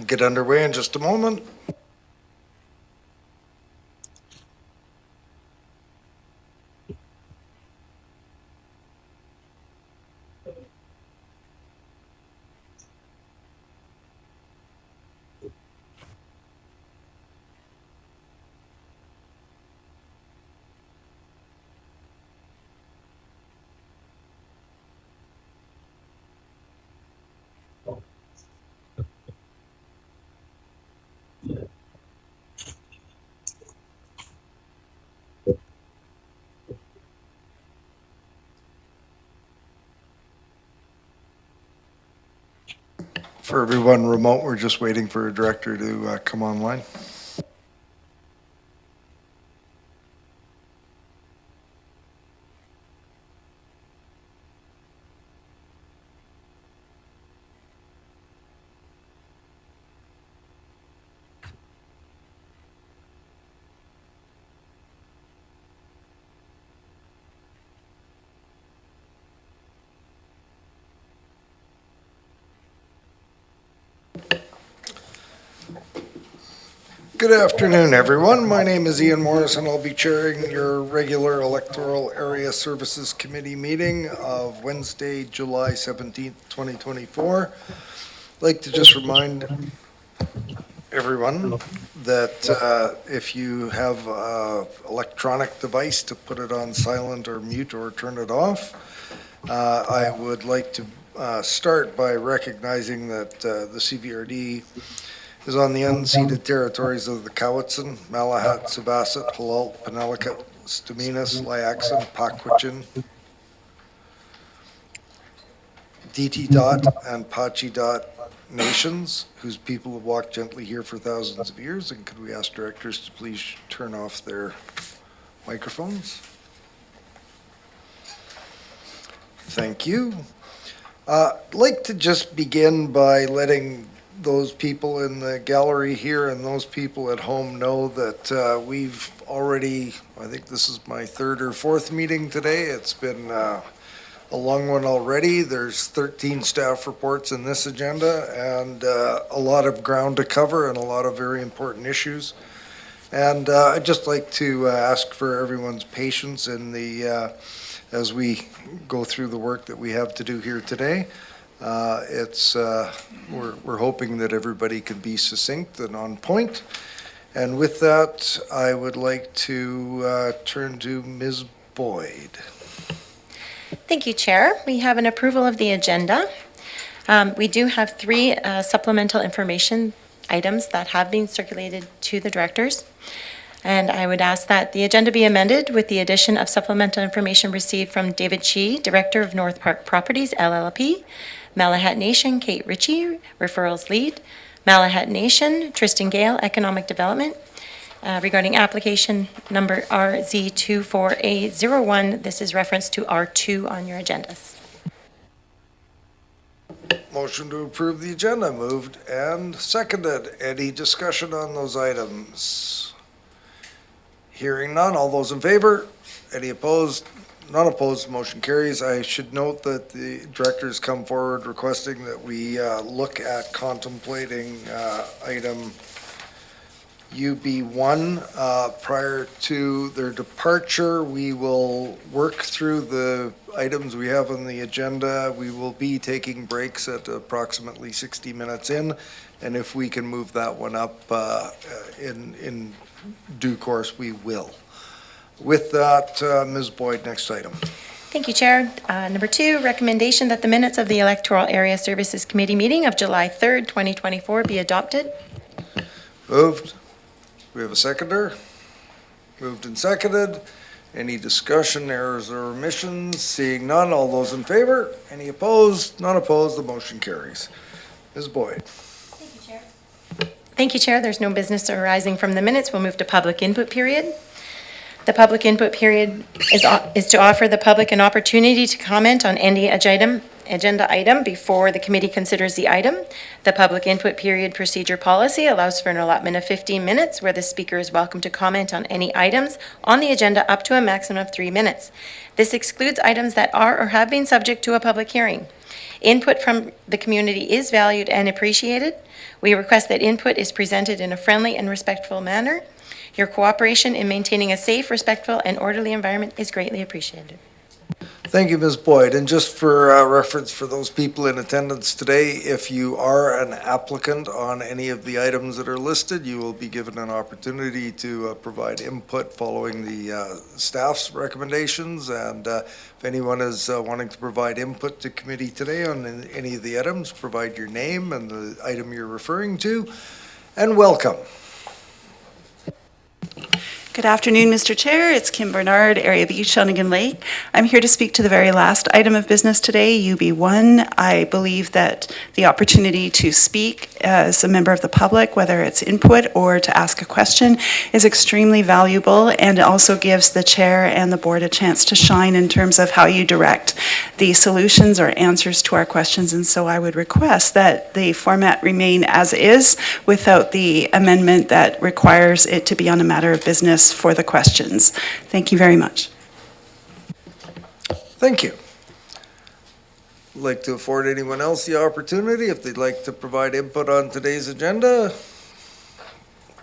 Get underway in just a moment. For everyone remote, we're just waiting for a director to come online. Good afternoon, everyone. My name is Ian Morris, and I'll be chairing your regular Electoral Area Services Committee meeting of Wednesday, July 17th, 2024. I'd like to just remind everyone that if you have an electronic device, to put it on silent or mute or turn it off. I would like to start by recognizing that the CVRD is on the unceded territories of the Cowichan, Malahat, Sabasat, Halalt, Penelakut, Staminas, Layaxan, Pakwachin, DT Dot, and Pachi Dot nations, whose people have walked gently here for thousands of years. And could we ask directors to please turn off their microphones? Thank you. I'd like to just begin by letting those people in the gallery here and those people at home know that we've already, I think this is my third or fourth meeting today. It's been a long one already. There's 13 staff reports in this agenda and a lot of ground to cover and a lot of very important issues. And I'd just like to ask for everyone's patience in the as we go through the work that we have to do here today. We're hoping that everybody can be succinct and on point. And with that, I would like to turn to Ms. Boyd. Thank you, Chair. We have an approval of the agenda. We do have three supplemental information items that have been circulated to the directors. And I would ask that the agenda be amended with the addition of supplemental information received from David Chee, Director of North Park Properties, LLP, Malahat Nation, Kate Ritchie, Referrals Lead, Malahat Nation, Tristan Gale, Economic Development, regarding application number RZ24A01. This is reference to R2 on your agendas. Motion to approve the agenda, moved and seconded. Any discussion on those items? Hearing none, all those in favor? Any opposed? None opposed, motion carries. I should note that the directors come forward requesting that we look at contemplating item UB1 prior to their departure. We will work through the items we have on the agenda. We will be taking breaks at approximately 60 minutes in, and if we can move that one up in due course, we will. With that, Ms. Boyd, next item. Thank you, Chair. Number 2, recommendation that the minutes of the Electoral Area Services Committee meeting of July 3rd, 2024 be adopted. Moved. We have a seconder. Moved and seconded. Any discussion, errors, or omissions? Seeing none, all those in favor? Any opposed? None opposed, the motion carries. Ms. Boyd. Thank you, Chair. There's no business arising from the minutes. We'll move to public input period. The public input period is to offer the public an opportunity to comment on any agenda agenda item before the committee considers the item. The public input period procedure policy allows for an allotment of 15 minutes where the speaker is welcome to comment on any items on the agenda up to a maximum of 3 minutes. This excludes items that are or have been subject to a public hearing. Input from the community is valued and appreciated. We request that input is presented in a friendly and respectful manner. Your cooperation in maintaining a safe, respectful, and orderly environment is greatly appreciated. Thank you, Ms. Boyd. And just for reference for those people in attendance today, if you are an applicant on any of the items that are listed, you will be given an opportunity to provide input following the staff's recommendations. And if anyone is wanting to provide input to committee today on any of the items, provide your name and the item you're referring to, and welcome. Good afternoon, Mr. Chair. It's Kim Bernard, Area B, Shawnigan Lake. I'm here to speak to the very last item of business today, UB1. I believe that the opportunity to speak as a member of the public, whether it's input or to ask a question, is extremely valuable, and it also gives the chair and the board a chance to shine in terms of how you direct the solutions or answers to our questions. And so I would request that the format remain as is without the amendment that requires it to be on a matter of business for the questions. Thank you very much. Thank you. I'd like to afford anyone else the opportunity if they'd like to provide input on today's agenda.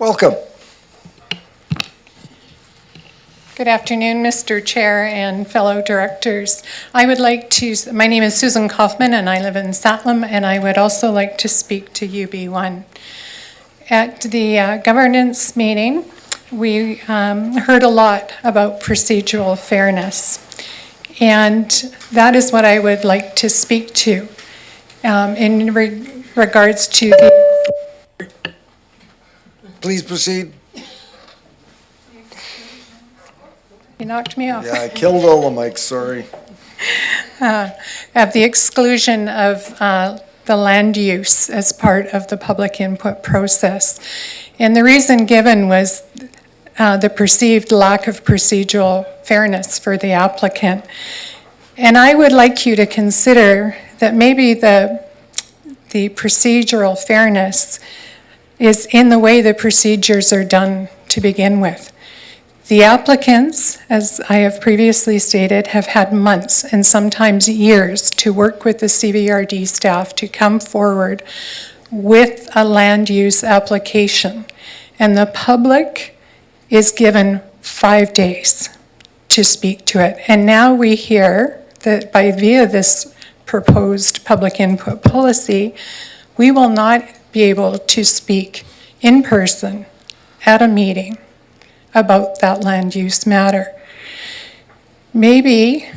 Welcome. Good afternoon, Mr. Chair and fellow directors. My name is Susan Kaufman and I live in Satlam, and I would also like to speak to UB1. At the governance meeting, we heard a lot about procedural fairness, and that is what I would like to speak to in regards to the... Please proceed. You knocked me off. Yeah, I killed all the mics, sorry. At the exclusion of the land use as part of the public input process. And the reason given was the perceived lack of procedural fairness for the applicant. And I would like you to consider that maybe the procedural fairness is in the way the procedures are done to begin with. The applicants, as I have previously stated, have had months and sometimes years to work with the CVRD staff to come forward with a land use application. And the public is given 5 days to speak to it. And now we hear that via this proposed public input policy, we will not be able to speak in person at a meeting about that land use matter. Maybe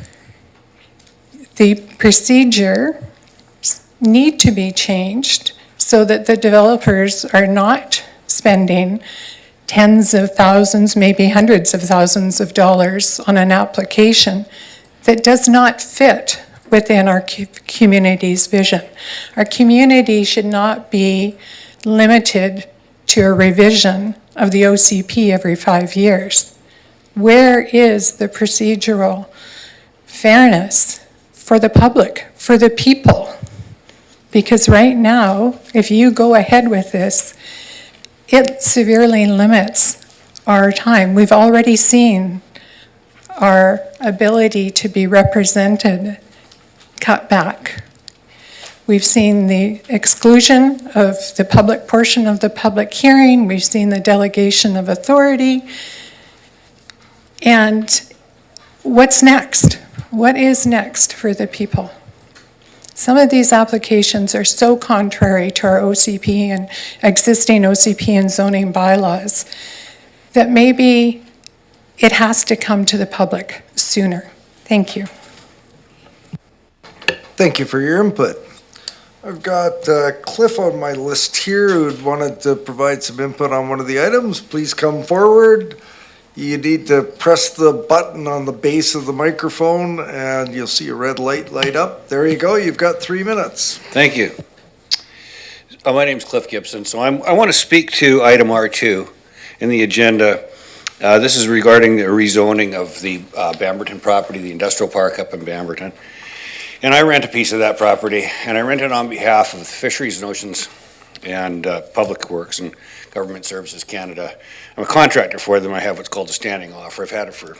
the procedure need to be changed so that the developers are not spending tens of thousands, maybe hundreds of thousands of dollars on an application that does not fit within our community's vision. Our community should not be limited to a revision of the OCP every 5 years. Where is the procedural fairness for the public, for the people? Because right now, if you go ahead with this, it severely limits our time. We've already seen our ability to be represented cut back. We've seen the exclusion of the public portion of the public hearing. We've seen the delegation of authority. And what's next? What is next for the people? Some of these applications are so contrary to our OCP and existing OCP and zoning bylaws that maybe it has to come to the public sooner. Thank you. Thank you for your input. I've got Cliff on my list here who wanted to provide some input on one of the items. Please come forward. You need to press the button on the base of the microphone and you'll see a red light up. There you go. You've got 3 minutes. Thank you. My name's Cliff Gibson. So I want to speak to item R2 in the agenda. This is regarding the rezoning of the Bamberton property, the industrial park up in Bamberton. And I rent a piece of that property, and I rent it on behalf of Fisheries and Oceans and Public Works and Government Services Canada. I'm a contractor for them. I have what's called a standing offer. I've had it for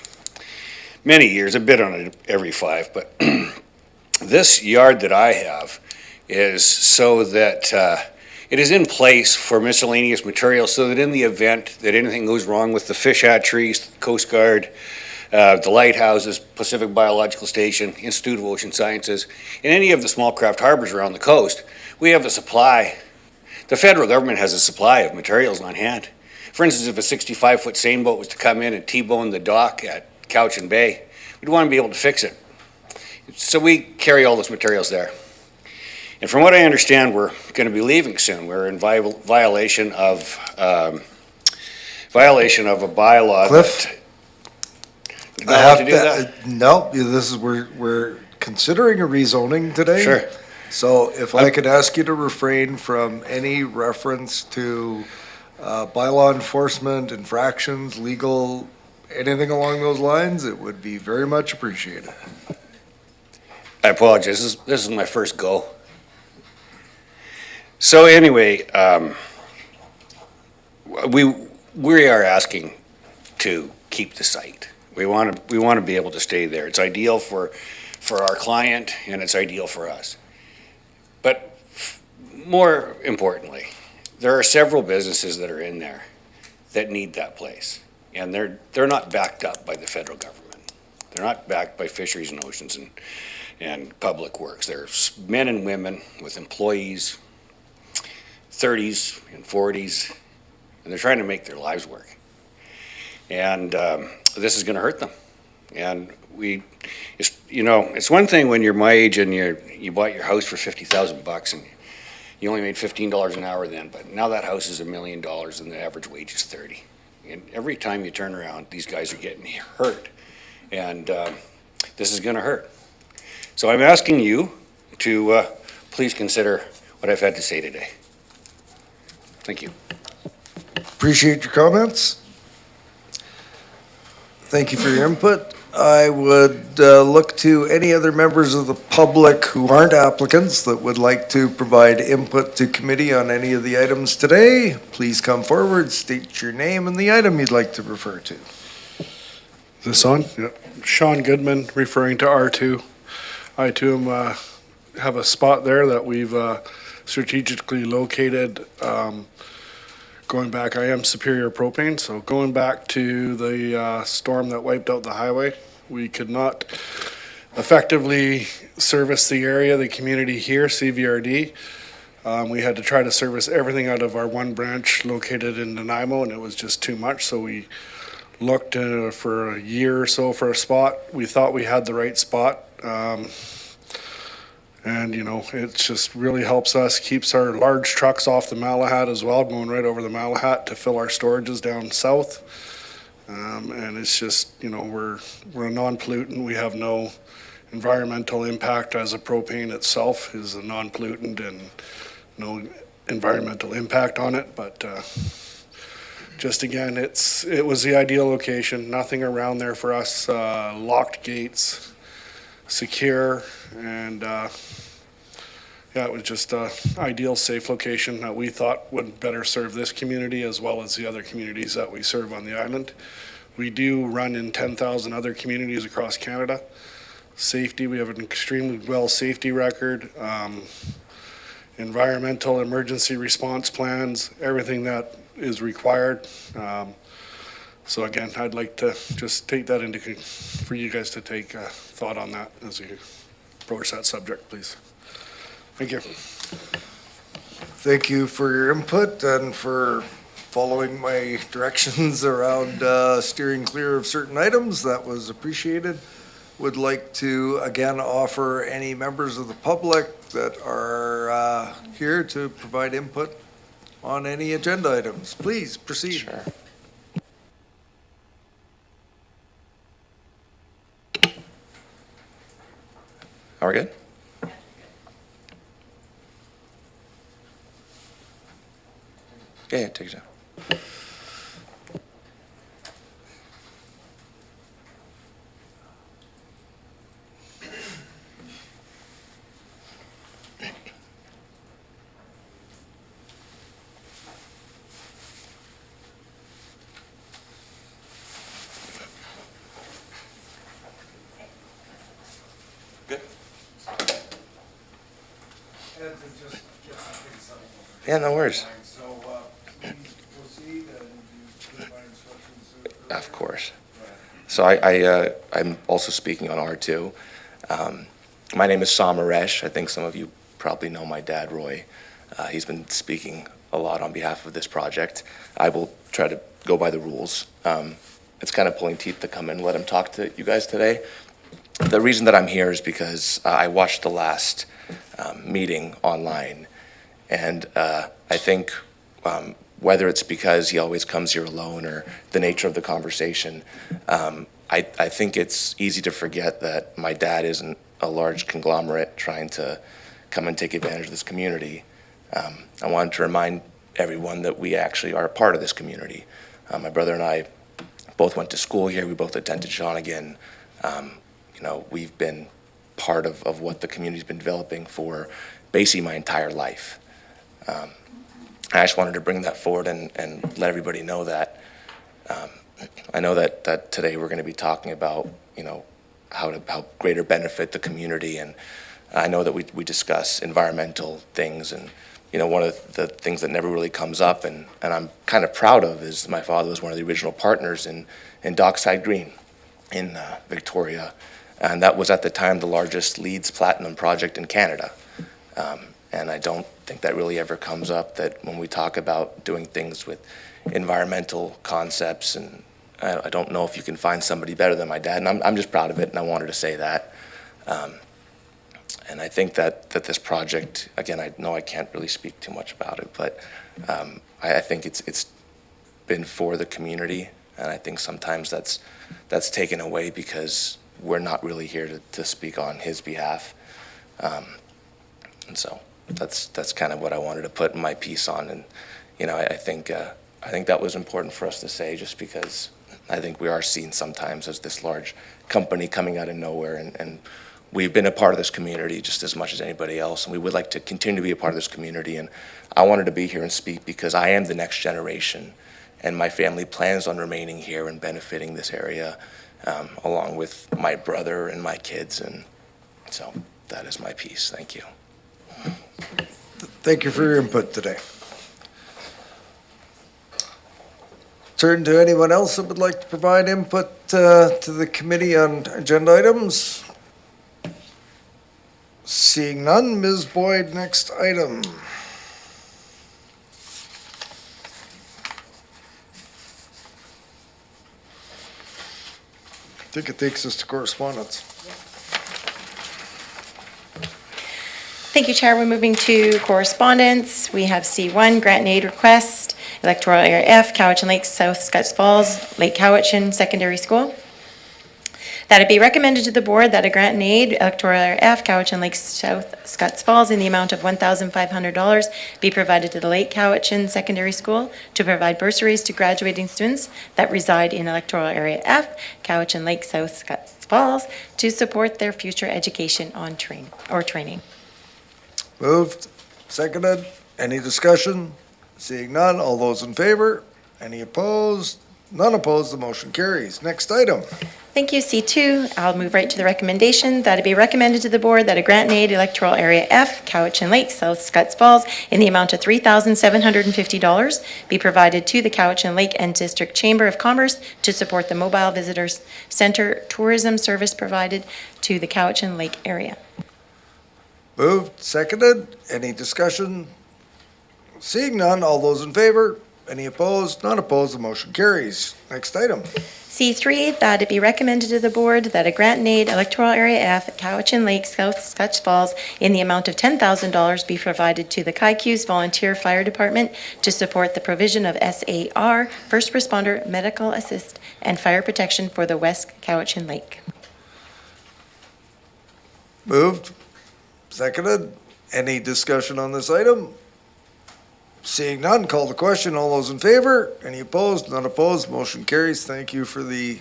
many years. I bid on it every 5, but this yard that I have is so that it is in place for miscellaneous material, so that in the event that anything goes wrong with the fish hatcheries, the Coast Guard, the lighthouses, Pacific Biological Station, Institute of Ocean Sciences, and any of the small craft harbors around the coast, we have a supply. The federal government has a supply of materials on hand. For instance, if a 65-foot seine boat was to come in and T-bone the dock at Cowichan Bay, we'd want to be able to fix it. So we carry all those materials there. And from what I understand, we're going to be leaving soon. We're in violation of a bylaw. Cliff? Did I have to do that? No, this is, we're considering a rezoning today. Sure. So if I could ask you to refrain from any reference to bylaw enforcement, infractions, legal, anything along those lines, it would be very much appreciated. I apologize. This is my first go. So anyway, we are asking to keep the site. We want to be able to stay there. It's ideal for our client, and it's ideal for us. But more importantly, there are several businesses that are in there that need that place, and they're not backed up by the federal government. They're not backed by Fisheries and Oceans and Public Works. They're men and women with employees, 30s and 40s, and they're trying to make their lives work. And this is going to hurt them. And it's one thing when you're my age and you bought your house for $50,000 and you only made $15 an hour then, but now that house is $1 million and the average wage is 30. And every time you turn around, these guys are getting hurt, and this is going to hurt. So I'm asking you to please consider what I've had to say today. Thank you. Appreciate your comments. Thank you for your input. I would look to any other members of the public who aren't applicants that would like to provide input to committee on any of the items today. Please come forward, state your name and the item you'd like to refer to. Is this on? Yep. Sean Goodman, referring to R2. I too am, have a spot there that we've strategically located. Going back, I am Superior Propane, so going back to the storm that wiped out the highway, we could not effectively service the area, the community here, CVRD. We had to try to service everything out of our one branch located in Nanaimo, and it was just too much, so we looked for a year or so for a spot. We thought we had the right spot. And, it just really helps us, keeps our large trucks off the Malahat as well, going right over the Malahat to fill our storages down south. And it's just, we're a non-pollutant. We have no environmental impact, as a propane itself is a non-pollutant, and no environmental impact on it. But just again, it was the ideal location. Nothing around there for us. Locked gates, secure, and it was just an ideal, safe location that we thought would better serve this community as well as the other communities that we serve on the island. We do run in 10,000 other communities across Canada. Safety, we have an extremely well safety record. Environmental emergency response plans, everything that is required. So again, I'd like to just take that for you guys to take thought on that as you approach that subject, please. Thank you. Thank you for your input and for following my directions around steering clear of certain items. That was appreciated. Would like to again offer any members of the public that are here to provide input on any agenda items. Please proceed. Sure. Are we good? Yeah, take it down. Yeah, no worries. So, please proceed and you give my instructions. Of course. So I'm also speaking on R2. My name is Sam Aresh. I think some of you probably know my dad, Roy. He's been speaking a lot on behalf of this project. I will try to go by the rules. It's kind of pulling teeth to come in and let him talk to you guys today. The reason that I'm here is because I watched the last meeting online, and I think whether it's because he always comes here alone or the nature of the conversation, I think it's easy to forget that my dad isn't a large conglomerate trying to come and take advantage of this community. I wanted to remind everyone that we actually are a part of this community. My brother and I both went to school here. We both attended Shawnigan. We've been part of what the community's been developing for basically my entire life. I just wanted to bring that forward and let everybody know that. I know that today we're going to be talking about, how to help greater benefit the community, and I know that we discuss environmental things, and one of the things that never really comes up, and I'm kind of proud of, is my father was one of the original partners in Dockside Green in Victoria, and that was at the time the largest LEEDs Platinum project in Canada. And I don't think that really ever comes up, that when we talk about doing things with environmental concepts, and I don't know if you can find somebody better than my dad, and I'm just proud of it, and I wanted to say that. And I think that this project, again, I know I can't really speak too much about it, but I think it's been for the community, and I think sometimes that's taken away because we're not really here to speak on his behalf. And so that's kind of what I wanted to put my piece on, and I think that was important for us to say, just because I think we are seen sometimes as this large company coming out of nowhere, and we've been a part of this community just as much as anybody else, and we would like to continue to be a part of this community. And I wanted to be here and speak because I am the next generation, and my family plans on remaining here and benefiting this area, along with my brother and my kids, and so that is my piece. Thank you. Thank you for your input today. Turn to anyone else that would like to provide input to the committee on agenda items. Seeing none, Ms. Boyd, next item. I think it takes us to correspondence. Thank you, Chair. We're moving to correspondence. We have C1, grant and aid request, Electoral Area F, Cowichan Lake, South Scotts Falls, Lake Cowichan Secondary School. That it be recommended to the board that a grant and aid, Electoral Area F, Cowichan Lake, South Scotts Falls, in the amount of $1,500 be provided to the Lake Cowichan Secondary School to provide bursaries to graduating students that reside in Electoral Area F, Cowichan Lake, South Scotts Falls, to support their future education on training. Moved, seconded. Any discussion? Seeing none, all those in favor? Any opposed? None opposed, the motion carries. Next item. Thank you. C2, I'll move right to the recommendation that it be recommended to the board that a grant and aid, Electoral Area F, Cowichan Lake, South Scotts Falls, in the amount of $3,750 be provided to the Cowichan Lake and District Chamber of Commerce to support the Mobile Visitors Center tourism service provided to the Cowichan Lake area. Moved, seconded. Any discussion? Seeing none, all those in favor? Any opposed? None opposed, the motion carries. Next item. C3, that it be recommended to the board that a grant and aid, Electoral Area F, Cowichan Lake, South Scotts Falls, in the amount of $10,000 be provided to the Kaikus Volunteer Fire Department to support the provision of SAR, First Responder Medical Assist, and Fire Protection for the West Cowichan Lake. Moved, seconded. Any discussion on this item? Seeing none, call the question. All those in favor? Any opposed? None opposed. Motion carries. Thank you for the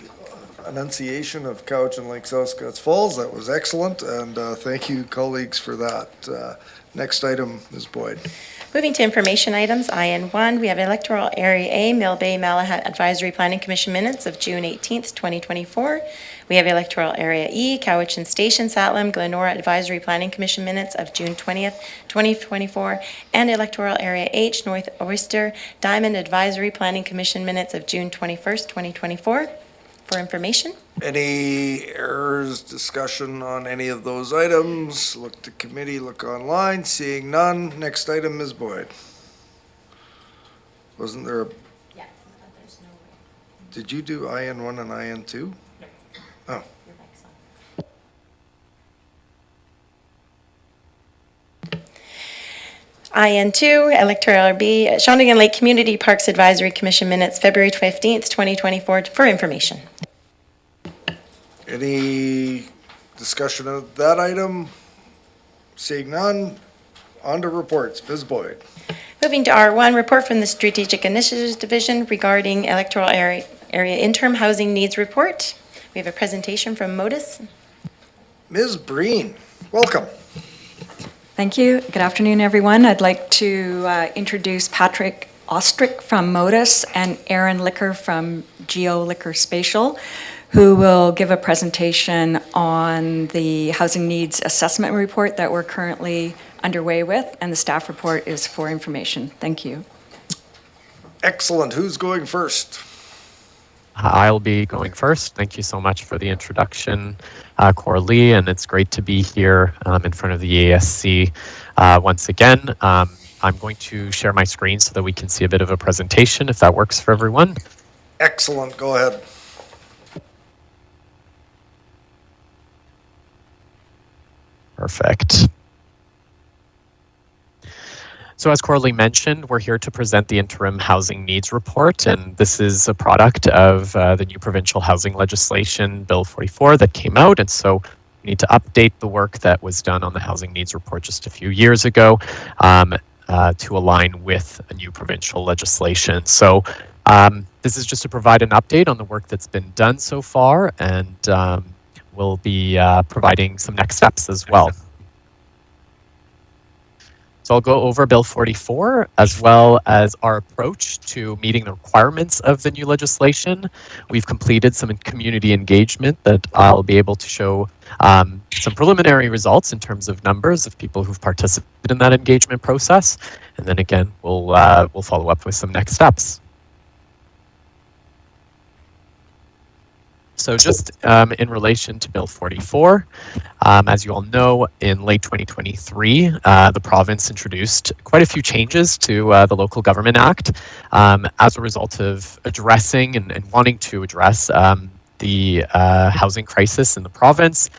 enunciation of Cowichan Lake, South Scots Falls. That was excellent, and thank you, colleagues, for that. Next item, Ms. Boyd. Moving to information items, IN1, we have Electoral Area A, Mill Bay Malahat Advisory Planning Commission minutes of June 18th, 2024. We have Electoral Area E, Cowichan Station, Satlam, Glenora Advisory Planning Commission minutes of June 20th, 2024, and Electoral Area H, North Oyster Diamond Advisory Planning Commission minutes of June 21st, 2024. For information. Any errors, discussion on any of those items? Look to committee, look online. Seeing none. Next item, Ms. Boyd. Wasn't there a, Yeah, there's no way. did you do IN1 and IN2? Oh. Your mic's on. IN2, Electoral B, Shawnigan Lake Community Parks Advisory Commission minutes, February 15th, 2024, for information. Any discussion of that item? Seeing none. On to reports. Ms. Boyd. Moving to R1, report from the Strategic Initiatives Division regarding Electoral Area Interim Housing Needs Report. We have a presentation from Modus. Ms. Breen, welcome. Thank you. Good afternoon, everyone. I'd like to introduce Patrick Ostrick from Modus and Aaron Licker from Geo Licker Spatial, who will give a presentation on the housing needs assessment report that we're currently underway with, and the staff report is for information. Thank you. Excellent. Who's going first? I'll be going first. Thank you so much for the introduction, Coralie, and it's great to be here in front of the ASC once again. I'm going to share my screen so that we can see a bit of a presentation, if that works for everyone. Excellent. Go ahead. Perfect. So as Coralie mentioned, we're here to present the interim housing needs report, and this is a product of the new provincial housing legislation, Bill 44, that came out, and so we need to update the work that was done on the housing needs report just a few years ago to align with a new provincial legislation. So this is just to provide an update on the work that's been done so far, and we'll be providing some next steps as well. So I'll go over Bill 44 as well as our approach to meeting the requirements of the new legislation. We've completed some community engagement that I'll be able to show some preliminary results in terms of numbers of people who've participated in that engagement process. And then again, we'll follow up with some next steps. So just in relation to Bill 44, as you all know, in late 2023, the province introduced quite a few changes to the Local Government Act as a result of addressing and wanting to address the housing crisis in the province,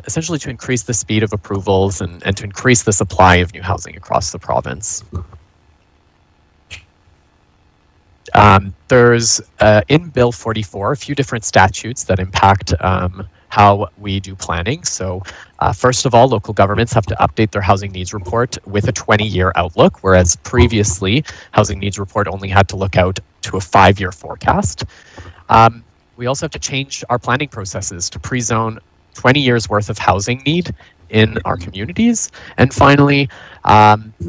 essentially to increase the speed of approvals and to increase the supply of new housing across the province. There's in Bill 44 a few different statutes that impact how we do planning. So first of all, local governments have to update their housing needs report with a 20-year outlook, whereas previously housing needs report only had to look out to a 5-year forecast. We also have to change our planning processes to pre-zone 20 years worth of housing need in our communities. And finally,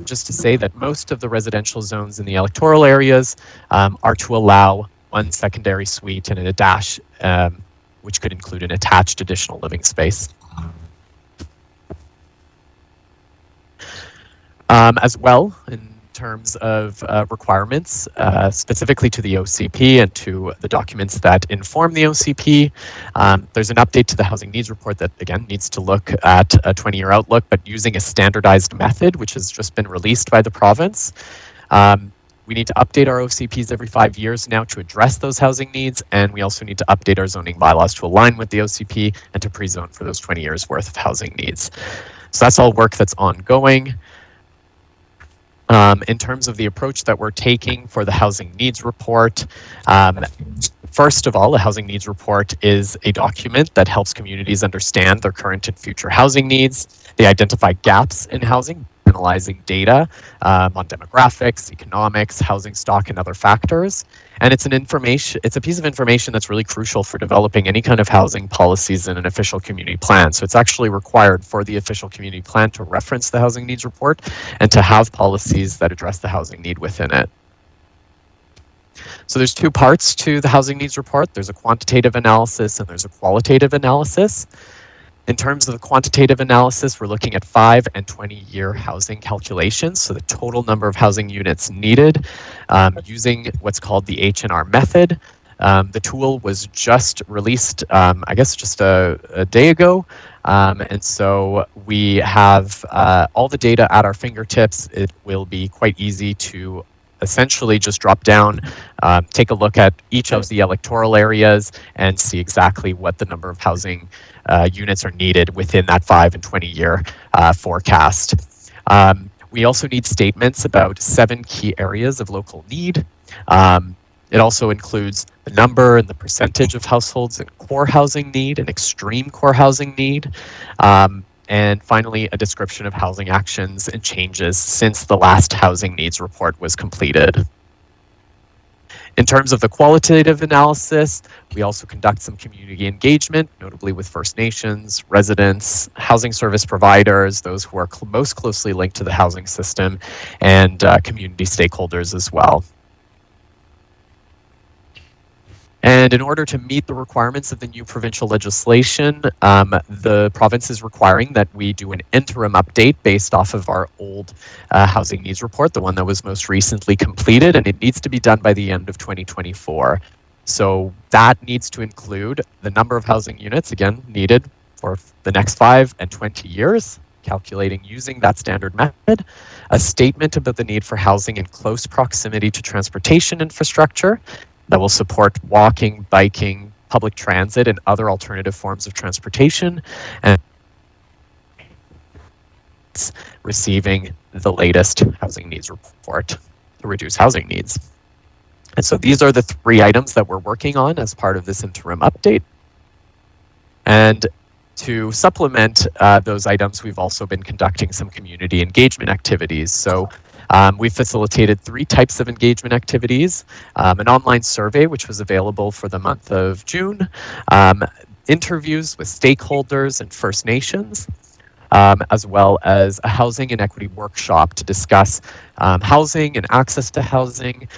just to say that most of the residential zones in the electoral areas are to allow one secondary suite and a dash, which could include an attached additional living space. As well, in terms of requirements, specifically to the OCP and to the documents that inform the OCP. There's an update to the housing needs report that, again, needs to look at a 20-year outlook, but using a standardized method, which has just been released by the province. We need to update our OCPs every 5 years now to address those housing needs, and we also need to update our zoning bylaws to align with the OCP and to pre-zone for those 20 years worth of housing needs. So that's all work that's ongoing. In terms of the approach that we're taking for the housing needs report, first of all, the housing needs report is a document that helps communities understand their current and future housing needs. They identify gaps in housing analyzing data on demographics, economics, housing stock, and other factors. And it's a piece of information that's really crucial for developing any kind of housing policies in an official community plan. So it's actually required for the official community plan to reference the housing needs report and to have policies that address the housing need within it. So there's two parts to the housing needs report. There's a quantitative analysis and there's a qualitative analysis. In terms of the quantitative analysis, we're looking at 5 and 20-year housing calculations, so the total number of housing units needed using what's called the H&R method. The tool was just released, I guess, just a day ago, and so we have all the data at our fingertips. It will be quite easy to essentially just drop down, take a look at each of the electoral areas and see exactly what the number of housing units are needed within that 5 and 20-year forecast. We also need statements about 7 key areas of local need. It also includes the number and the percentage of households in core housing need and extreme core housing need. And finally, a description of housing actions and changes since the last housing needs report was completed. In terms of the qualitative analysis, we also conduct some community engagement, notably with First Nations, residents, housing service providers, those who are most closely linked to the housing system, and community stakeholders as well. And in order to meet the requirements of the new provincial legislation, the province is requiring that we do an interim update based off of our old housing needs report, the one that was most recently completed, and it needs to be done by the end of 2024. So that needs to include the number of housing units, again, needed for the next 5 and 20 years, calculating using that standard method, a statement about the need for housing in close proximity to transportation infrastructure, that will support walking, biking, public transit, and other alternative forms of transportation, and receiving the latest housing needs report to reduce housing needs. And so these are the 3 items that we're working on as part of this interim update. And to supplement those items, we've also been conducting some community engagement activities. So we've facilitated 3 types of engagement activities, an online survey, which was available for the month of June, interviews with stakeholders and First Nations, as well as a housing and equity workshop to discuss housing and access to housing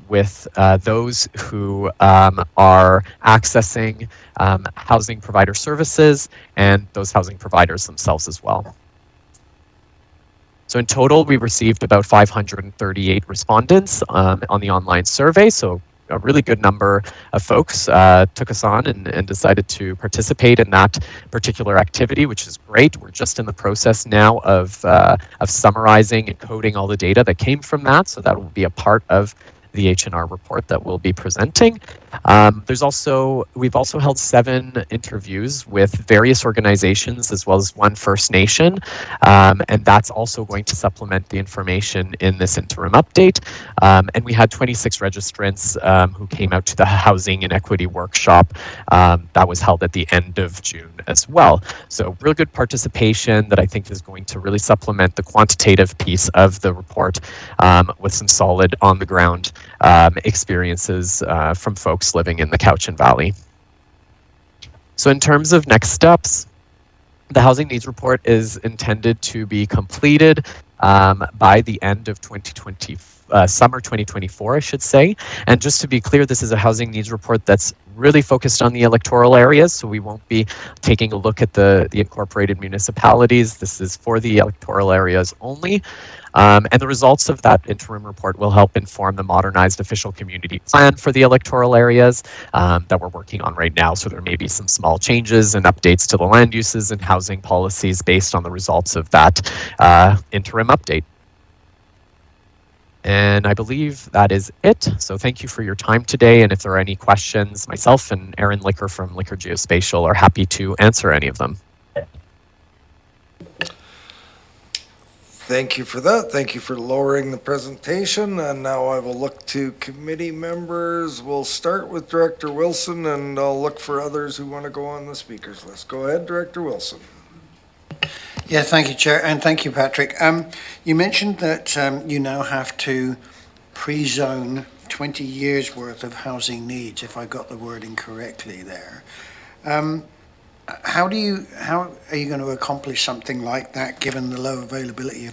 with those who are accessing housing provider services and those housing providers themselves as well. So in total, we received about 538 respondents on the online survey. So a really good number of folks took us on and decided to participate in that particular activity, which is great. We're just in the process now of summarizing and coding all the data that came from that. So that will be a part of the H&R report that we'll be presenting. We've also held 7 interviews with various organizations as well as 1 First Nation, and that's also going to supplement the information in this interim update. And we had 26 registrants who came out to the housing and equity workshop that was held at the end of June as well. So real good participation that I think is going to really supplement the quantitative piece of the report with some solid on the ground experiences from folks living in the Cowichan Valley. So in terms of next steps, the housing needs report is intended to be completed by the end of summer 2024, I should say. And just to be clear, this is a housing needs report that's really focused on the electoral areas, so we won't be taking a look at the incorporated municipalities. This is for the electoral areas only. And the results of that interim report will help inform the modernized official community plan for the electoral areas that we're working on right now. So there may be some small changes and updates to the land uses and housing policies based on the results of that interim update. And I believe that is it. So thank you for your time today. And if there are any questions, myself and Erin Licker from Licker Geospatial are happy to answer any of them. Thank you for that. Thank you for lowering the presentation. And now I will look to committee members. We'll start with Director Wilson, and I'll look for others who want to go on the speakers list. Go ahead, Director Wilson. Yeah, thank you, Chair, and thank you, Patrick. You mentioned that you now have to pre-zone 20 years' worth of housing needs, if I got the wording correctly there. How are you going to accomplish something like that, given the low availability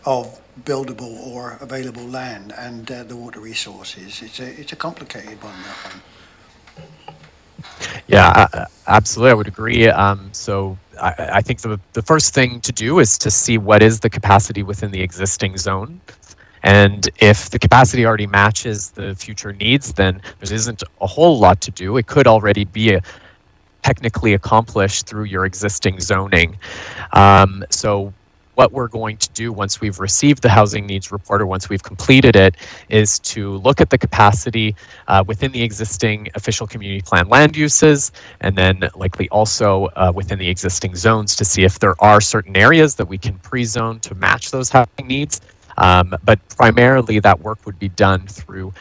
of buildable or available land and the water resources? It's a complicated one, that one. Yeah, absolutely. I would agree. So I think the first thing to do is to see what is the capacity within the existing zone. And if the capacity already matches the future needs, then there isn't a whole lot to do. It could already be technically accomplished through your existing zoning. So what we're going to do once we've received the housing needs report, or once we've completed it, is to look at the capacity within the existing official community plan land uses, and then likely also within the existing zones, to see if there are certain areas that we can pre-zone to match those housing needs. But primarily that work would be done through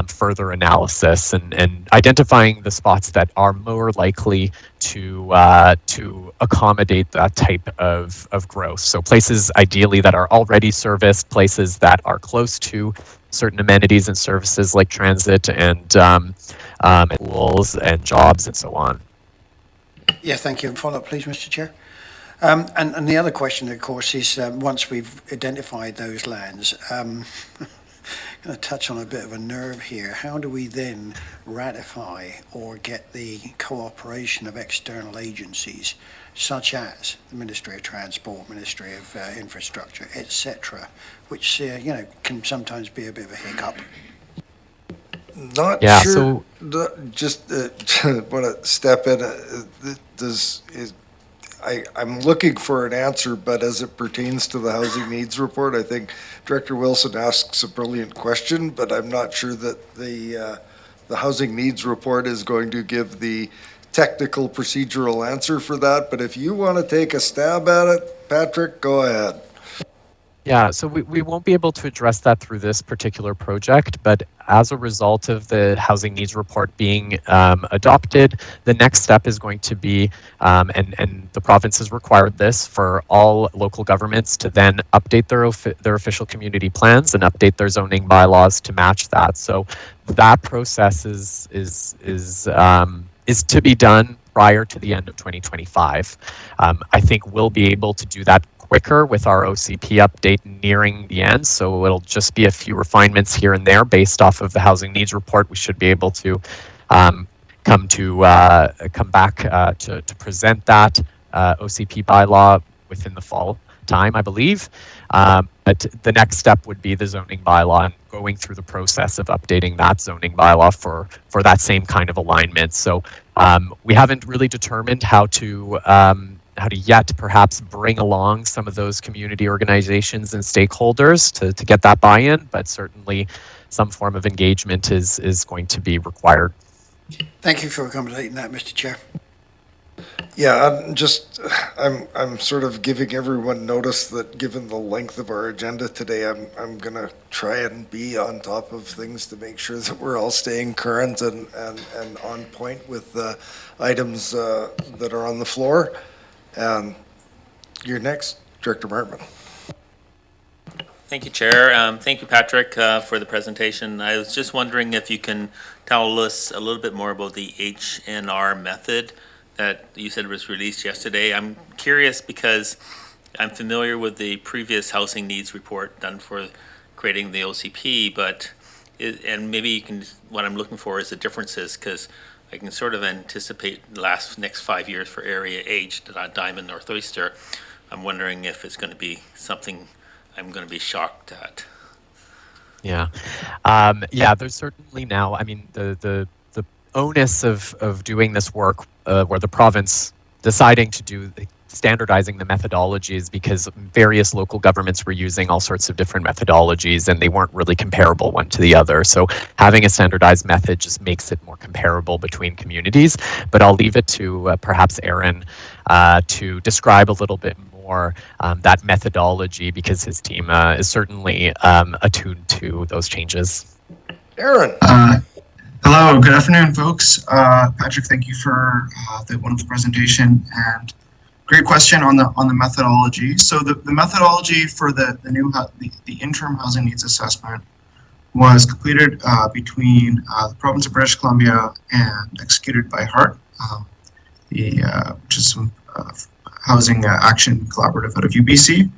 further analysis and identifying the spots that are more likely to accommodate that type of growth. So places ideally that are already serviced, places that are close to certain amenities and services like transit and schools and jobs and so on. Yeah, thank you. And follow up, please, Mr. Chair. And the other question, of course, is once we've identified those lands, going to touch on a bit of a nerve here. How do we then ratify or get the cooperation of external agencies, such as the Ministry of Transport, Ministry of Infrastructure, etc., which can sometimes be a bit of a hiccup? Not Yeah, sure. so Just want to step in. I'm looking for an answer, but as it pertains to the housing needs report, I think Director Wilson asks a brilliant question, but I'm not sure that the housing needs report is going to give the technical procedural answer for that. But if you want to take a stab at it, Patrick, go ahead. Yeah, so we won't be able to address that through this particular project, but as a result of the housing needs report being adopted, the next step is going to be, and the province has required this for all local governments to then update their official community plans and update their zoning bylaws to match that. So that process is to be done prior to the end of 2025. I think we'll be able to do that quicker with our OCP update nearing the end. So it'll just be a few refinements here and there based off of the housing needs report. We should be able to come back to present that OCP bylaw within the fall time, I believe. But the next step would be the zoning bylaw and going through the process of updating that zoning bylaw for that same kind of alignment. So we haven't really determined how to yet perhaps bring along some of those community organizations and stakeholders to get that buy-in, but certainly some form of engagement is going to be required. Thank you for accommodating that, Mr. Chair. Yeah, I'm sort of giving everyone notice that given the length of our agenda today, I'm going to try and be on top of things to make sure that we're all staying current and on point with the items that are on the floor. You're next, Director Martman. Thank you, Chair. Thank you, Patrick, for the presentation. I was just wondering if you can tell us a little bit more about the HNR method that you said was released yesterday. I'm curious because I'm familiar with the previous housing needs report done for creating the OCP, and maybe you can, what I'm looking for is the differences, because I can sort of anticipate the next 5 years for Area H, Diamond, Northwester. I'm wondering if it's going to be something I'm going to be shocked at. Yeah, there's certainly now, I mean, the onus of doing this work, where the province deciding to do standardizing the methodologies, because various local governments were using all sorts of different methodologies and they weren't really comparable one to the other. So having a standardized method just makes it more comparable between communities. But I'll leave it to perhaps Aaron to describe a little bit more that methodology, because his team is certainly attuned to those changes. Aaron. Hello, good afternoon, folks. Patrick, thank you for the wonderful presentation, and great question on the methodology. So the methodology for the interim housing needs assessment was completed between the province of British Columbia and executed by HART, which is some housing action collaborative out of UBC.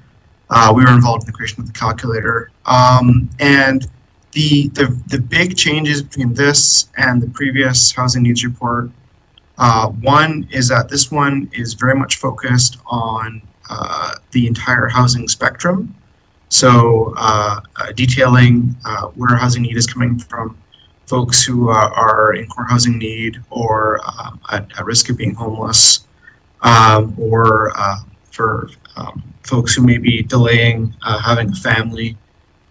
We were involved in the creation of the calculator, and the big changes between this and the previous housing needs report. One is that this one is very much focused on the entire housing spectrum. So detailing where housing need is coming from, folks who are in core housing need or at risk of being homeless, or for folks who may be delaying having a family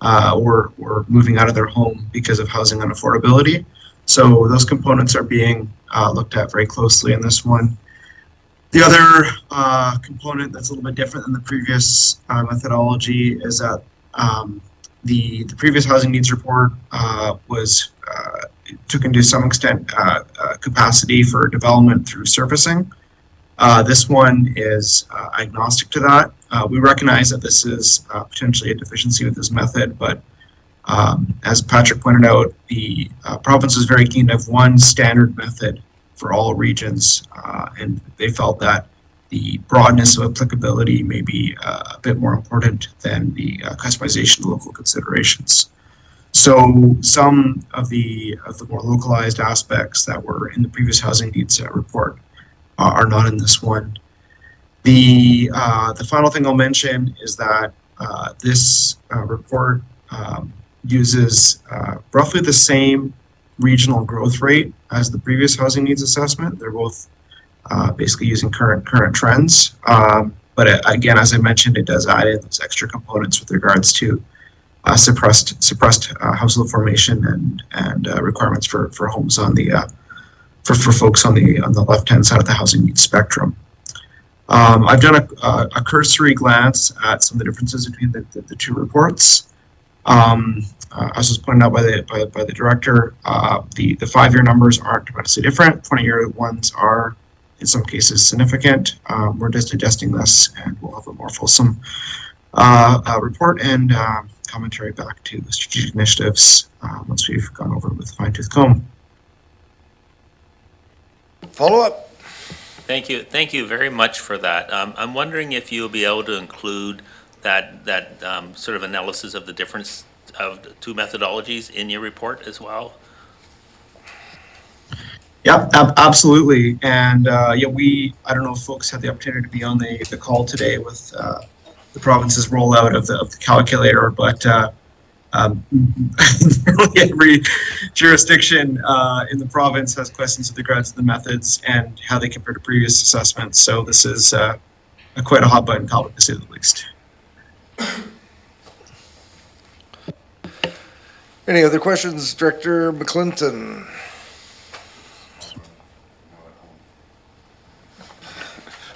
or moving out of their home because of housing unaffordability. So those components are being looked at very closely in this one. The other component that's a little bit different than the previous methodology is that the previous housing needs report took into some extent capacity for development through surfacing. This one is agnostic to that. We recognize that this is potentially a deficiency with this method, but as Patrick pointed out, the province is very keen to have one standard method for all regions, and they felt that the broadness of applicability may be a bit more important than the customization of local considerations. So some of the more localized aspects that were in the previous housing needs report are not in this one. The final thing I'll mention is that this report uses roughly the same regional growth rate as the previous housing needs assessment. They're both basically using current trends. But again, as I mentioned, it does add in those extra components with regards to suppressed household formation and requirements for homes on the for folks on the left-hand side of the housing needs spectrum. I've done a cursory glance at some of the differences between the two reports. As was pointed out by the director, the 5-year numbers aren't tremendously different. 20-year ones are, in some cases, significant. We're just adjusting this, and we'll have a more fulsome report and commentary back to the strategic initiatives once we've gone over it with a fine-tooth comb. Follow up. Thank you very much for that. I'm wondering if you'll be able to include that sort of analysis of the difference of the two methodologies in your report as well? Yeah, absolutely. And I don't know if folks had the opportunity to be on the call today with the province's rollout of the calculator, but really every jurisdiction in the province has questions with regards to the methods and how they compare to previous assessments. So this is quite a hot button topic, to say the least. Any other questions, Director McClinton?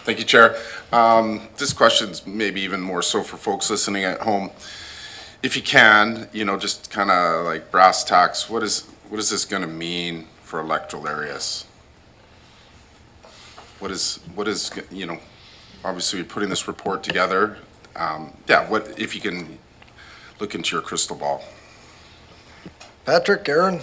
Thank you, Chair. This question's maybe even more so for folks listening at home. If you can, just kind of like brass tacks, what is this going to mean for electoral areas? What is obviously we're putting this report together. What if you can look into your crystal ball? Patrick, Aaron?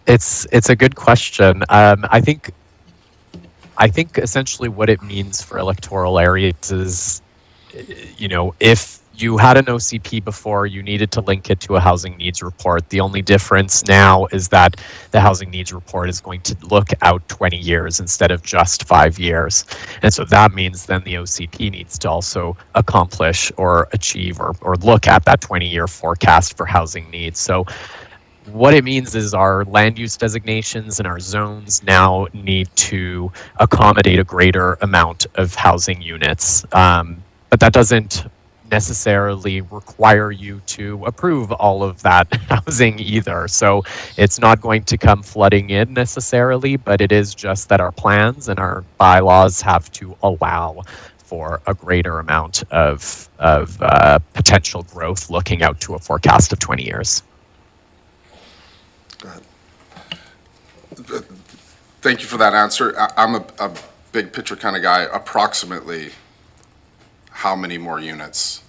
It's a good question. I think essentially what it means for electoral areas is, if you had an OCP before, you needed to link it to a housing needs report. The only difference now is that the housing needs report is going to look out 20 years instead of just 5 years. And so that means then the OCP needs to also accomplish or achieve or look at that 20-year forecast for housing needs. So what it means is our land use designations and our zones now need to accommodate a greater amount of housing units. But that doesn't necessarily require you to approve all of that housing either. So it's not going to come flooding in necessarily, but it is just that our plans and our bylaws have to allow for a greater amount of potential growth looking out to a forecast of 20 years. Thank you for that answer. I'm a big picture kind of guy. Approximately how many more units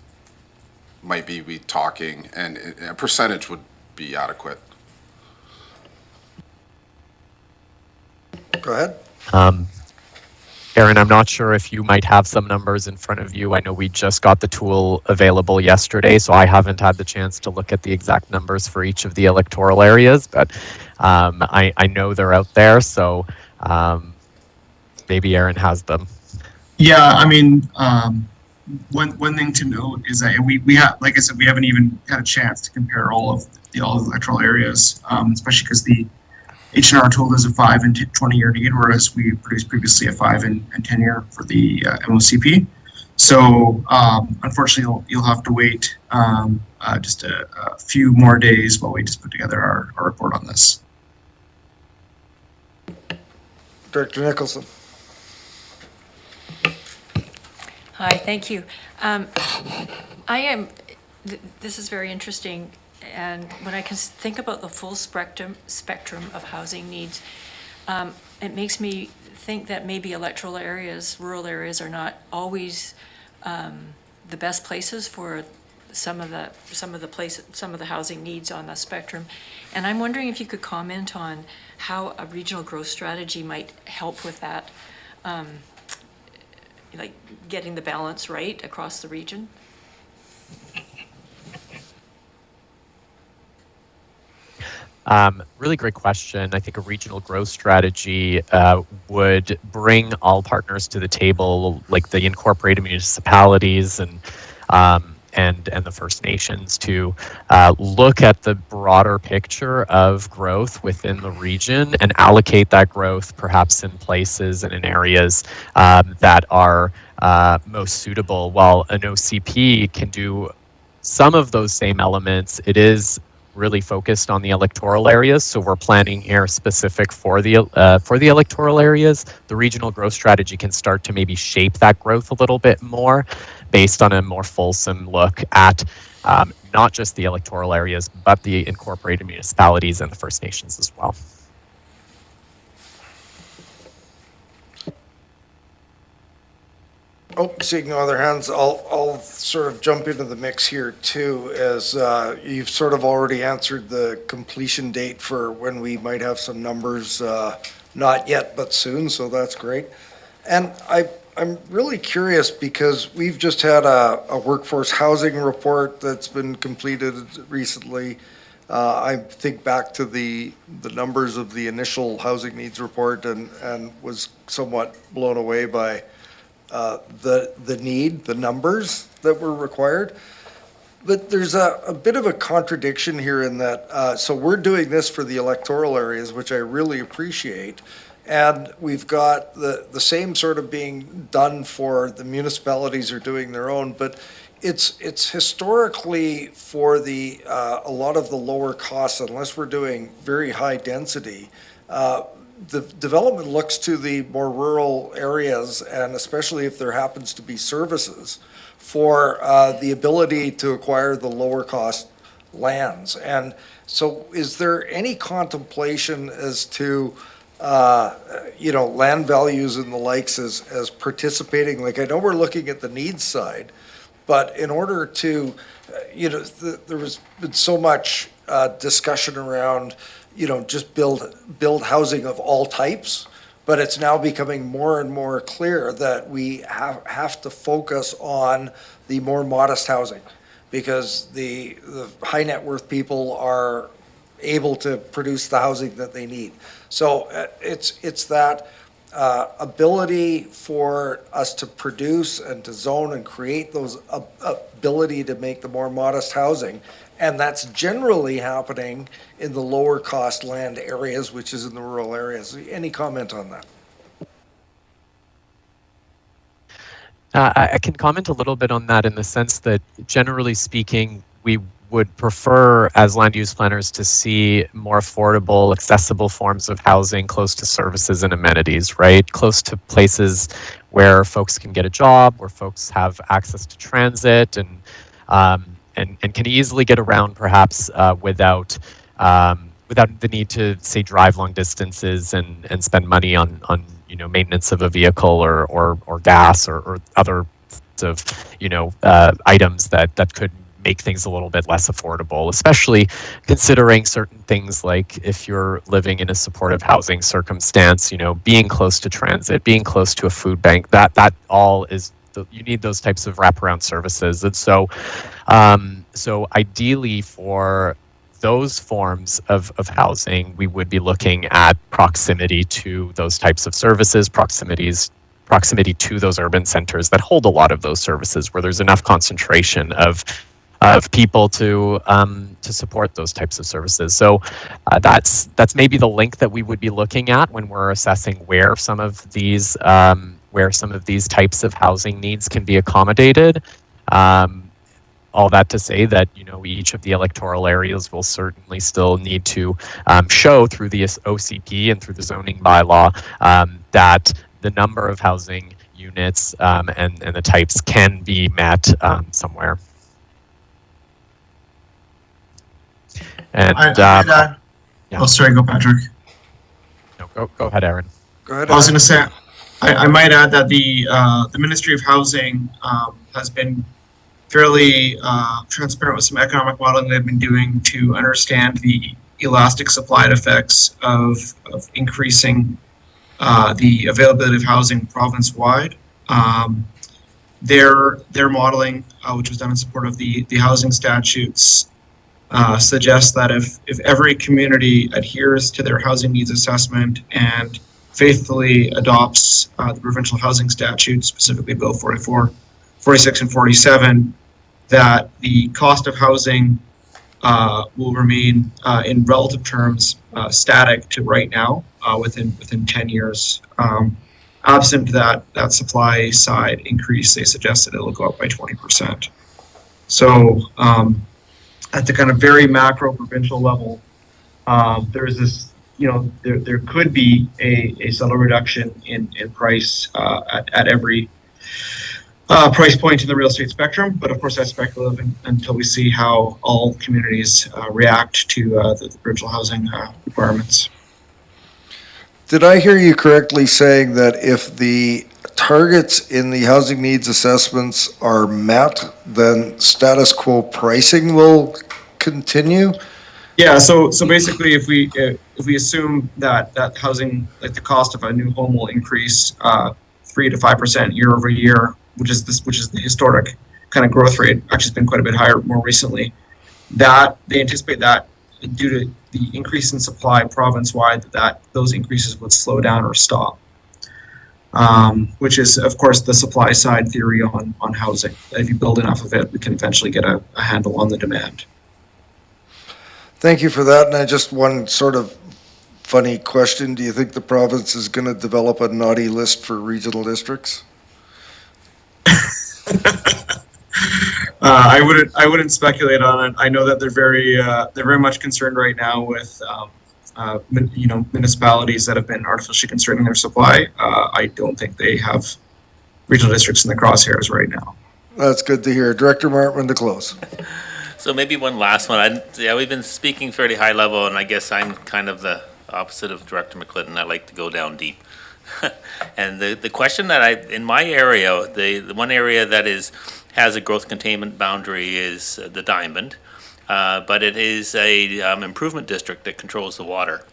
might we talking, and a percentage would be adequate? Go ahead. Aaron, I'm not sure if you might have some numbers in front of you. I know we just got the tool available yesterday, so I haven't had the chance to look at the exact numbers for each of the electoral areas, but I know they're out there, so maybe Aaron has them. Yeah, I mean, one thing to note is that we have, like I said, we haven't even had a chance to compare all the electoral areas, especially because the H&R told us a 5 and 20-year need, whereas we produced previously a 5 and 10-year for the MOCP. So unfortunately, you'll have to wait just a few more days while we just put together our report on this. Director Nicholson. Hi, thank you. This is very interesting, and when I can think about the full spectrum of housing needs, it makes me think that maybe electoral areas, rural areas, are not always the best places for some of the housing needs on the spectrum. And I'm wondering if you could comment on how a regional growth strategy might help with that, like getting the balance right across the region. Really great question. I think a regional growth strategy would bring all partners to the table, like the incorporated municipalities and the First Nations, to look at the broader picture of growth within the region and allocate that growth perhaps in places and in areas that are most suitable. While an OCP can do some of those same elements, it is really focused on the electoral areas, so we're planning here specific for the electoral areas. The regional growth strategy can start to maybe shape that growth a little bit more, based on a more fulsome look at not just the electoral areas, but the incorporated municipalities and the First Nations as well. Oh, seeing no other hands, I'll sort of jump into the mix here too, as you've sort of already answered the completion date for when we might have some numbers, not yet, but soon, so that's great. And I'm really curious because we've just had a workforce housing report that's been completed recently. I think back to the numbers of the initial housing needs report and was somewhat blown away by the numbers that were required. But there's a bit of a contradiction here in that, so we're doing this for the electoral areas, which I really appreciate. And we've got the same sort of being done for the municipalities are doing their own, but it's historically for a lot of the lower costs, unless we're doing very high density, the development looks to the more rural areas, and especially if there happens to be services, for the ability to acquire the lower cost lands. And so is there any contemplation as to land values and the likes as participating? Like, I know we're looking at the needs side, but in order to, there was been so much discussion around, just build housing of all types, but it's now becoming more and more clear that we have to focus on the more modest housing, because the high net worth people are able to produce the housing that they need. So it's that ability for us to produce and to zone and create those ability to make the more modest housing. And that's generally happening in the lower cost land areas, which is in the rural areas. Any comment on that? I can comment a little bit on that in the sense that, generally speaking, we would prefer as land use planners to see more affordable, accessible forms of housing close to services and amenities, right? Close to places where folks can get a job, where folks have access to transit and can easily get around perhaps without without the need to say drive long distances and spend money on maintenance of a vehicle or gas or other of items that could make things a little bit less affordable, especially considering certain things like if you're living in a supportive housing circumstance, being close to transit, being close to a food bank, that all is, you need those types of wraparound services. And so, so ideally for those forms of housing, we would be looking at proximity to those types of services, proximity to those urban centers that hold a lot of those services, where there's enough concentration of people to support those types of services. So that's maybe the link that we would be looking at when we're assessing where some of these types of housing needs can be accommodated. All that to say that each of the electoral areas will certainly still need to show through the OCP and through the zoning bylaw that the number of housing units and the types can be met somewhere. And yeah. Oh, sorry, go Patrick. No, go ahead, Aaron. Go ahead. I was going to say, I might add that the Ministry of Housing has been fairly transparent with some economic modeling they've been doing to understand the elastic supply effects of increasing the availability of housing province-wide. Their modeling, which was done in support of the housing statutes, suggests that if every community adheres to their housing needs assessment and faithfully adopts the provincial housing statutes, specifically Bill 44, 46, and 47, that the cost of housing will remain in relative terms static to right now within 10 years. Absent that supply side increase, they suggested it'll go up by 20%. So at the kind of very macro provincial level, there's this, there could be a subtle reduction in price at every price point in the real estate spectrum, but of course that's speculative until we see how all communities react to the provincial housing requirements. Did I hear you correctly saying that if the targets in the housing needs assessments are met, then status quo pricing will continue? Yeah, so basically if we assume that housing, like the cost of a new home will increase 3 to 5% year over year, which is the historic kind of growth rate, actually it's been quite a bit higher more recently, that they anticipate that due to the increase in supply province-wide, that those increases would slow down or stop, which is, of course, the supply side theory on housing. If you build enough of it, we can eventually get a handle on the demand. Thank you for that. And I just one sort of funny question. Do you think the province is going to develop a naughty list for regional districts? I wouldn't speculate on it. I know that they're very much concerned right now with municipalities that have been artificially constraining their supply. I don't think they have regional districts in the crosshairs right now. That's good to hear. Director Martman to close. So maybe one last one. We've been speaking fairly high level, and I guess I'm kind of the opposite of Director McClinton. I like to go down deep. And the question that in my area, the one area that has a growth containment boundary is the Diamond, but it is a improvement district that controls the water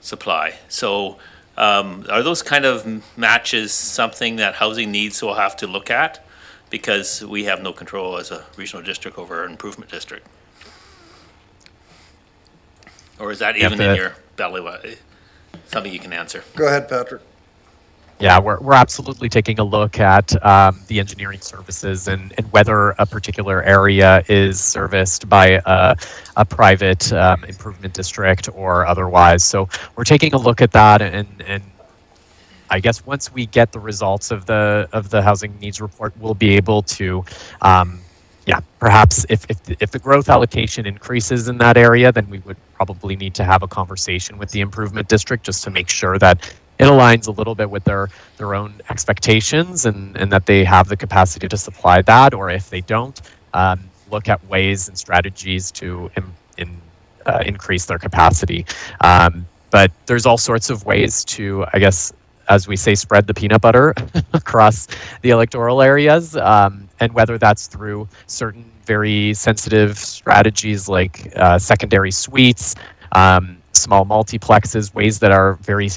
supply. So are those kind of matches something that housing needs will have to look at? Because we have no control as a regional district over an improvement district. Or is that even in your belly? Something you can answer? Go ahead, Patrick. Yeah, we're absolutely taking a look at the engineering services and whether a particular area is serviced by a private improvement district or otherwise. So we're taking a look at that, and I guess once we get the results of the housing needs report, we'll be able to, perhaps if the growth allocation increases in that area, then we would probably need to have a conversation with the improvement district just to make sure that it aligns a little bit with their own expectations and that they have the capacity to supply that, or if they don't, look at ways and strategies to increase their capacity. But there's all sorts of ways to, I guess, as we say, spread the peanut butter across the electoral areas, and whether that's through certain very sensitive strategies like secondary suites, small multiplexes, ways that are very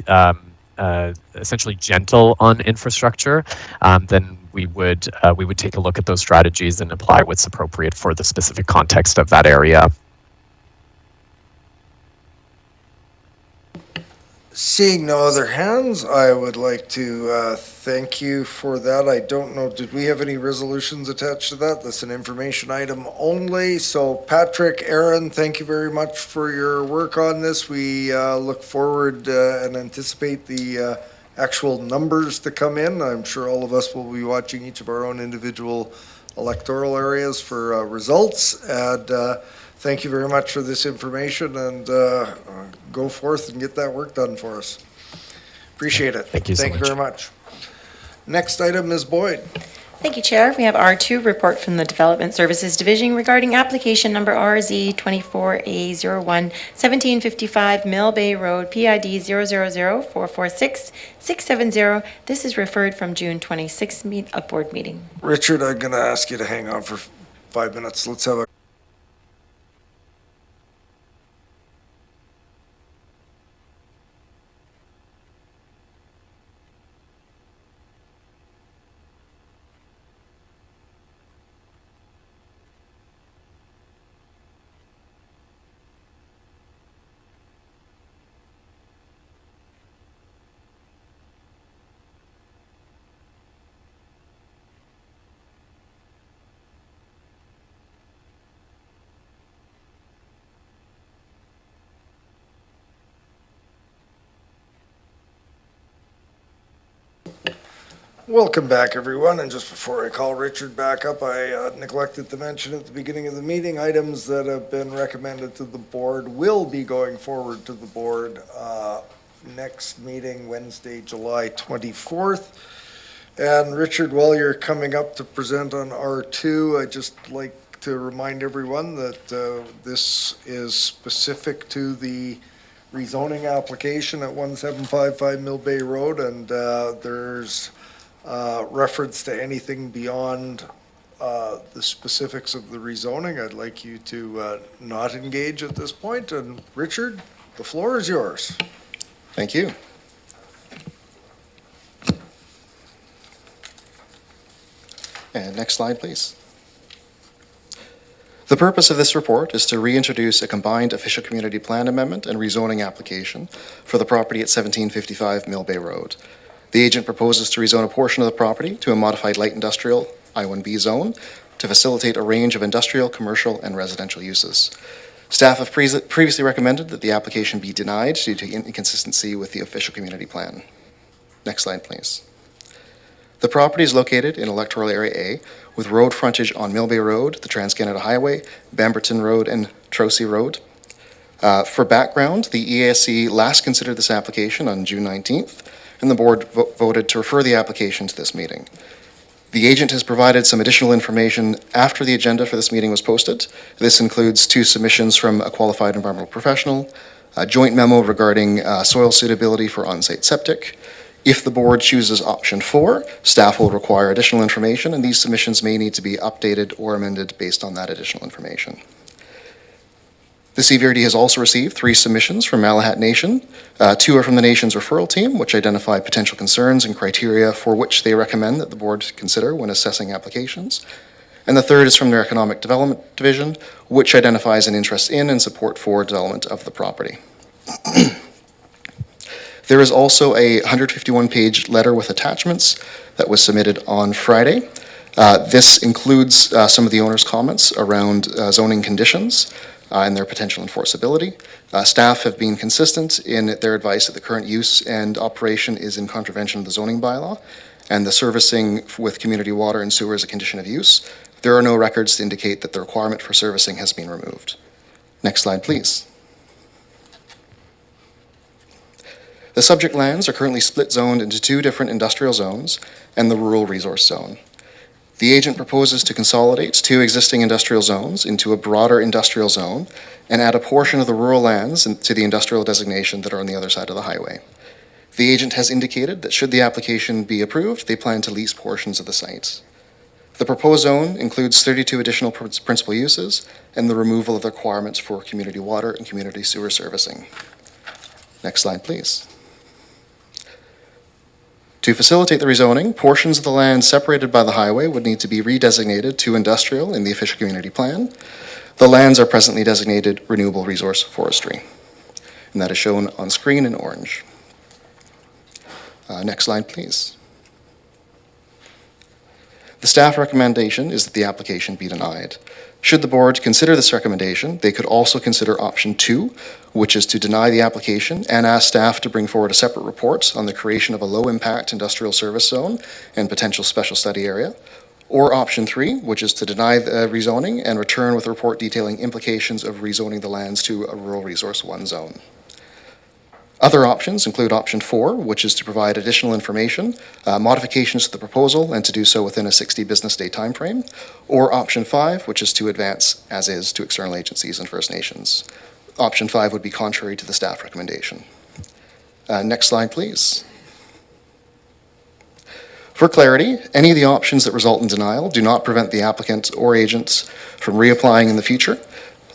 essentially gentle on infrastructure, then we would take a look at those strategies and apply what's appropriate for the specific context of that area. Seeing no other hands, I would like to thank you for that. I don't know, did we have any resolutions attached to that? That's an information item only. So Patrick, Aaron, thank you very much for your work on this. We look forward and anticipate the actual numbers to come in. I'm sure all of us will be watching each of our own individual electoral areas for results. And thank you very much for this information, and go forth and get that work done for us. Appreciate it. Thank you so much. Very much. Next item, Ms. Boyd. Thank you, Chair. We have R2, report from the Development Services Division regarding application number RZ24A01, 1755 Mill Bay Road, PID 000446670. This is referred from June 26th board meeting. Richard, I'm going to ask you to hang on for 5 minutes. Let's have a Welcome back, everyone. And just before I call Richard back up, I neglected to mention at the beginning of the meeting, items that have been recommended to the board will be going forward to the board next meeting, Wednesday, July 24th. And Richard, while you're coming up to present on R2, I'd just like to remind everyone that this is specific to the rezoning application at 1755 Mill Bay Road, and there's reference to anything beyond the specifics of the rezoning. I'd like you to not engage at this point. And Richard, the floor is yours. Thank you. And next slide, please. The purpose of this report is to reintroduce a combined official community plan amendment and rezoning application for the property at 1755 Mill Bay Road. The agent proposes to rezone a portion of the property to a modified light industrial I-1B zone to facilitate a range of industrial, commercial, and residential uses. Staff have previously recommended that the application be denied due to inconsistency with the official community plan. Next slide, please. The property is located in Electoral Area A with road frontage on Mill Bay Road, the Trans-Canada Highway, Bamberton Road, and Trocy Road. For background, the EASC last considered this application on June 19th, and the board voted to refer the application to this meeting. The agent has provided some additional information after the agenda for this meeting was posted. This includes 2 submissions from a qualified environmental professional, a joint memo regarding soil suitability for on-site septic. If the board chooses option 4, staff will require additional information, and these submissions may need to be updated or amended based on that additional information. The CVRD has also received 3 submissions from Malahat Nation. 2 are from the Nation's referral team, which identify potential concerns and criteria for which they recommend that the board consider when assessing applications. And the 3rd is from their Economic Development Division, which identifies an interest in and support for development of the property. There is also a 151-page letter with attachments that was submitted on Friday. This includes some of the owner's comments around zoning conditions and their potential enforceability. Staff have been consistent in their advice that the current use and operation is in contravention of the zoning bylaw, and the servicing with community water and sewer is a condition of use. There are no records to indicate that the requirement for servicing has been removed. Next slide, please. The subject lands are currently split zoned into 2 different industrial zones and the rural resource zone. The agent proposes to consolidate 2 existing industrial zones into a broader industrial zone and add a portion of the rural lands to the industrial designation that are on the other side of the highway. The agent has indicated that should the application be approved, they plan to lease portions of the site. The proposed zone includes 32 additional principal uses and the removal of the requirements for community water and community sewer servicing. Next slide, please. To facilitate the rezoning, portions of the land separated by the highway would need to be redesignated to industrial in the official community plan. The lands are presently designated renewable resource forestry, and that is shown on screen in orange. Next slide, please. The staff recommendation is that the application be denied. Should the board consider this recommendation, they could also consider option 2, which is to deny the application and ask staff to bring forward a separate report on the creation of a low-impact industrial service zone and potential special study area, or option 3, which is to deny the rezoning and return with a report detailing implications of rezoning the lands to a rural resource 1 zone. Other options include option 4, which is to provide additional information, modifications to the proposal, and to do so within a 60 business day timeframe, or option 5, which is to advance as is to external agencies and First Nations. Option 5 would be contrary to the staff recommendation. Next slide, please. For clarity, any of the options that result in denial do not prevent the applicant or agent from reapplying in the future.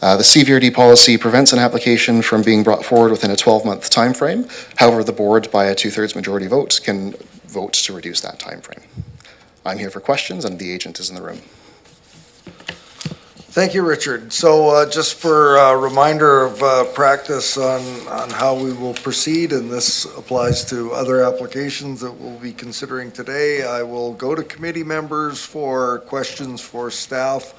The CVRD policy prevents an application from being brought forward within a 12-month timeframe. However, the board, by a 2/3 majority vote, can vote to reduce that timeframe. I'm here for questions, and the agent is in the room. Thank you, Richard. So just for a reminder of practice on how we will proceed, and this applies to other applications that we'll be considering today, I will go to committee members for questions for staff.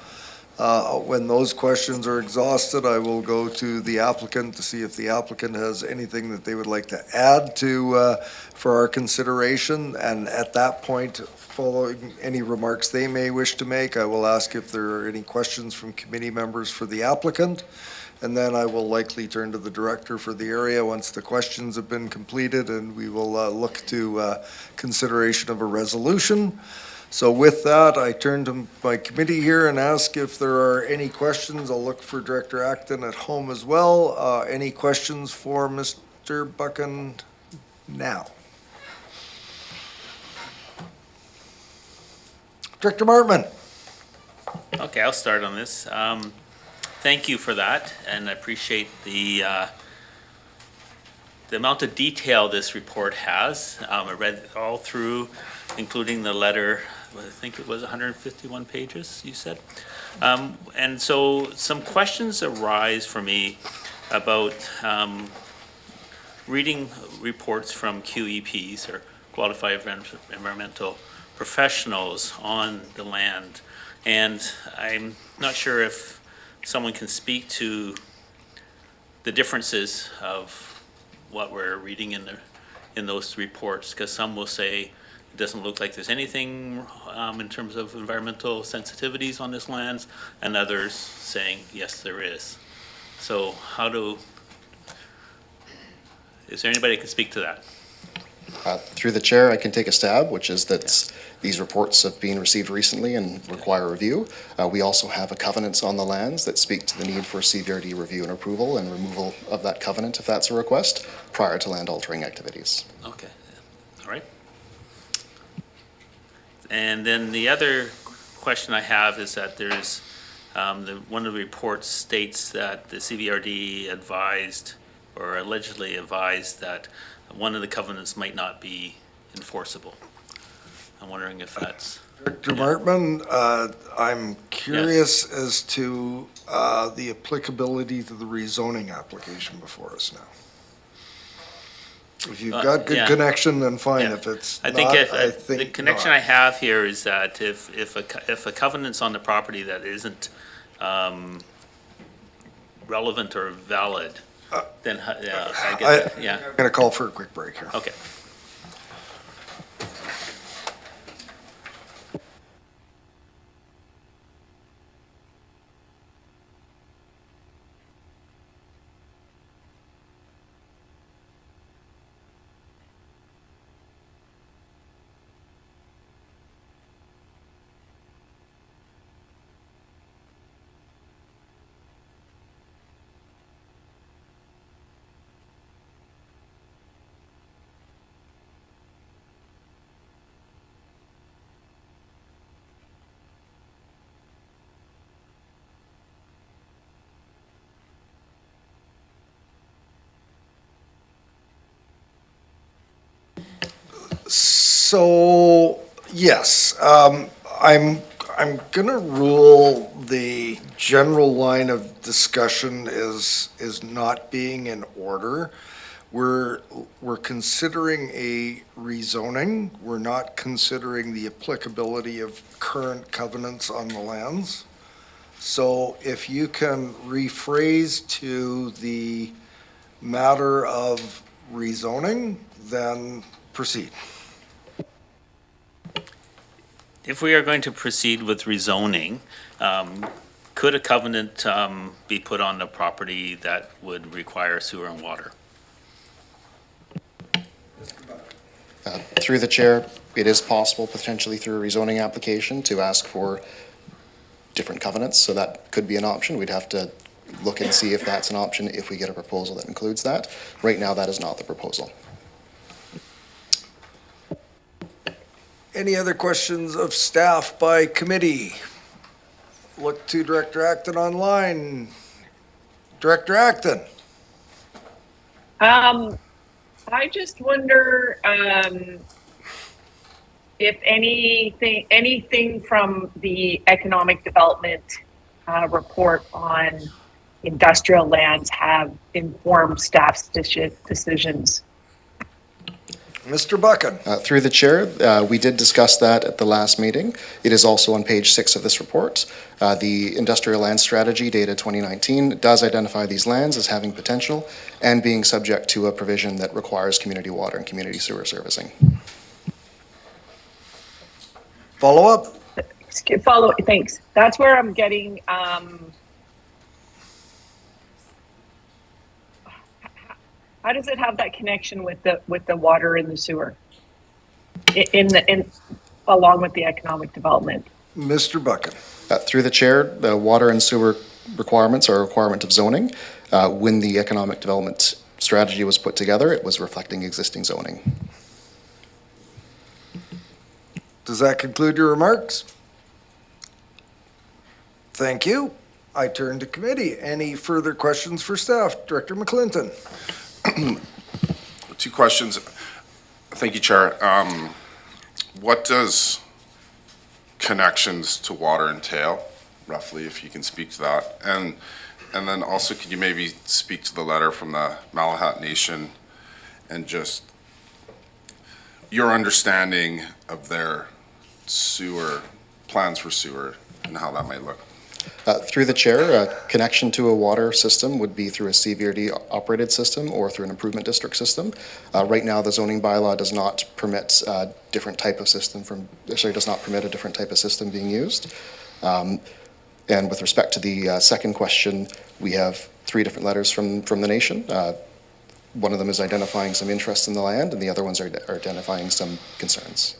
When those questions are exhausted, I will go to the applicant to see if the applicant has anything that they would like to add to for our consideration. And at that point, following any remarks they may wish to make, I will ask if there are any questions from committee members for the applicant. And then I will likely turn to the director for the area once the questions have been completed, and we will look to consideration of a resolution. So with that, I turn to my committee here and ask if there are any questions. I'll look for Director Acton at home as well. Any questions for Mr. Buchan now? Director Martman. Okay, I'll start on this. Thank you for that, and I appreciate the amount of detail this report has. I read it all through, including the letter. I think it was 151 pages, you said. And so some questions arise for me about reading reports from QEPs, or Qualified Environmental Professionals, on the land. And I'm not sure if someone can speak to the differences of what we're reading in those reports, because some will say it doesn't look like there's anything in terms of environmental sensitivities on this lands, and others saying, yes, there is. So is there anybody who can speak to that? Through the chair, I can take a stab, which is that these reports have been received recently and require review. We also have a covenants on the lands that speak to the need for CVRD review and approval and removal of that covenant, if that's a request, prior to land altering activities. Okay, all right. And then the other question I have is that there's, one of the reports states that the CVRD advised, or allegedly advised, that one of the covenants might not be enforceable. I'm wondering if that's... Director Martman, I'm curious as to the applicability to the rezoning application before us now. If you've got good connection, then fine. Yeah. If it's I not, think I think the connection not. I have here is that if a covenant's on the property that isn't relevant or valid, then I get that, yeah. I'm going to call for a quick break here. Okay. So, yes, I'm gonna rule the general line of discussion is not being in order. We're considering a rezoning. We're not considering the applicability of current covenants on the lands. So if you can rephrase to the matter of rezoning, then proceed. If we are going to proceed with rezoning, could a covenant be put on the property that would require sewer and water? Through the chair, it is possible potentially through a rezoning application to ask for different covenants, so that could be an option. We'd have to look and see if that's an option if we get a proposal that includes that. Right now, that is not the proposal. Any other questions of staff by committee? Look to Director Acton online. Director Acton. I just wonder if anything from the economic development report on industrial lands have informed staff's decisions. Mr. Buchan. Through the chair, we did discuss that at the last meeting. It is also on page 6 of this report. The industrial land strategy dated 2019 does identify these lands as having potential and being subject to a provision that requires community water and community sewer servicing. Follow up? Thanks. That's where I'm getting, how does it have that connection with the water and the sewer? Along with the economic development? Mr. Buchan. Through the chair, the water and sewer requirements are a requirement of zoning. When the economic development strategy was put together, it was reflecting existing zoning. Does that conclude your remarks? Thank you. I turn to committee. Any further questions for staff? Director McClinton. 2 questions. Thank you, Chair. What does connections to water entail, roughly, if you can speak to that? And then also, could you maybe speak to the letter from the Malahat Nation and just your understanding of their sewer, plans for sewer, and how that might look? Through the chair, a connection to a water system would be through a CVRD operated system or through an improvement district system. Right now, the zoning bylaw does not permit a different type of system does not permit a different type of system being used. And with respect to the second question, we have 3 different letters from the nation. One of them is identifying some interest in the land, and the other ones are identifying some concerns.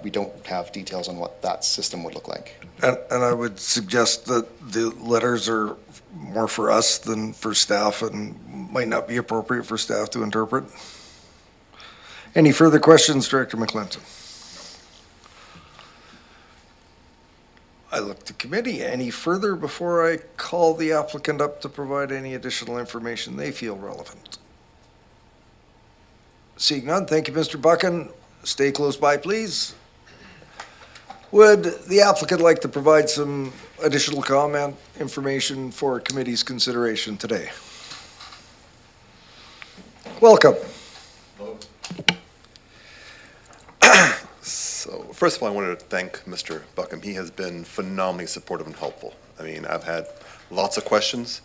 We don't have details on what that system would look like. And I would suggest that the letters are more for us than for staff and might not be appropriate for staff to interpret. Any further questions, Director McClinton? I look to committee. Any further before I call the applicant up to provide any additional information they feel relevant? Seeing none, thank you, Mr. Buchan. Stay close by, please. Would the applicant like to provide some additional comment information for committee's consideration today? Welcome. So first of all, I wanted to thank Mr. Buckham. He has been phenomenally supportive and helpful. I mean, I've had lots of questions,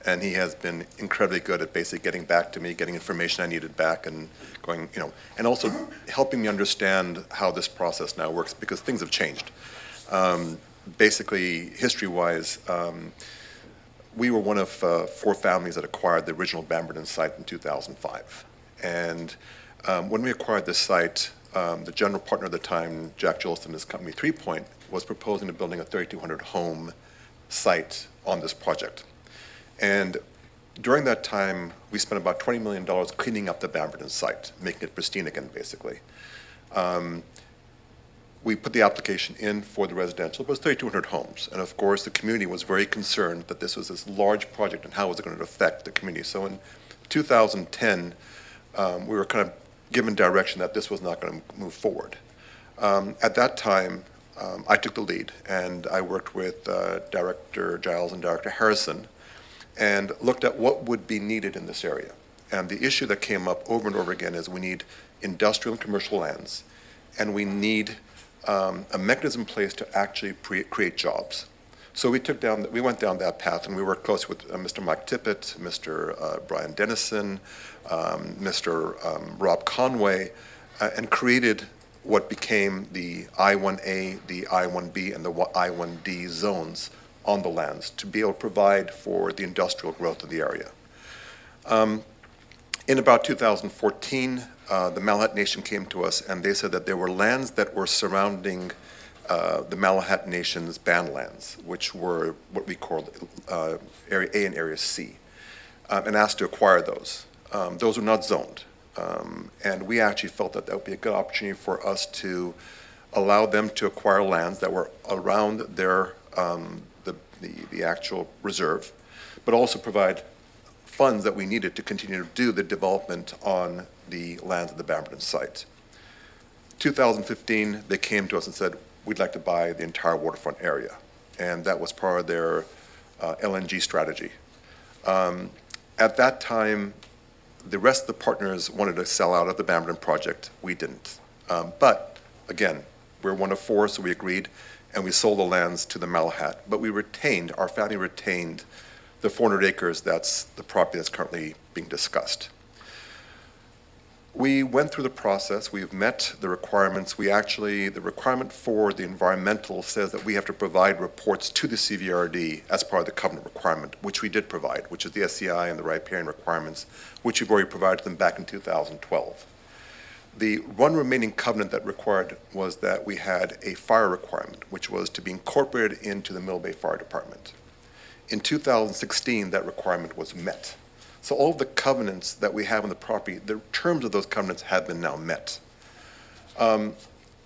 and he has been incredibly good at basically getting back to me, getting information I needed back, and going, and also helping me understand how this process now works, because things have changed. Basically, history-wise, we were one of 4 families that acquired the original Bamberton site in 2005. And when we acquired this site, the general partner at the time, Jack Jolson and his company 3 Point, was proposing to building a 3,200 home site on this project. And during that time, we spent about $20 million cleaning up the Bamberton site, making it pristine again, basically. We put the application in for the residential. It was 3,200 homes. And of course, the community was very concerned that this was this large project and how was it going to affect the community. So in 2010, we were kind of given direction that this was not going to move forward. At that time, I took the lead, and I worked with Director Giles and Director Harrison and looked at what would be needed in this area. And the issue that came up over and over again is we need industrial and commercial lands, and we need a mechanism in place to actually create jobs. So we went down that path, and we worked closely with Mr. Mike Tippett, Mr. Brian Dennison, Mr. Rob Conway, and created what became the I-1A, the I-1B, and the I-1D zones on the lands to be able to provide for the industrial growth of the area. In about 2014, the Malahat Nation came to us, and they said that there were lands that were surrounding the Malahat Nation's band lands, which were what we called Area A and Area C, and asked to acquire those. Those were not zoned, and we actually felt that that would be a good opportunity for us to allow them to acquire lands that were around their the actual reserve, but also provide funds that we needed to continue to do the development on the lands of the Bamberton site. 2015, they came to us and said, we'd like to buy the entire waterfront area. And that was part of their LNG strategy. At that time, the rest of the partners wanted to sell out of the Bamberton project. We didn't. But again, we're one of four, so we agreed, and we sold the lands to the Malahat. But our family retained the 400 acres, that's the property that's currently being discussed. We went through the process, we've met the requirements. The requirement for the environmental says that we have to provide reports to the CVRD as part of the covenant requirement, which we did provide, which is the SCI and the riparian requirements, which we've already provided to them back in 2012. The one remaining covenant that required was that we had a fire requirement, which was to be incorporated into the Mill Bay Fire Department. In 2016, that requirement was met. So all of the covenants that we have on the property, the terms of those covenants have been now met.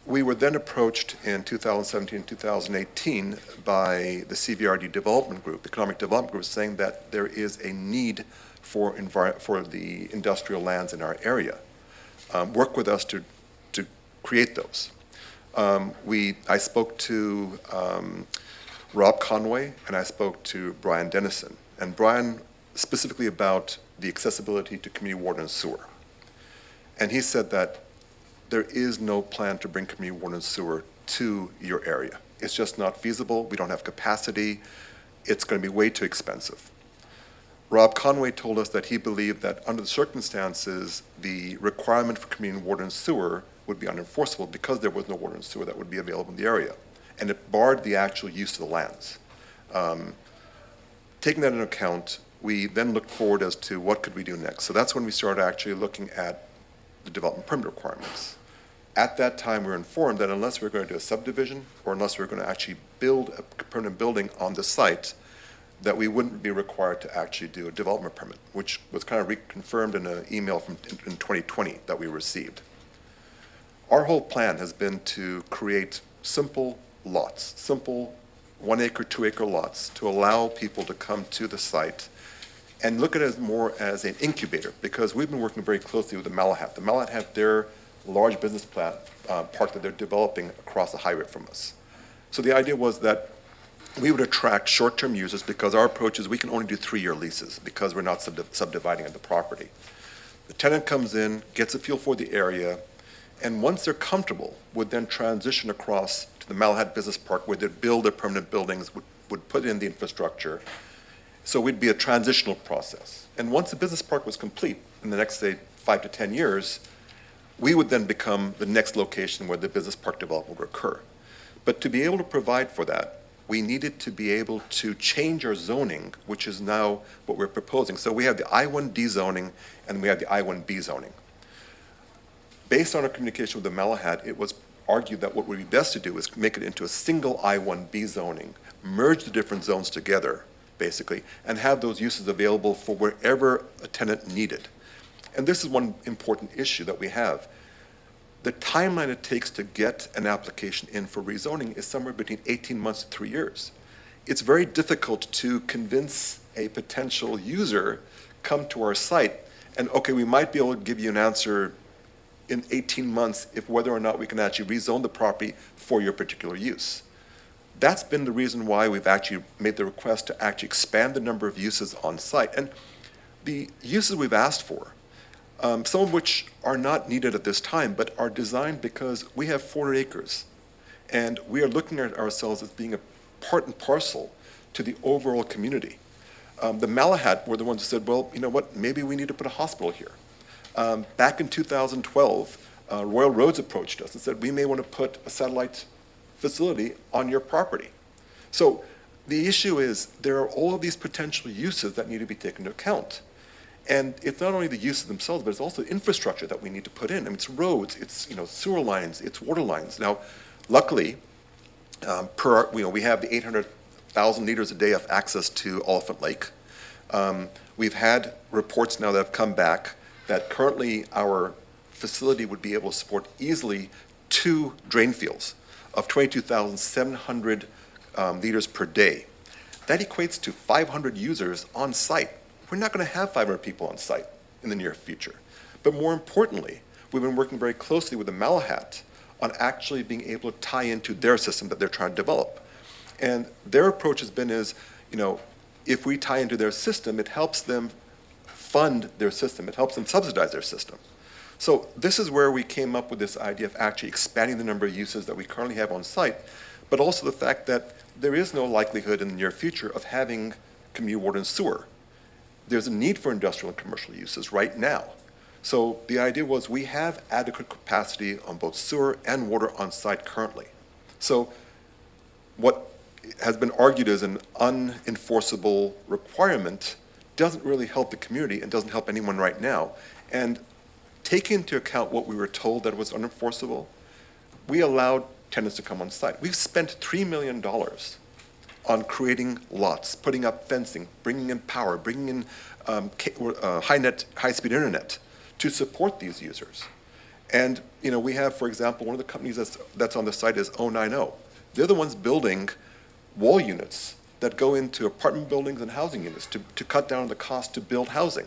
We were then approached in 2017, 2018 by the CVRD Development Group, the Economic Development Group, saying that there is a need for the industrial lands in our area. Work with us to create those. I spoke to Rob Conway, and I spoke to Brian Dennison. And Brian specifically about the accessibility to community water and sewer. And he said that there is no plan to bring community water and sewer to your area. It's just not feasible. We don't have capacity. It's going to be way too expensive. Rob Conway told us that he believed that under the circumstances, the requirement for community water and sewer would be unenforceable because there was no water and sewer that would be available in the area. And it barred the actual use of the lands. Taking that into account, we then looked forward as to what could we do next. So that's when we started actually looking at the development permit requirements. At that time, we were informed that unless we were going to do a subdivision or unless we were going to actually build a permanent building on the site, that we wouldn't be required to actually do a development permit, which was kind of reconfirmed in an email in 2020 that we received. Our whole plan has been to create simple lots, simple 1 acre, 2 acre lots to allow people to come to the site and look at it as more as an incubator, because we've been working very closely with the Malahat. The Malahat have their large business park that they're developing across the highway from us. So the idea was that we would attract short-term users because our approach is we can only do 3-year leases because we're not subdividing the property. The tenant comes in, gets a feel for the area, and once they're comfortable, would then transition across to the Malahat Business Park where they'd build their permanent buildings, would put in the infrastructure. So we'd be a transitional process. And once the business park was complete, in the next, say, 5 to 10 years, we would then become the next location where the business park development would occur. But to be able to provide for that, we needed to be able to change our zoning, which is now what we're proposing. So we have the I-1D zoning and we have the I-1B zoning. Based on our communication with the Malahat, it was argued that what would be best to do is make it into a single I-1B zoning, merge the different zones together, basically, and have those uses available for wherever a tenant needed. And this is one important issue that we have. The timeline it takes to get an application in for rezoning is somewhere between 18 months to 3 years. It's very difficult to convince a potential user come to our site and, okay, we might be able to give you an answer in 18 months if whether or not we can actually rezone the property for your particular use. That's been the reason why we've actually made the request to actually expand the number of uses on site. And the uses we've asked for, some of which are not needed at this time, but are designed because we have 400 acres. And we are looking at ourselves as being a part and parcel to the overall community. The Malahat were the ones who said, well, you know what, maybe we need to put a hospital here. Back in 2012, Royal Roads approached us and said, we may want to put a satellite facility on your property. So the issue is there are all of these potential uses that need to be taken into account. And it's not only the uses themselves, but it's also infrastructure that we need to put in. I mean, it's roads, it's sewer lines, it's water lines. Now, luckily, we have the 800,000 liters a day of access to Elephant Lake. We've had reports now that have come back that currently our facility would be able to support easily 2 drain fields of 22,700 liters per day. That equates to 500 users on site. We're not going to have 500 people on site in the near future. But more importantly, we've been working very closely with the Malahat on actually being able to tie into their system that they're trying to develop. And their approach has been if we tie into their system, it helps them fund their system. It helps them subsidize their system. So this is where we came up with this idea of actually expanding the number of uses that we currently have on site, but also the fact that there is no likelihood in the near future of having community water and sewer. There's a need for industrial and commercial uses right now. So the idea was we have adequate capacity on both sewer and water on site currently. So what has been argued as an unenforceable requirement doesn't really help the community and doesn't help anyone right now. And taking into account what we were told that was unenforceable, we allowed tenants to come on site. We've spent $3 million on creating lots, putting up fencing, bringing in power, bringing in high-speed internet to support these users. And we have, for example, one of the companies that's on the site is 090. They're the ones building wall units that go into apartment buildings and housing units to cut down the cost to build housing.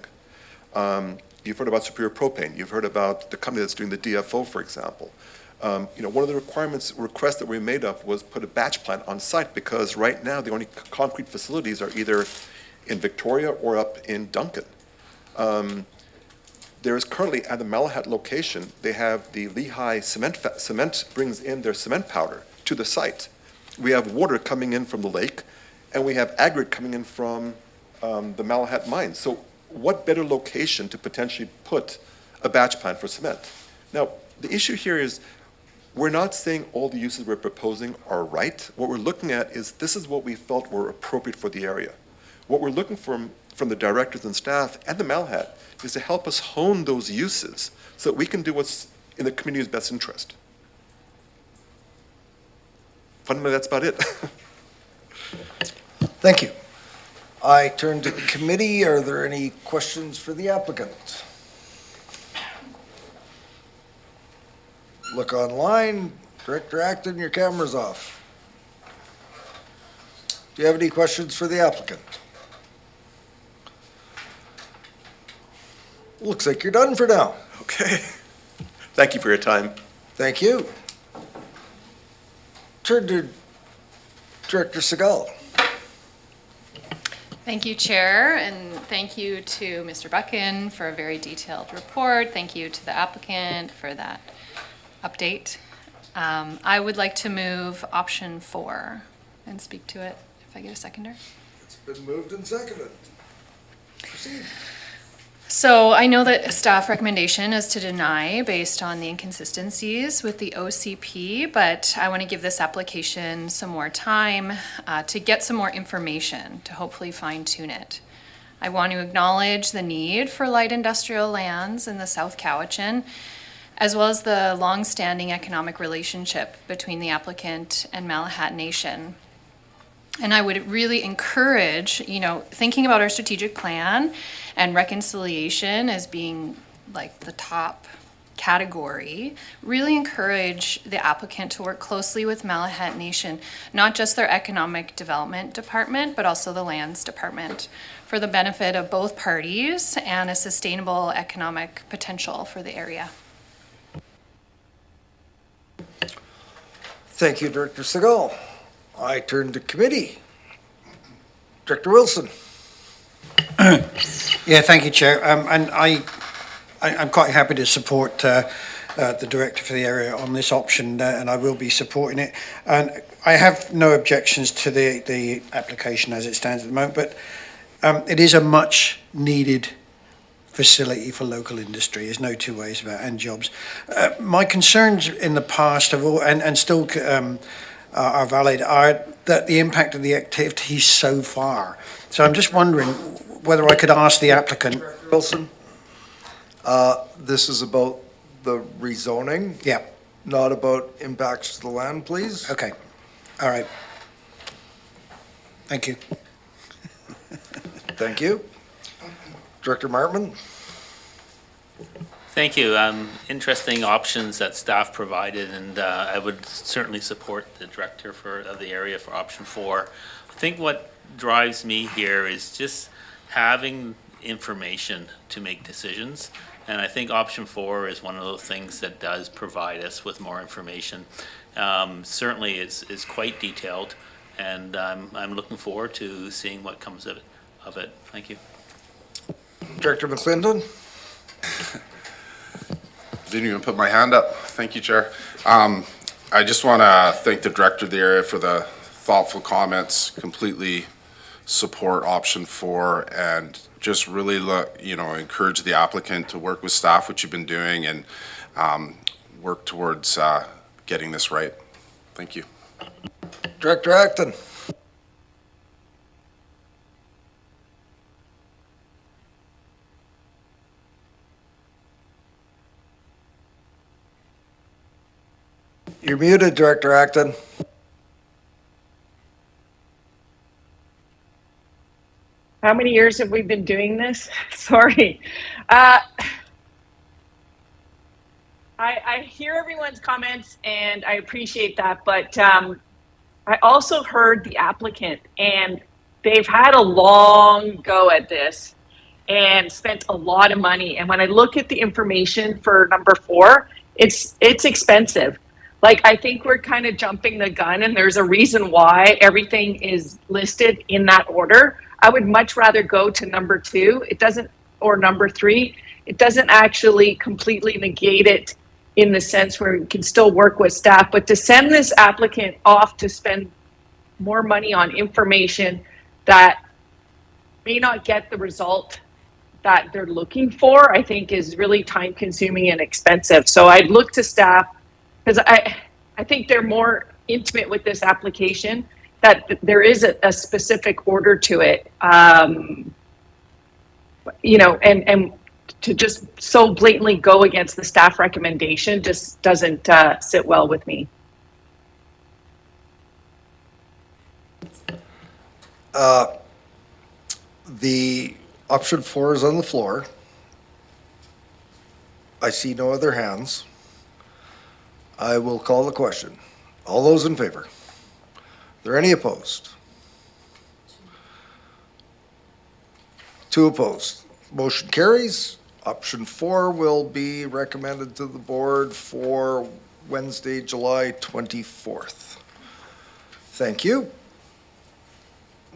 You've heard about Superior Propane. You've heard about the company that's doing the DFO, for example. One of the requests that we made up was put a batch plant on site because right now the only concrete facilities are either in Victoria or up in Duncan. There is currently at the Malahat location, they have the Lehigh cement brings in their cement powder to the site. We have water coming in from the lake, and we have aggregate coming in from the Malahat mine. So what better location to potentially put a batch plant for cement? Now, the issue here is we're not saying all the uses we're proposing are right. What we're looking at is this is what we felt were appropriate for the area. What we're looking for from the directors and staff and the Malahat is to help us hone those uses so that we can do what's in the community's best interest. Fundamentally, that's about it. Thank you. I turn to the committee. Are there any questions for the applicant? Look online. Director Acton, your camera's off. Do you have any questions for the applicant? Looks like you're done for now. Okay. Thank you for your time. Thank you. Turn to Director Segal. Thank you, Chair, and thank you to Mr. Buchan for a very detailed report. Thank you to the applicant for that update. I would like to move option 4 and speak to it if I get a seconder. It's been moved and seconded. Proceed. So I know that staff recommendation is to deny based on the inconsistencies with the OCP, but I want to give this application some more time to get some more information to hopefully fine tune it. I want to acknowledge the need for light industrial lands in the South Cowichan, as well as the long-standing economic relationship between the applicant and Malahat Nation. And I would really encourage, thinking about our strategic plan and reconciliation as being like the top category, really encourage the applicant to work closely with Malahat Nation, not just their economic development department, but also the lands department, for the benefit of both parties and a sustainable economic potential for the area. Thank you, Director Segal. I turn to committee. Director Wilson. Yeah, thank you, Chair. And I'm quite happy to support the Director for the area on this option, and I will be supporting it. And I have no objections to the application as it stands at the moment, but it is a much needed facility for local industry. There's no two ways about it, and jobs. My concerns in the past have all, and still are valid, are that the impact of the activities so far. So I'm just wondering whether I could ask the applicant. Wilson, this is about the rezoning. Yeah. Not about impacts to the land, please. Okay. All right. Thank you. Thank you. Director Martman. Thank you. Interesting options that staff provided, and I would certainly support the director of the area for option 4. I think what drives me here is just having information to make decisions, and I think option 4 is one of those things that does provide us with more information. Certainly it's quite detailed, and I'm looking forward to seeing what comes of it. Thank you. Director McClendon. Didn't even put my hand up. Thank you, Chair. I just want to thank the director of the area for the thoughtful comments, completely support option 4, and just really encourage the applicant to work with staff, which you've been doing, and work towards getting this right. Thank you. Director Acton. You're muted, Director Acton. How many years have we been doing this? Sorry. I hear everyone's comments and I appreciate that, but I also heard the applicant, and they've had a long go at this and spent a lot of money. And when I look at the information for number 4, it's expensive. Like, I think we're kind of jumping the gun, and there's a reason why everything is listed in that order. I would much rather go to number 2. It doesn't, or number 3. It doesn't actually completely negate it in the sense where we can still work with staff, but to send this applicant off to spend more money on information that may not get the result that they're looking for, I think is really time consuming and expensive. So I'd look to staff, because I think they're more intimate with this application, that there is a specific order to it. And to just so blatantly go against the staff recommendation just doesn't sit well with me. The option 4 is on the floor. I see no other hands. I will call the question. All those in favor? Are there any opposed? 2 opposed. Motion carries. Option 4 will be recommended to the board for Wednesday, July 24th. Thank you.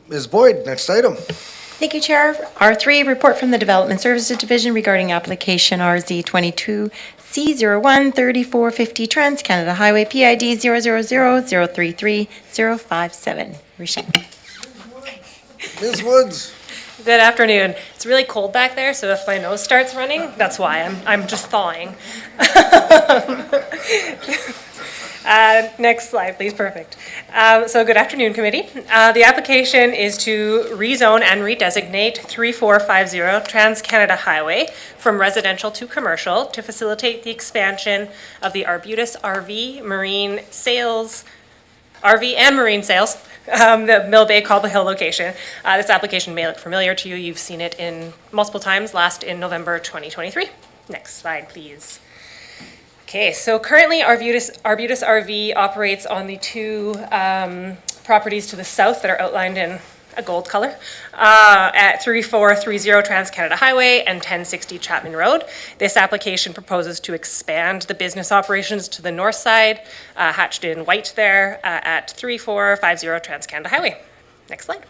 Ms. Boyd, next item. Thank you, Chair. R3, report from the Development Services Division regarding application RZ 22C013450 Trans-Canada Highway PID 000033057. Rochelle. Ms. Woods. Good afternoon. It's really cold back there, so if my nose starts running, that's why. I'm just thawing. Next slide, please. Perfect. So good afternoon, committee. The application is to rezone and redesignate 3450 Trans-Canada Highway from residential to commercial to facilitate the expansion of the Arbutus RV and marine sales, the Mill Bay Cobble Hill location. This application may look familiar to you. You've seen it in multiple times, last in November 2023. Next slide, please. Okay, so currently Arbutus RV operates on the 2 properties to the south that are outlined in a gold color, at 3430 Trans-Canada Highway and 1060 Chapman Road. This application proposes to expand the business operations to the north side, hatched in white there, at 3450 Trans-Canada Highway. Next slide.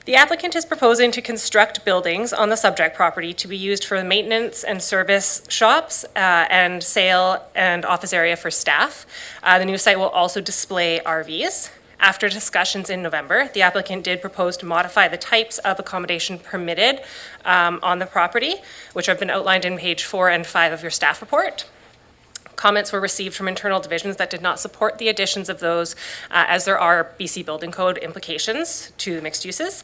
The applicant is proposing to construct buildings on the subject property to be used for maintenance and service shops and sale and office area for staff. The new site will also display RVs. After discussions in November, the applicant did propose to modify the types of accommodation permitted on the property, which have been outlined in page 4 and 5 of your staff report. Comments were received from internal divisions that did not support the additions of those, as there are BC Building Code implications to mixed uses.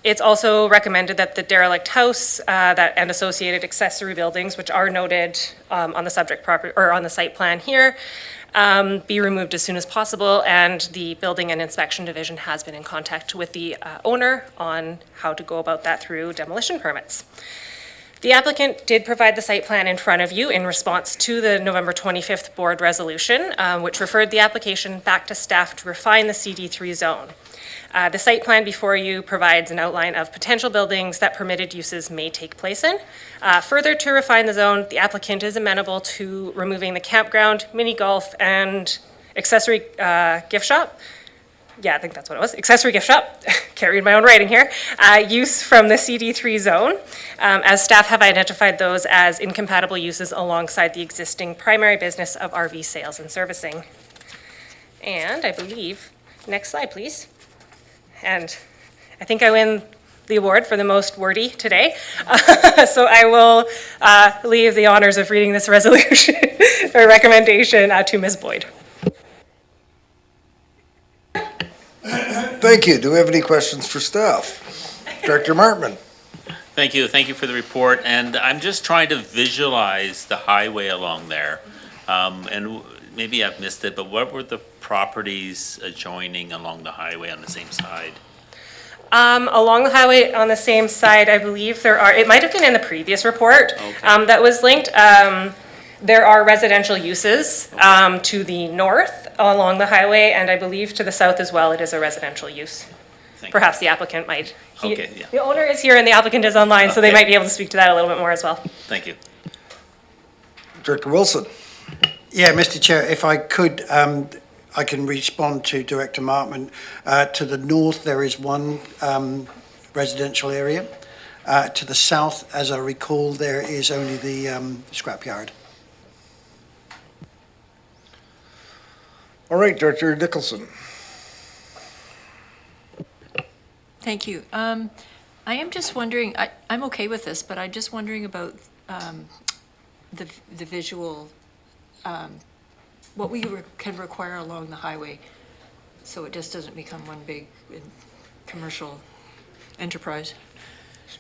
It's also recommended that the derelict house and associated accessory buildings, which are noted on the subject property or on the site plan here, be removed as soon as possible, and the Building and Inspection Division has been in contact with the owner on how to go about that through demolition permits. The applicant did provide the site plan in front of you in response to the November 25th board resolution, which referred the application back to staff to refine the CD3 zone. The site plan before you provides an outline of potential buildings that permitted uses may take place in. Further, to refine the zone, the applicant is amenable to removing the campground, mini golf, and accessory gift shop. Yeah, I think that's what it was. Accessory gift shop, can't read my own writing here. Use from the CD3 zone, as staff have identified those as incompatible uses alongside the existing primary business of RV sales and servicing. And I believe, next slide, please. And I think I win the award for the most wordy today. So I will leave the honors of reading this resolution or recommendation to Ms. Boyd. Thank you. Do we have any questions for staff? Director Martman. Thank you. Thank you for the report. And I'm just trying to visualize the highway along there. And maybe I've missed it, but what were the properties adjoining along the highway on the same side? Along the highway on the same side, I believe there are, it might have been in the previous report that was linked. There are residential uses to the north along the highway, and I believe to the south as well, it is a residential use. Perhaps the applicant might. The owner is here and the applicant is online, so they might be able to speak to that a little bit more as well. Thank you. Director Wilson. Yeah, Mr. Chair, if I could, I can respond to Director Martman. To the north, there is one residential area. To the south, as I recall, there is only the scrapyard. All right, Director Nicholson. Thank you. I am just wondering, I'm okay with this, but I'm just wondering about the visual, what we can require along the highway, so it just doesn't become one big commercial enterprise.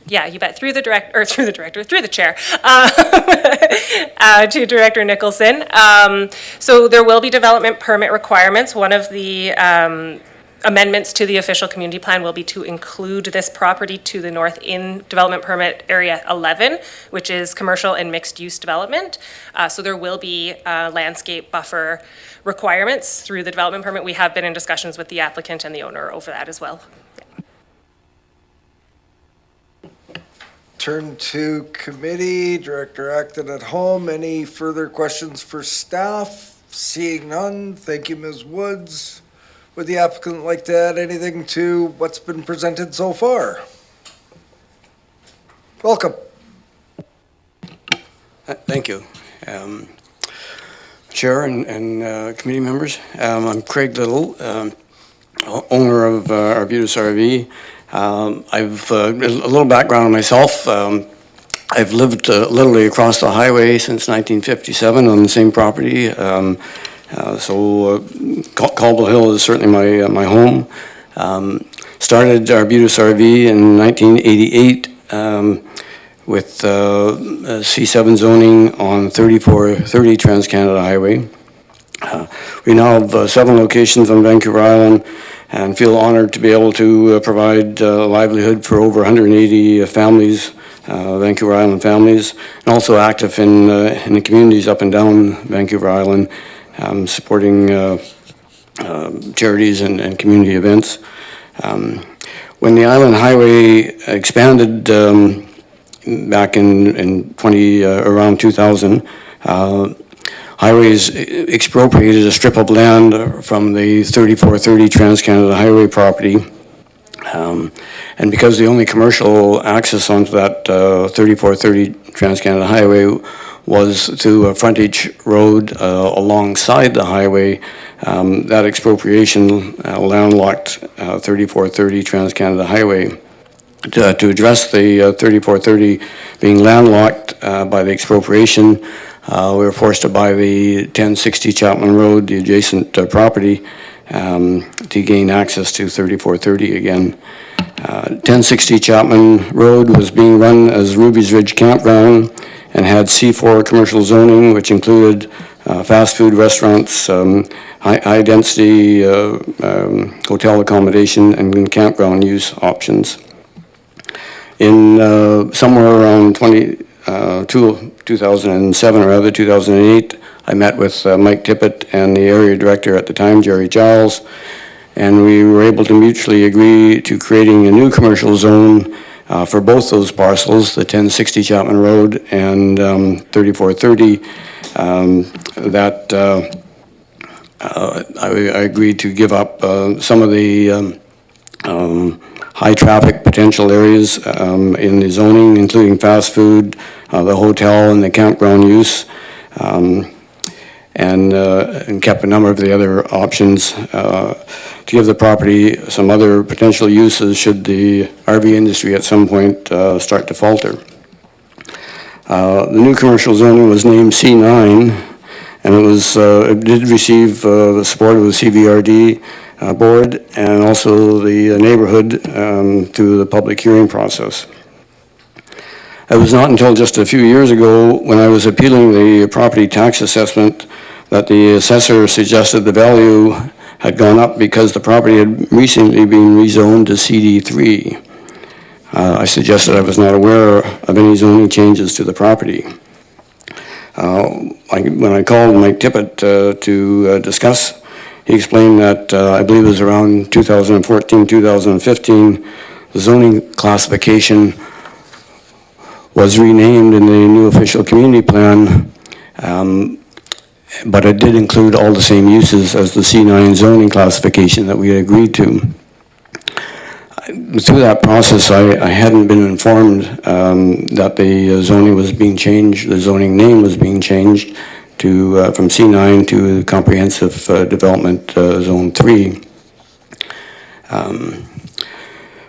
Yeah, you bet. Through the chair, to Director Nicholson. So there will be development permit requirements. One of the amendments to the official community plan will be to include this property to the north in development permit area 11, which is commercial and mixed use development. So there will be landscape buffer requirements through the development permit. We have been in discussions with the applicant and the owner over that as well. Turn to committee. Director Acton at home. Any further questions for staff? Seeing none. Thank you, Ms. Woods. Would the applicant like to add anything to what's been presented so far? Welcome. Thank you. Chair and committee members. I'm Craig Little, owner of Arbutus RV. I've a little background on myself. I've lived literally across the highway since 1957 on the same property. Caldwell Hill is certainly my home. Started Arbutus RV in 1988 with C7 zoning on 3430 Trans-Canada Highway. We now have 7 locations on Vancouver Island and feel honored to be able to provide livelihood for over 180 families, Vancouver Island families, and also active in the communities up and down Vancouver Island, supporting charities and community events. When the Island Highway expanded back in around 2000, Highways expropriated a strip of land from the 3430 Trans-Canada Highway property. And because the only commercial access onto that 3430 Trans-Canada Highway was through a frontage road alongside the highway, that expropriation landlocked 3430 Trans-Canada Highway. To address the 3430 being landlocked by the expropriation, we were forced to buy the 1060 Chapman Road, the adjacent property, to gain access to 3430 again. 1060 Chapman Road was being run as Ruby's Ridge Campground and had C4 commercial zoning, which included fast food restaurants, high-density hotel accommodation, and campground use options. In somewhere around 2007 or rather 2008, I met with Mike Tippett and the area director at the time, Jerry Giles, and we were able to mutually agree to creating a new commercial zone for both those parcels, the 1060 Chapman Road and 3430, I agreed to give up some of the high traffic potential areas in the zoning, including fast food, the hotel and the campground use, and kept a number of the other options to give the property some other potential uses should the RV industry at some point start to falter. The new commercial zoning was named C9, and it did receive the support of the CVRD board and also the neighborhood through the public hearing process. It was not until just a few years ago when I was appealing the property tax assessment that the assessor suggested the value had gone up because the property had recently been rezoned to CD3. I suggested I was not aware of any zoning changes to the property. When I called Mike Tippett to discuss, he explained that I believe it was around 2014, 2015, the zoning classification was renamed in the new official community plan, but it did include all the same uses as the C9 zoning classification that we had agreed to. Through that process, I hadn't been informed that the zoning was being changed, the zoning name was being changed to from C9 to Comprehensive Development Zone 3.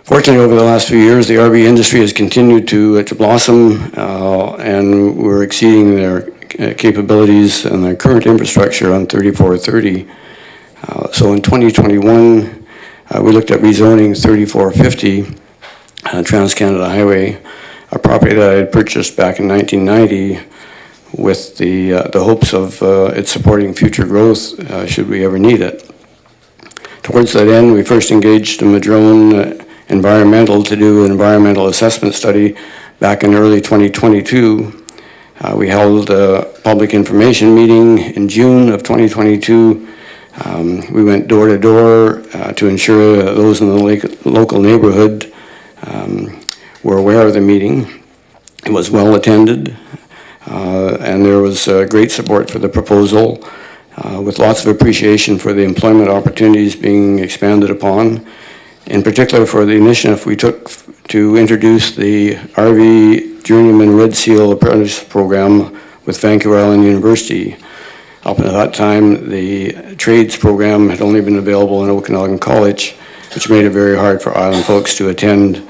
Fortunately, over the last few years, the RV industry has continued to blossom, and we're exceeding their capabilities and their current infrastructure on 3430. So in 2021, we looked at rezoning 3450 Trans-Canada Highway, a property that I had purchased back in 1990 with the hopes of it supporting future growth should we ever need it. Towards that end, we first engaged Madrone Environmental to do an environmental assessment study back in early 2022. We held a public information meeting in June of 2022. We went door to door to ensure that those in the local neighborhood were aware of the meeting. It was well attended, and there was great support for the proposal, with lots of appreciation for the employment opportunities being expanded upon, in particular for the initiative we took to introduce the RV Journeyman Red Seal Apprentice Program with Vancouver Island University. Up at that time, the trades program had only been available in Okanagan College, which made it very hard for island folks to attend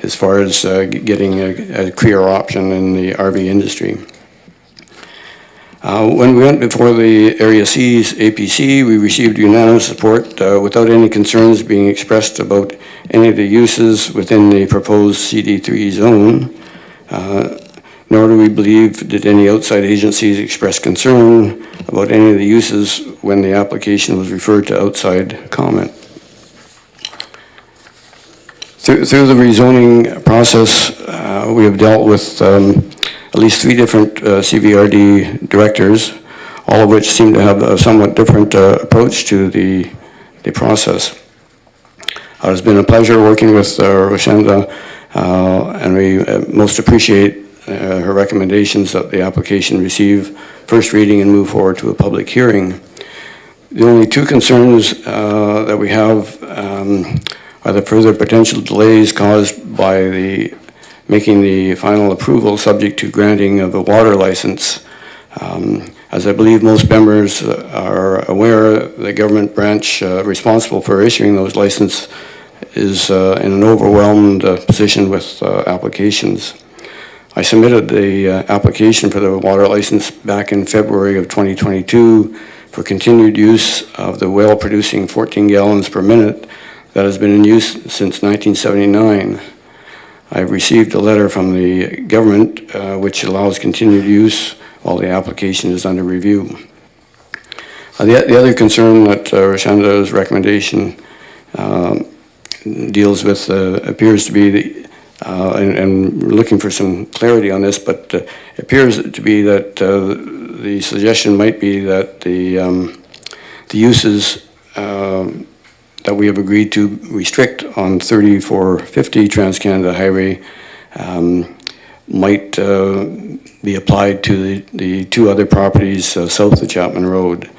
as far as getting a career option in the RV industry. When we went before the Area C's APC, we received unanimous support without any concerns being expressed about any of the uses within the proposed CD3 zone. Nor do we believe that any outside agencies expressed concern about any of the uses when the application was referred to outside comment. Through the rezoning process, we have dealt with at least 3 different CVRD directors, all of which seem to have a somewhat different approach to the process. It's been a pleasure working with Roshenda, and we most appreciate her recommendations that the application receive first reading and move forward to a public hearing. The only two concerns that we have are the further potential delays caused by making the final approval subject to granting of a water license. As I believe most members are aware, the government branch responsible for issuing those licenses is in an overwhelmed position with applications. I submitted the application for the water license back in February of 2022 for continued use of the well producing 14 gallons per minute that has been in use since 1979. I've received a letter from the government which allows continued use while the application is under review. The other concern that Roshanda's recommendation deals with appears to be and we're looking for some clarity on this, but it appears to be that the suggestion might be that the uses that we have agreed to restrict on 3450 Trans-Canada Highway might be applied to the two other properties south of Chapman Road.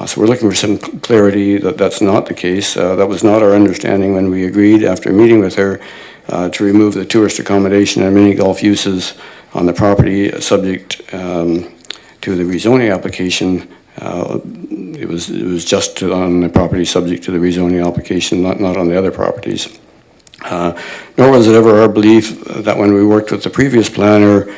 So we're looking for some clarity that that's not the case. That was not our understanding when we agreed after meeting with her to remove the tourist accommodation and mini golf uses on the property subject to the rezoning application. It was just on the property subject to the rezoning application, not on the other properties. Nor was it ever our belief that when we worked with the previous planner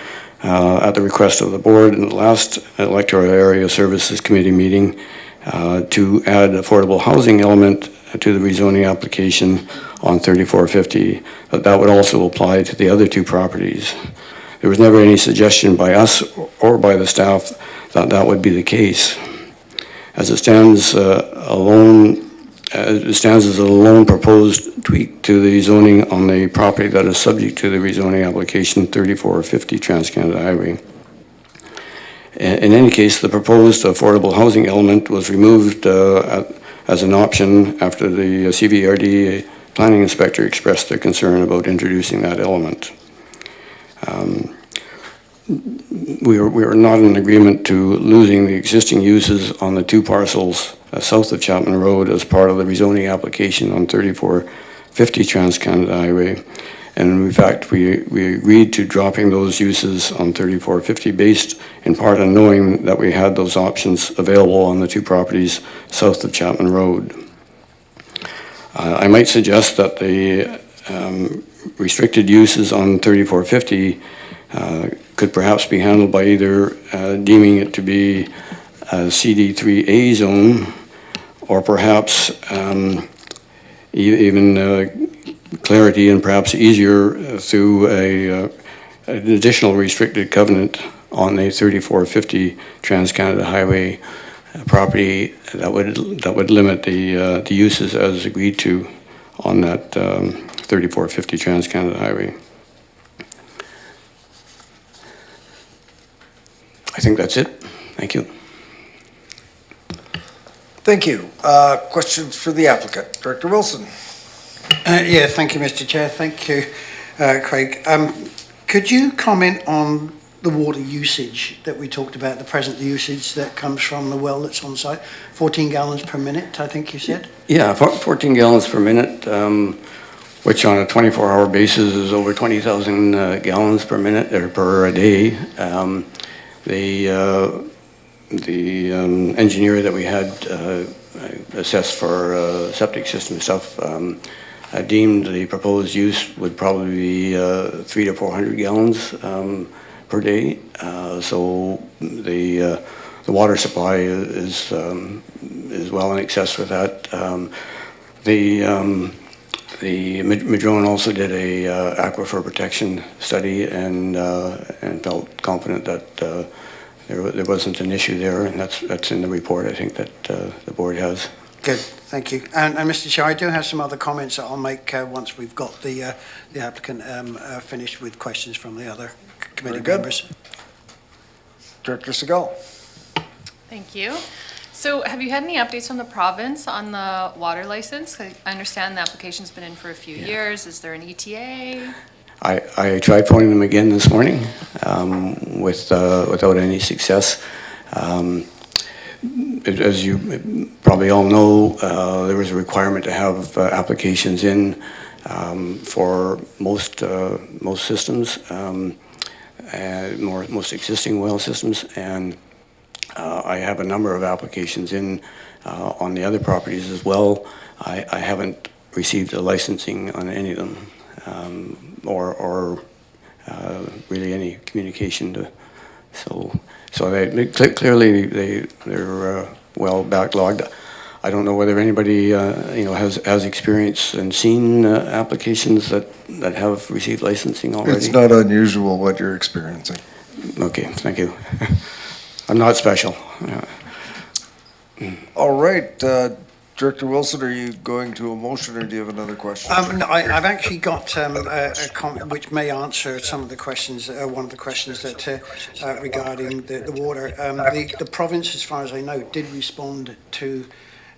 at the request of the board in the last Electoral Area Services Committee meeting to add affordable housing element to the rezoning application on 3450, that would also apply to the other two properties. There was never any suggestion by us or by the staff that that would be the case. As it stands it stands as a lone proposed tweak to the zoning on the property that is subject to the rezoning application 3450 Trans-Canada Highway. In any case, the proposed affordable housing element was removed as an option after the CVRD planning inspector expressed their concern about introducing that element. We are not in agreement to losing the existing uses on the two parcels south of Chapman Road as part of the rezoning application on 3450 Trans-Canada Highway. And in fact, we agreed to dropping those uses on 3450 based in part on knowing that we had those options available on the two properties south of Chapman Road. I might suggest that the restricted uses on 3450 could perhaps be handled by either deeming it to be a CD3A zone or perhaps even clarity and perhaps easier through an additional restricted covenant on the 3450 Trans-Canada Highway property that would limit the uses as agreed to on that 3450 Trans-Canada Highway. I think that's it. Thank you. Thank you. Questions for the applicant? Director Wilson. Yeah, thank you, Mr. Chair. Thank you, Craig. Could you comment on the water usage that we talked about, the present usage that comes from the well that's on site? 14 gallons per minute, I think you said? Yeah, 14 gallons per minute, which on a 24-hour basis is over 20,000 gallons per minute or per day. The engineer that we had assessed for septic system stuff deemed the proposed use would probably be 300 to 400 gallons per day. So the water supply is well in excess with that. The Madrone also did a aquifer protection study and felt confident that there wasn't an issue there, and that's in the report I think that the board has. Good, thank you. And Mr. Chair, I do have some other comments that I'll make once we've got the applicant finished with questions from the other committee members. Director Segal. Thank you. So have you had any updates from the province on the water license? I understand the application's been in for a few years. Is there an ETA? I tried phoning them again this morning without any success. As you probably all know, there was a requirement to have applications in for most systems, most existing well systems, and I have a number of applications in on the other properties as well. I haven't received a licensing on any of them, or really any communication to. So they clearly they're well backlogged. I don't know whether anybody has experience and seen applications that have received licensing already. It's not unusual what you're experiencing. Okay, thank you. I'm not special. All right, Director Wilson, are you going to a motion or do you have another question? No, I've actually got a comment which may answer some of the questions, one of the questions that regarding the water. The province, as far as I know, did respond to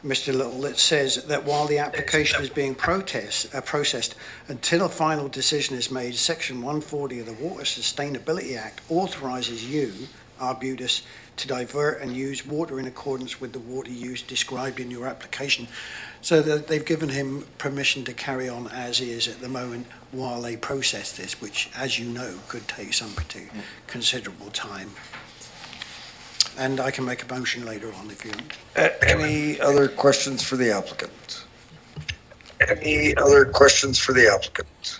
Mr. Little that says that while the application is being processed, until a final decision is made, Section 140 of the Water Sustainability Act authorizes you, Arbutus, to divert and use water in accordance with the water use described in your application. So that they've given him permission to carry on as is at the moment while they process this, which, as you know, could take some considerable time. And I can make a motion later on if you want. Any other questions for the applicant? Any other questions for the applicant?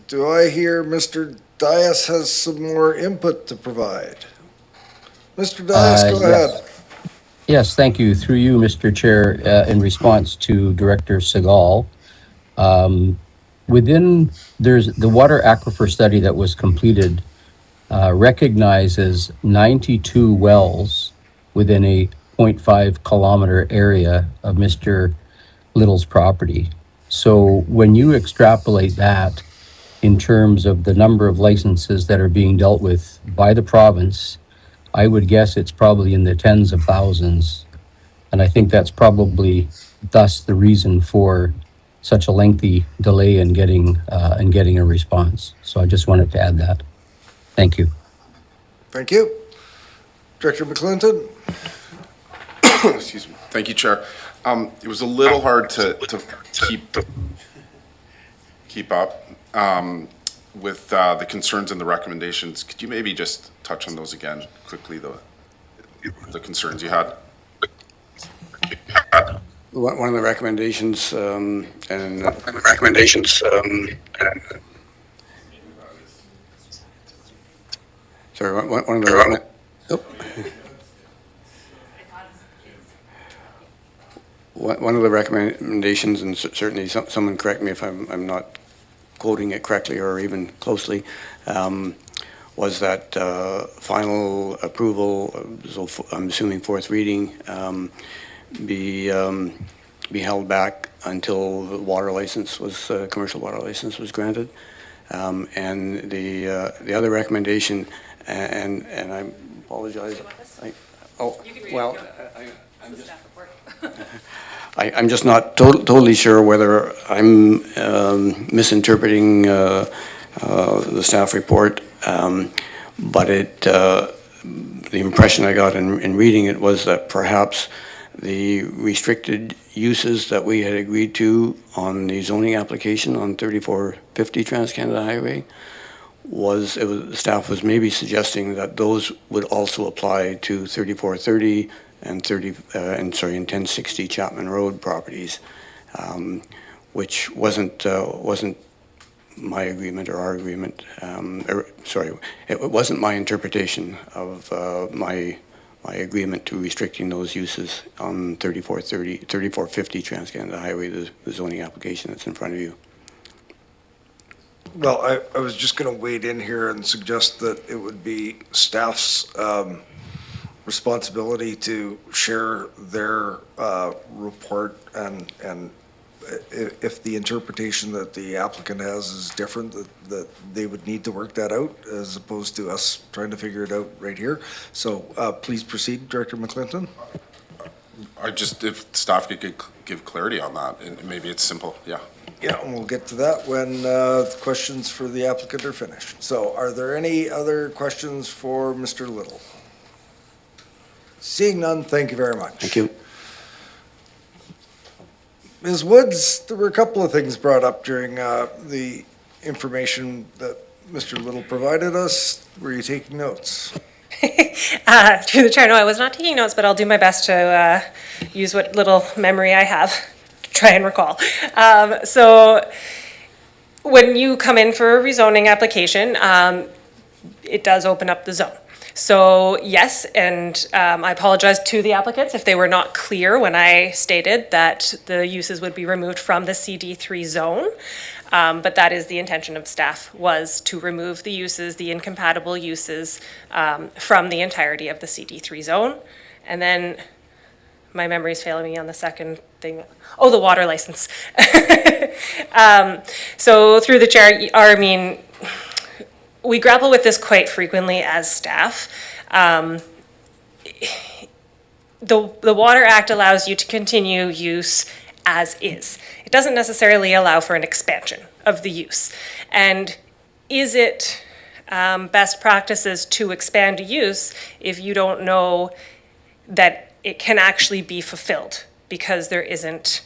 Do I hear Mr. Dias has some more input to provide? Mr. Dias, go ahead. Yes, thank you. Through you, Mr. Chair, in response to Director Segal, there's the water aquifer study that was completed recognizes 92 wells within a 0.5 kilometer area of Mr. Little's property. So when you extrapolate that in terms of the number of licenses that are being dealt with by the province, I would guess it's probably in the tens of thousands. And I think that's probably thus the reason for such a lengthy delay in getting a response. So I just wanted to add that. Thank you. Thank you. Director McClinton. Excuse me. Thank you, Chair. It was a little hard to keep up with the concerns and the recommendations. Could you maybe just touch on those again quickly, the concerns you had? One of the recommendations sorry, one of the one of the recommendations, and certainly someone correct me if I'm not quoting it correctly or even closely, was that final approval, so I'm assuming fourth reading, be held back until the water license was commercial water license was granted, and the other recommendation, and I apologize. I'm just not totally sure whether I'm misinterpreting the staff report, but the impression I got in reading it was that perhaps the restricted uses that we had agreed to on the zoning application on 3450 Trans-Canada Highway staff was maybe suggesting that those would also apply to 3430 and 1060 Chapman Road properties, which wasn't my agreement or our agreement. It wasn't my interpretation of my agreement to restricting those uses on 3450 Trans-Canada Highway, the zoning application that's in front of you. Well, I was just going to wade in here and suggest that it would be staff's responsibility to share their report and if the interpretation that the applicant has is different, that they would need to work that out as opposed to us trying to figure it out right here. So please proceed, Director McClinton. If staff could give clarity on that, and maybe it's simple, yeah. Yeah, and we'll get to that when the questions for the applicant are finished. So are there any other questions for Mr. Little? Seeing none, thank you very much. Thank you. Ms. Woods, there were a couple of things brought up during the information that Mr. Little provided us. Were you taking notes? Through the chair, no, I was not taking notes, but I'll do my best to use what little memory I have to try and recall. So when you come in for a rezoning application, it does open up the zone. So yes, and I apologize to the applicants if they were not clear when I stated that the uses would be removed from the CD3 zone. But that is the intention of staff, was to remove the uses, the incompatible uses, from the entirety of the CD3 zone. And then my memory's failing me on the second thing. Oh, the water license. So through the chair, Armin, we grapple with this quite frequently as staff. The Water Act allows you to continue use as is. It doesn't necessarily allow for an expansion of the use. And is it best practices to expand a use if you don't know that it can actually be fulfilled because there isn't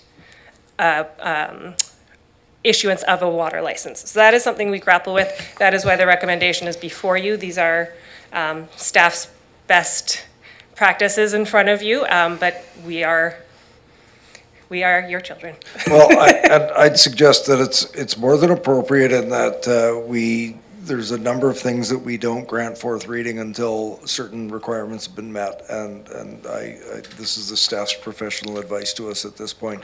issuance of a water license? So that is something we grapple with. That is why the recommendation is before you. These are staff's best practices in front of you, but we are your children. Well, I'd suggest that it's more than appropriate in that there's a number of things that we don't grant forth reading until certain requirements have been met, and this is the staff's professional advice to us at this point.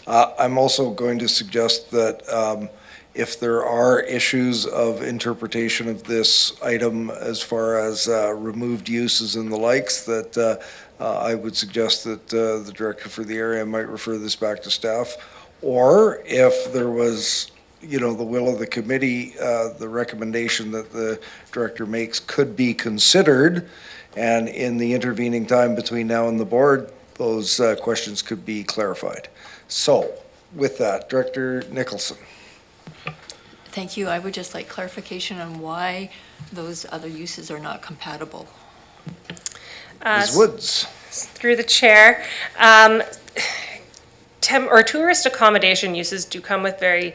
I'm also going to suggest that if there are issues of interpretation of this item as far as removed uses and the likes, that I would suggest that the director for the area might refer this back to staff. Or if there was, the will of the committee, the recommendation that the director makes could be considered, and in the intervening time between now and the board, those questions could be clarified. So, with that, Director Nicholson. Thank you. I would just like clarification on why those other uses are not compatible. Ms. Woods. Through the chair. Tourist accommodation uses do come with very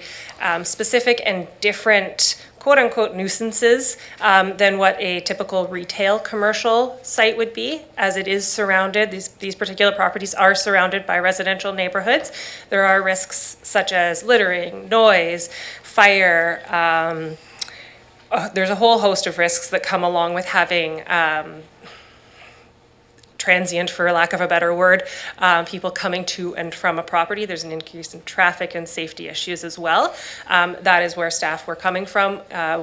specific and different quote-unquote nuisances than what a typical retail commercial site would be, as it is surrounded. These particular properties are surrounded by residential neighborhoods. There are risks such as littering, noise, fire. There's a whole host of risks that come along with having transient, for lack of a better word, people coming to and from a property. There's an increase in traffic and safety issues as well. That is where staff were coming from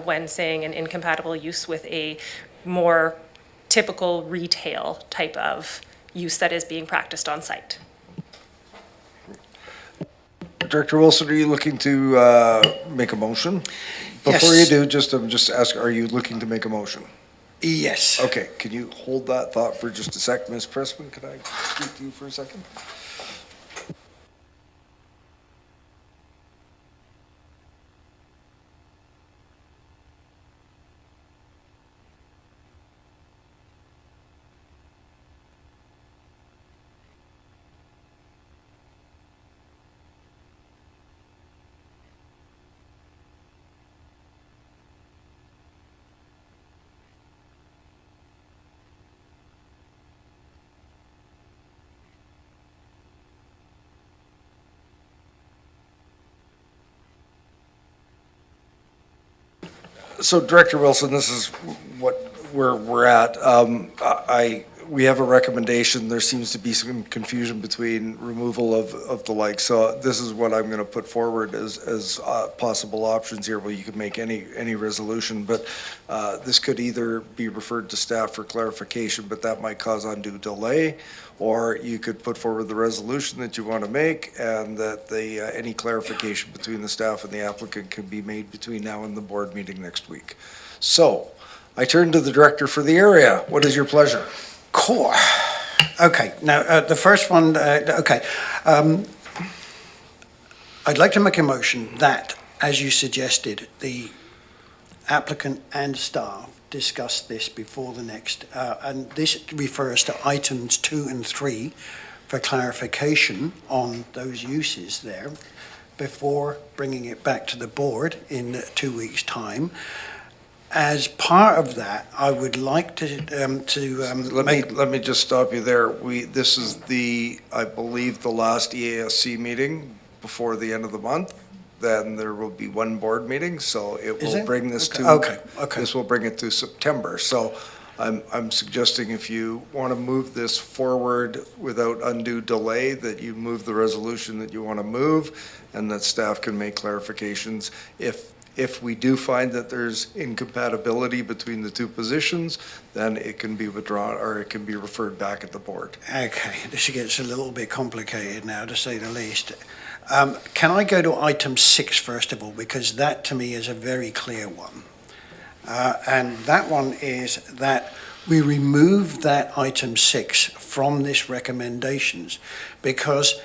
when saying an incompatible use with a more typical retail type of use that is being practiced on site. Director Wilson, are you looking to make a motion? Before Yes. you do, I'm just asking, are you looking to make a motion? Yes. Okay, can you hold that thought for just a sec, Ms. Pressman? Could I speak to you for a second? So Director Wilson, this is where we're at. I we have a recommendation. There seems to be some confusion between removal of the like. So this is what I'm going to put forward as possible options here. Well, you could make any resolution, but this could either be referred to staff for clarification, but that might cause undue delay, or you could put forward the resolution that you want to make, and that any clarification between the staff and the applicant can be made between now and the board meeting next week. So I turn to the director for the area. What is your pleasure? Core. Okay, now the first one, okay. I'd like to make a motion that, as you suggested, the applicant and staff discuss this before the next, and this refers to items 2 and 3 for clarification on those uses there before bringing it back to the board in 2 weeks' time. As part of that, I would like to Let me just stop you there. This is I believe, the last EASC meeting before the end of the month. Then there will be one board meeting, so it will bring this to. Okay. This will bring it to September. So I'm suggesting if you want to move this forward without undue delay, that you move the resolution that you want to move, and that staff can make clarifications. If we do find that there's incompatibility between the two positions, then it can be withdrawn, or it can be referred back at the board. Okay, this gets a little bit complicated now, to say the least. Can I go to item 6 first of all, because that to me is a very clear one. And that one is that we remove that item 6 from this recommendations, because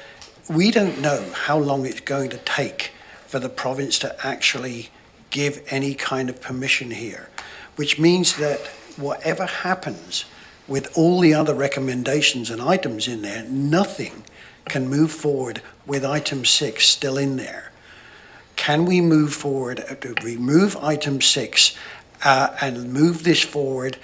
we don't know how long it's going to take for the province to actually give any kind of permission here, which means that whatever happens with all the other recommendations and items in there, nothing can move forward with item 6 still in there. Can we move forward to remove item 6 and move this forward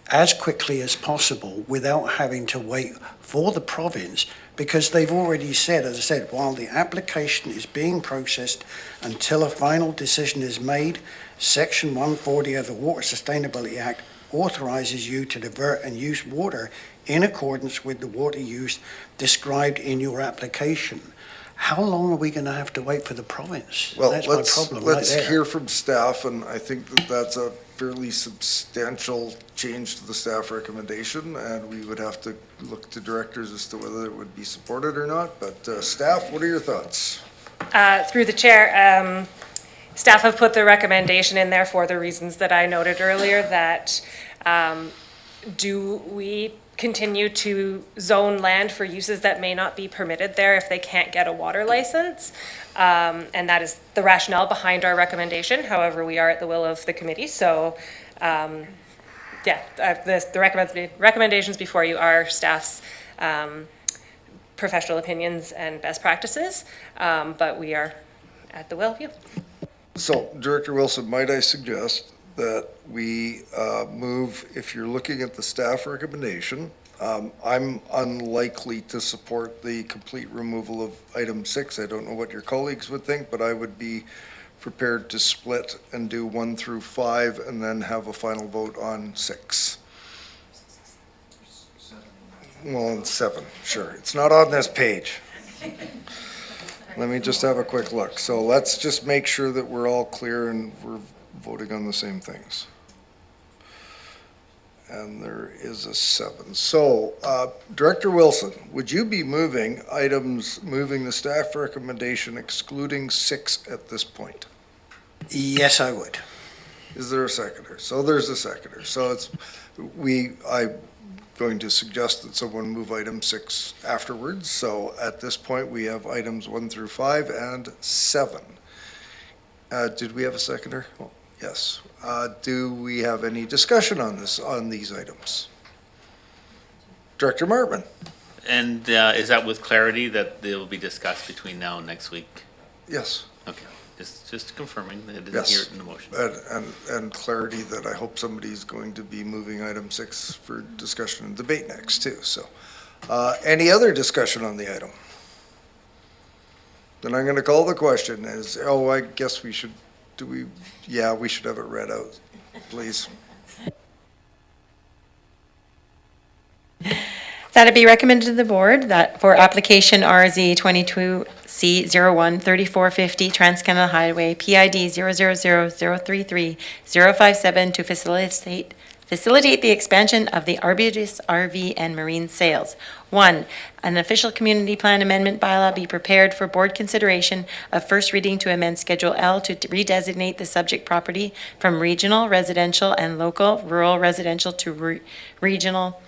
as quickly as possible without having to wait for the province? Because they've already said, as I said, while the application is being processed until a final decision is made, Section 140 of the Water Sustainability Act authorizes you to divert and use water in accordance with the water use described in your application. How long are we going to have to wait for the province? Well, That's my problem right let's there. hear from staff, and I think that that's a fairly substantial change to the staff recommendation, and we would have to look to directors as to whether it would be supported or not. But staff, what are your thoughts? Through the chair, staff have put the recommendation in there for the reasons that I noted earlier, that do we continue to zone land for uses that may not be permitted there if they can't get a water license? And that is the rationale behind our recommendation. However, we are at the will of the committee. So, the recommendations before you are staff's professional opinions and best practices, but we are at the will of you. So, Director Wilson, might I suggest that we move, if you're looking at the staff recommendation, I'm unlikely to support the complete removal of item 6. I don't know what your colleagues would think, but I would be prepared to split and do 1 through 5 and then have a final vote on 6. Well, on 7, sure. It's not on this page. Let me just have a quick look. So let's just make sure that we're all clear and we're voting on the same things. And there is a 7. So, Director Wilson, would you be moving the staff recommendation excluding 6 at this point? Yes, I would. Is there a seconder? So there's a seconder. So I'm going to suggest that someone move item 6 afterwards. So at this point, we have items 1 through 5 and 7. Did we have a seconder? Well, yes. Do we have any discussion on these items? Director Martman. And is that with clarity that they will be discussed between now and next week? Yes. Okay, just confirming that I didn't Yes. hear it in the motion. And clarity that I hope somebody's going to be moving item 6 for discussion and debate next too. So, any other discussion on the item? Then I'm going to call the question I guess we should, we should have it read out, please. That it be recommended to the board that for application RZ 22C01-3450 Trans-Canada Highway PID 000033057 to facilitate the expansion of the Arbutus RV and marine sales. 1, an official community plan amendment bylaw be prepared for board consideration of first reading to amend Schedule L to redesignate the subject property from regional, residential, and local, rural residential to regional,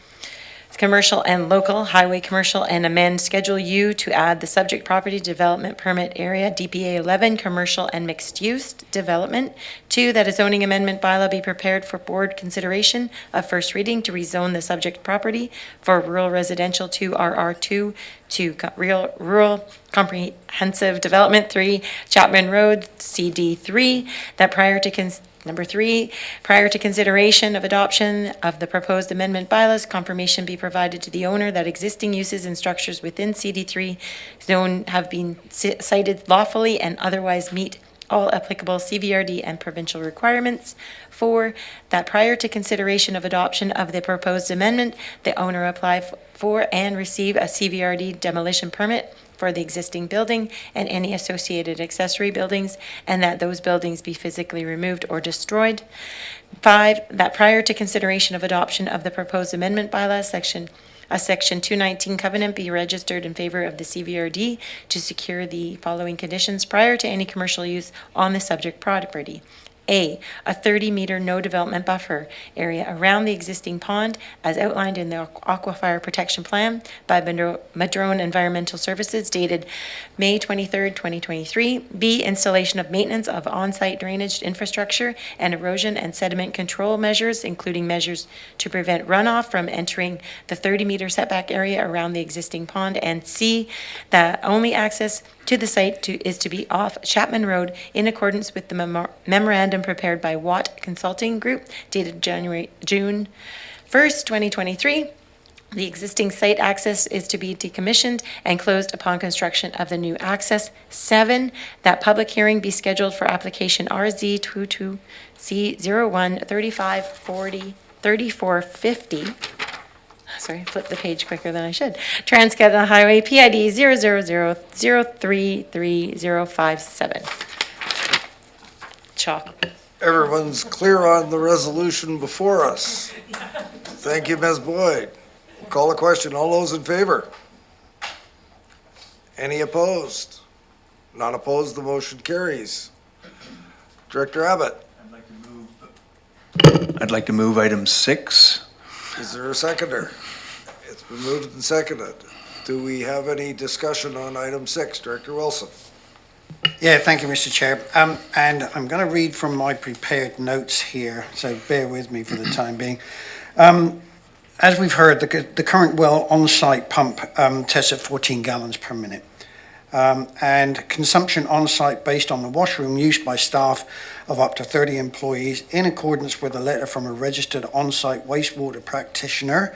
commercial and local, highway commercial, and amend Schedule U to add the subject property development permit area, DPA 11, commercial and mixed-use development. 2, that a zoning amendment bylaw be prepared for board consideration of first reading to rezone the subject property for rural residential to RR2 to rural comprehensive development. 3, Chapman Road, CD3, that Number 3, prior to consideration of adoption of the proposed amendment bylaws, confirmation be provided to the owner that existing uses and structures within CD3 zone have been cited lawfully and otherwise meet all applicable CVRD and provincial requirements. 4, that prior to consideration of adoption of the proposed amendment, the owner apply for and receive a CVRD demolition permit for the existing building and any associated accessory buildings, and that those buildings be physically removed or destroyed. 5, that prior to consideration of adoption of the proposed amendment bylaws, Section 219 covenant be registered in favor of the CVRD to secure the following conditions prior to any commercial use on the subject property. A 30-meter no development buffer area around the existing pond as outlined in the Aquifer Protection Plan by Madrone Environmental Services dated May 23rd, 2023. B, installation of maintenance of on-site drainage infrastructure and erosion and sediment control measures, including measures to prevent runoff from entering the 30-meter setback area around the existing pond. And C, that only access to the site is to be off Chapman Road in accordance with the memorandum prepared by Watt Consulting Group dated June 1st, 2023. The existing site access is to be decommissioned and closed upon construction of the new access. 7, that public hearing be scheduled for application RZ 22C01-3540-3450. Sorry, flip the page quicker than I should. Trans-Canada Highway PID 000033057. Chalk. Everyone's clear on the resolution before us. Thank you, Ms. Boyd. Call the question. All those in favor? Any opposed? None opposed, the motion carries. Director Abbott, I'd like to move item 6. is there a seconder? It's been moved and seconded. Do we have any discussion on item 6? Director Wilson. Yeah, thank you, Mr. Chair. And I'm going to read from my prepared notes here, so bear with me for the time being. As we've heard, the current well on-site pump tests at 14 gallons per minute. And consumption on-site based on the washroom used by staff of up to 30 employees in accordance with a letter from a registered on-site wastewater practitioner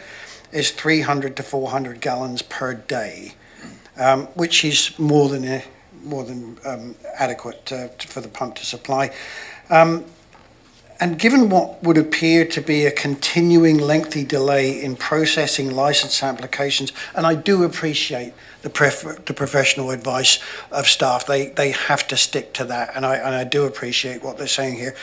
is 300 to 400 gallons per day, which is more than adequate for the pump to supply. And given what would appear to be a continuing lengthy delay in processing license applications, and I do appreciate the professional advice of staff, they have to stick to that, and I do appreciate what they're saying here.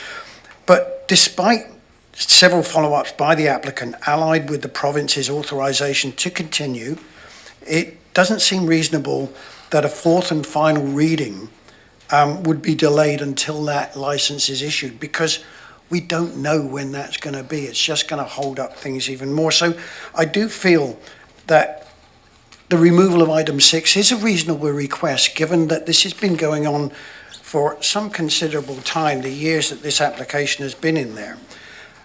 But despite several follow-ups by the applicant allied with the province's authorization to continue, it doesn't seem reasonable that a fourth and final reading would be delayed until that license is issued, because we don't know when that's going to be. It's just going to hold up things even more. So I do feel that the removal of item 6 is a reasonable request, given that this has been going on for some considerable time, the years that this application has been in there.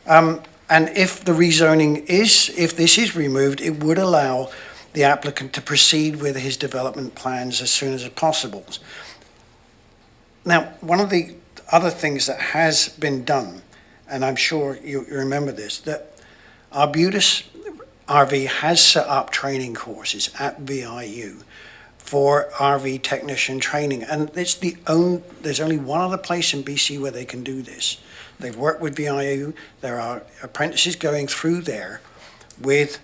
And if the rezoning if this is removed, it would allow the applicant to proceed with his development plans as soon as possible. Now, one of the other things that has been done, and I'm sure you remember this, that Arbutus RV has set up training courses at VIU for RV technician training, and there's only one other place in BC where they can do this. They've worked with VIU. There are apprentices going through there with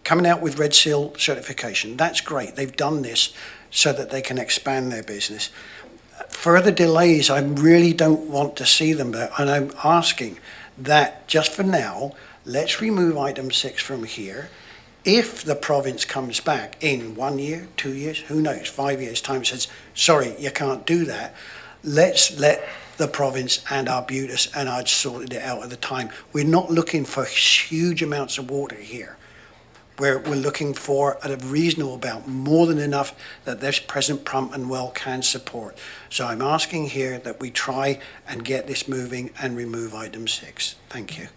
coming out with Red Seal certification. That's great. They've done this so that they can expand their business. Further delays, I really don't want to see them there, and I'm asking that just for now, let's remove item 6 from here. If the province comes back in 1 year, 2 years, who knows, 5 years' time, says, sorry, you can't do that, let's let the province and Arbutus and I'd sorted it out at the time. We're not looking for huge amounts of water here. We're looking for a reasonable amount, more than enough that this present pump and well can support. So I'm asking here that we try and get this moving and remove item 6. Thank you.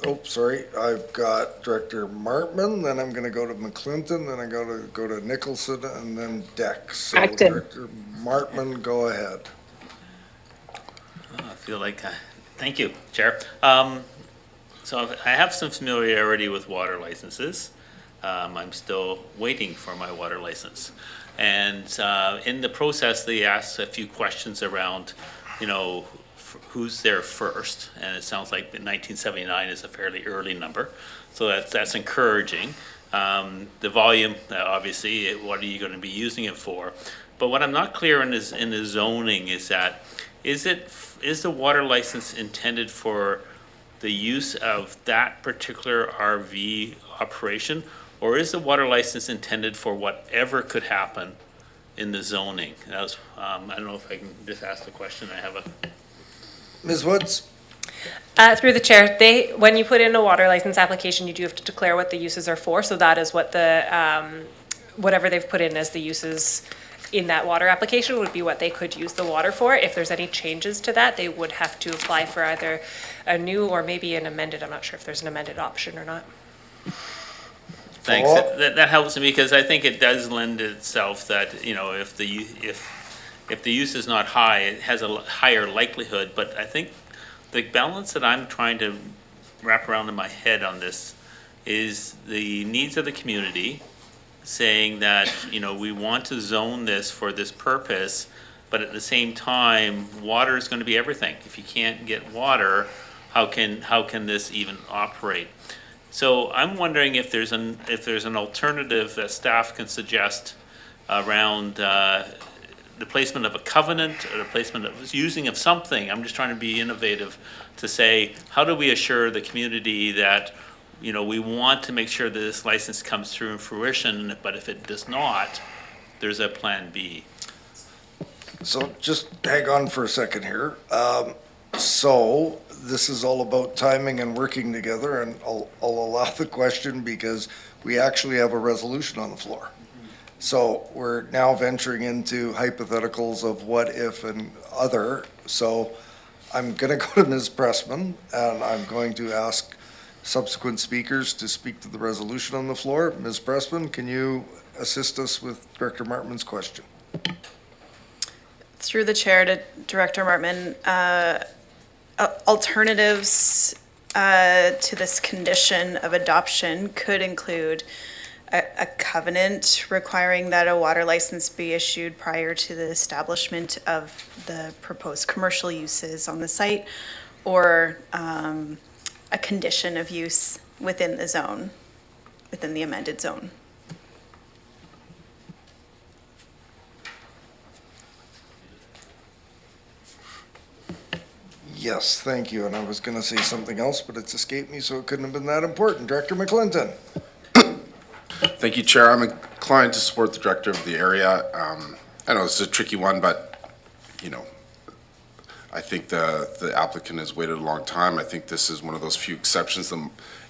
Oh, sorry, I've got Director Martman, then I'm gonna go to McClinton, then I go to Nicholson, and then Dex. So Acton. Director Martman, go ahead. I feel like, thank you, Chair. So I have some familiarity with water licenses. I'm still waiting for my water license. And in the process, they asked a few questions around, you know, who's there first, and it sounds like 1979 is a fairly early number, so that's encouraging. The volume, obviously, what are you going to be using it for? But what I'm not clear in the zoning is that, is the water license intended for the use of that particular RV operation, or is the water license intended for whatever could happen in the zoning? That was, I don't know if I can just ask the question. I have a... Ms. Woods? Through the chair, when you put in a water license application, you do have to declare what the uses are for. So that is what the, whatever they've put in as the uses in that water application would be what they could use the water for. If there's any changes to that, they would have to apply for either a new or maybe an amended. I'm not sure if there's an amended option or not. Thanks. That helps me because I think it does lend itself that, you know, if the use is not high, it has a higher likelihood. But I think the balance that I'm trying to wrap around in my head on this is the needs of the community, saying that, you know, we want to zone this for this purpose, but at the same time, water is going to be everything. If you can't get water, how can this even operate? So I'm wondering if there's an alternative that staff can suggest around the placement of a covenant or the placement of using of something. I'm just trying to be innovative to say, how do we assure the community that, you know, we want to make sure that this license comes through in fruition, but if it does not, there's a plan B. So just hang on for a second here. So this is all about timing and working together, and I'll allow the question because we actually have a resolution on the floor. So we're now venturing into hypotheticals of what if and other. So I'm going to go to Ms. Pressman, and I'm going to ask subsequent speakers to speak to the resolution on the floor. Ms. Pressman, can you assist us with Director Martman's question? Through the chair to Director Martman, alternatives to this condition of adoption could include a covenant requiring that a water license be issued prior to the establishment of the proposed commercial uses on the site, or a condition of use within the zone, within the amended zone. Yes, thank you. And I was going to say something else, but it's escaped me, so it couldn't have been that important. Director McClinton. Thank you, Chair. I'm inclined to support the director of the area. I know this is a tricky one, but, you know, I think the applicant has waited a long time. I think this is one of those few exceptions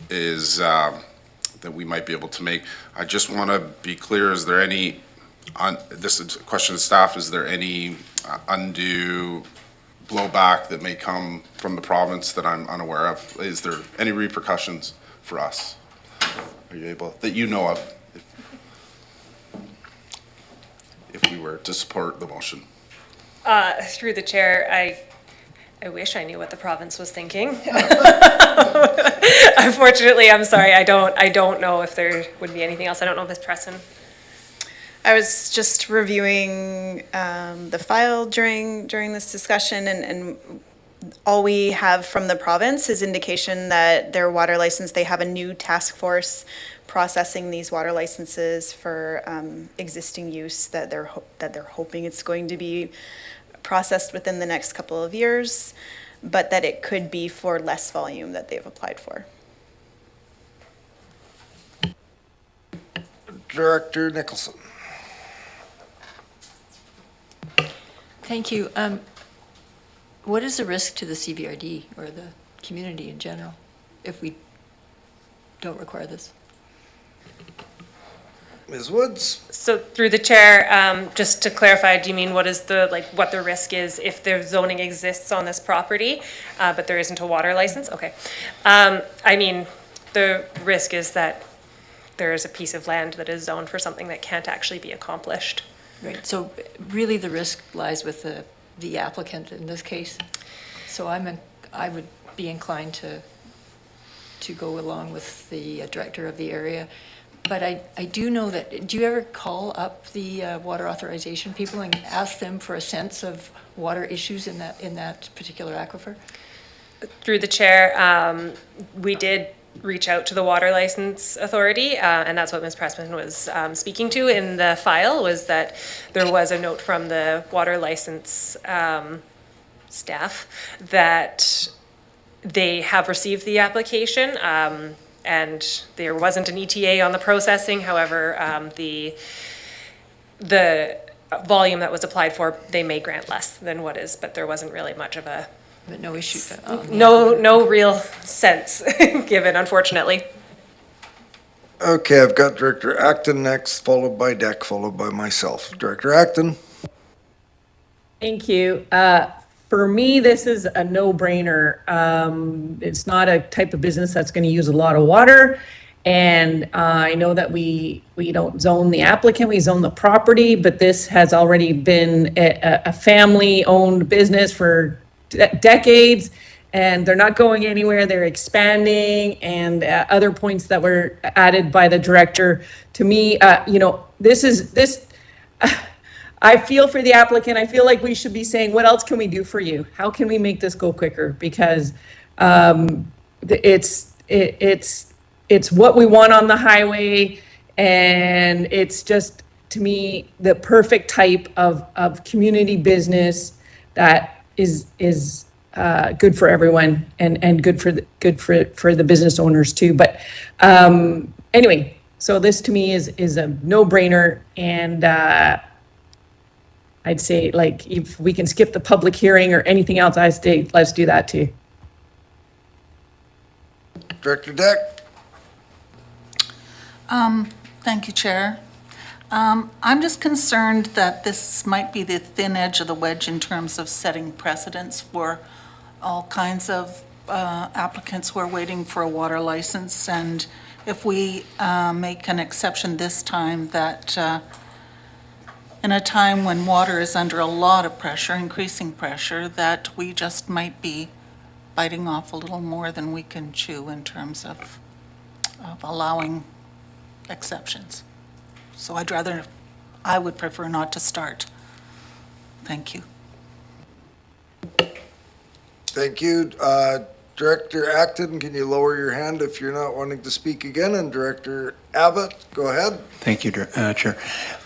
that we might be able to make. I just want to be clear, is there any, this is a question to staff, is there any undue blowback that may come from the province that I'm unaware of? Is there any repercussions for us? Are you able, that you know of, if we were to support the motion? Through the chair, I wish I knew what the province was thinking. Unfortunately, I'm sorry, I don't know if there would be anything else. I don't know if Ms. Preston. I was just reviewing the file during this discussion, and all we have from the province is indication that their water license, they have a new task force processing these water licenses for existing use that they're hoping it's going to be processed within the next couple of years, but that it could be for less volume that they've applied for. Director Nicholson. Thank you. What is the risk to the CVRD or the community in general if we don't require this? Ms. Woods? So through the chair, just to clarify, do you mean what is the, like, what the risk is if the zoning exists on this property, but there isn't a water license? Okay. I mean, the risk is that there is a piece of land that is zoned for something that can't actually be accomplished. Right, so really the risk lies with the applicant in this case. So I would be inclined to go along with the director of the area. But I do know that, do you ever call up the water authorization people and ask them for a sense of water issues in that particular aquifer? Through the chair, we did reach out to the water license authority, and that's what Ms. Pressman was speaking to in the file, was that there was a note from the water license staff that they have received the application, and there wasn't an ETA on the processing. However, the volume that was applied for, they may grant less than what is, but there wasn't really much of a But no issue. no real sense given, unfortunately. Okay, I've got Director Acton next, followed by Deck, followed by myself. Director Acton? Thank you. For me, this is a no-brainer. It's not a type of business that's going to use a lot of water. And I know that we don't zone the applicant, we zone the property, but this has already been a family-owned business for decades, and they're not going anywhere. They're expanding, and other points that were added by the director. To me, this. I feel for the applicant. I feel like we should be saying, what else can we do for you? How can we make this go quicker? Because it's what we want on the highway, and it's just, to me, the perfect type of community business that is good for everyone and good for the business owners too. But anyway, so this to me is a no-brainer, and I'd say, like, if we can skip the public hearing or anything else, I say let's do that too. Director Deck? Thank you, Chair. I'm just concerned that this might be the thin edge of the wedge in terms of setting precedents for all kinds of applicants who are waiting for a water license. And if we make an exception this time that in a time when water is under a lot of pressure, increasing pressure, that we just might be biting off a little more than we can chew in terms of allowing exceptions. So I would prefer not to start. Thank you. Thank you. Director Acton, can you lower your hand if you're not wanting to speak again? And Director Abbott, go ahead. Thank you, Chair.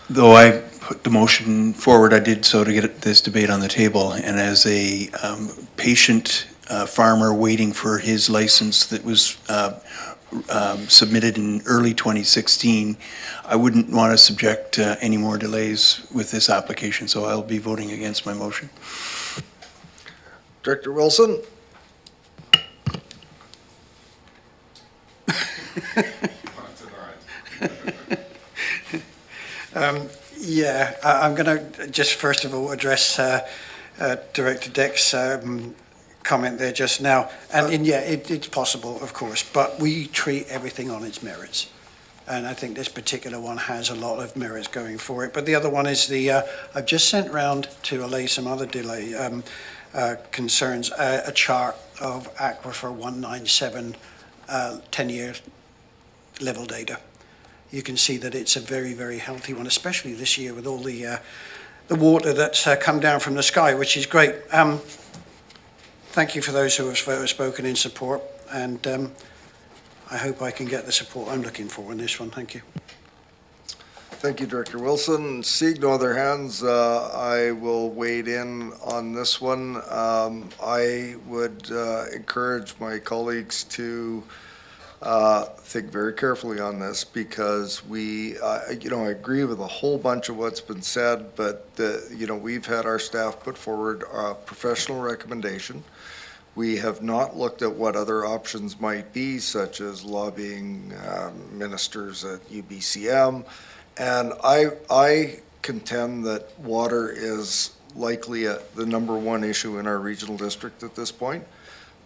Though I put the motion forward, I did so to get this debate on the table. And as a patient farmer waiting for his license that was submitted in early 2016, I wouldn't want to subject any more delays with this application, so I'll be voting against my motion. Director Wilson? Yeah, I'm going to just first of all address Director Deck's comment there just now. And yeah, it's possible, of course, but we treat everything on its merits. And I think this particular one has a lot of merits going for it. But the other one is I've just sent round to allay some other delay concerns, a chart of Aquifer 197 10-year level data. You can see that it's a very, very healthy one, especially this year with all the water that's come down from the sky, which is great. Thank you for those who have spoken in support, and I hope I can get the support I'm looking for in this one. Thank you. Thank you, Director Wilson. Seeing no other hands, I will wade in on this one. I would encourage my colleagues to think very carefully on this, because we, I agree with a whole bunch of what's been said, but, we've had our staff put forward a professional recommendation. We have not looked at what other options might be, such as lobbying ministers at UBCM. And I contend that water is likely the number one issue in our regional district at this point.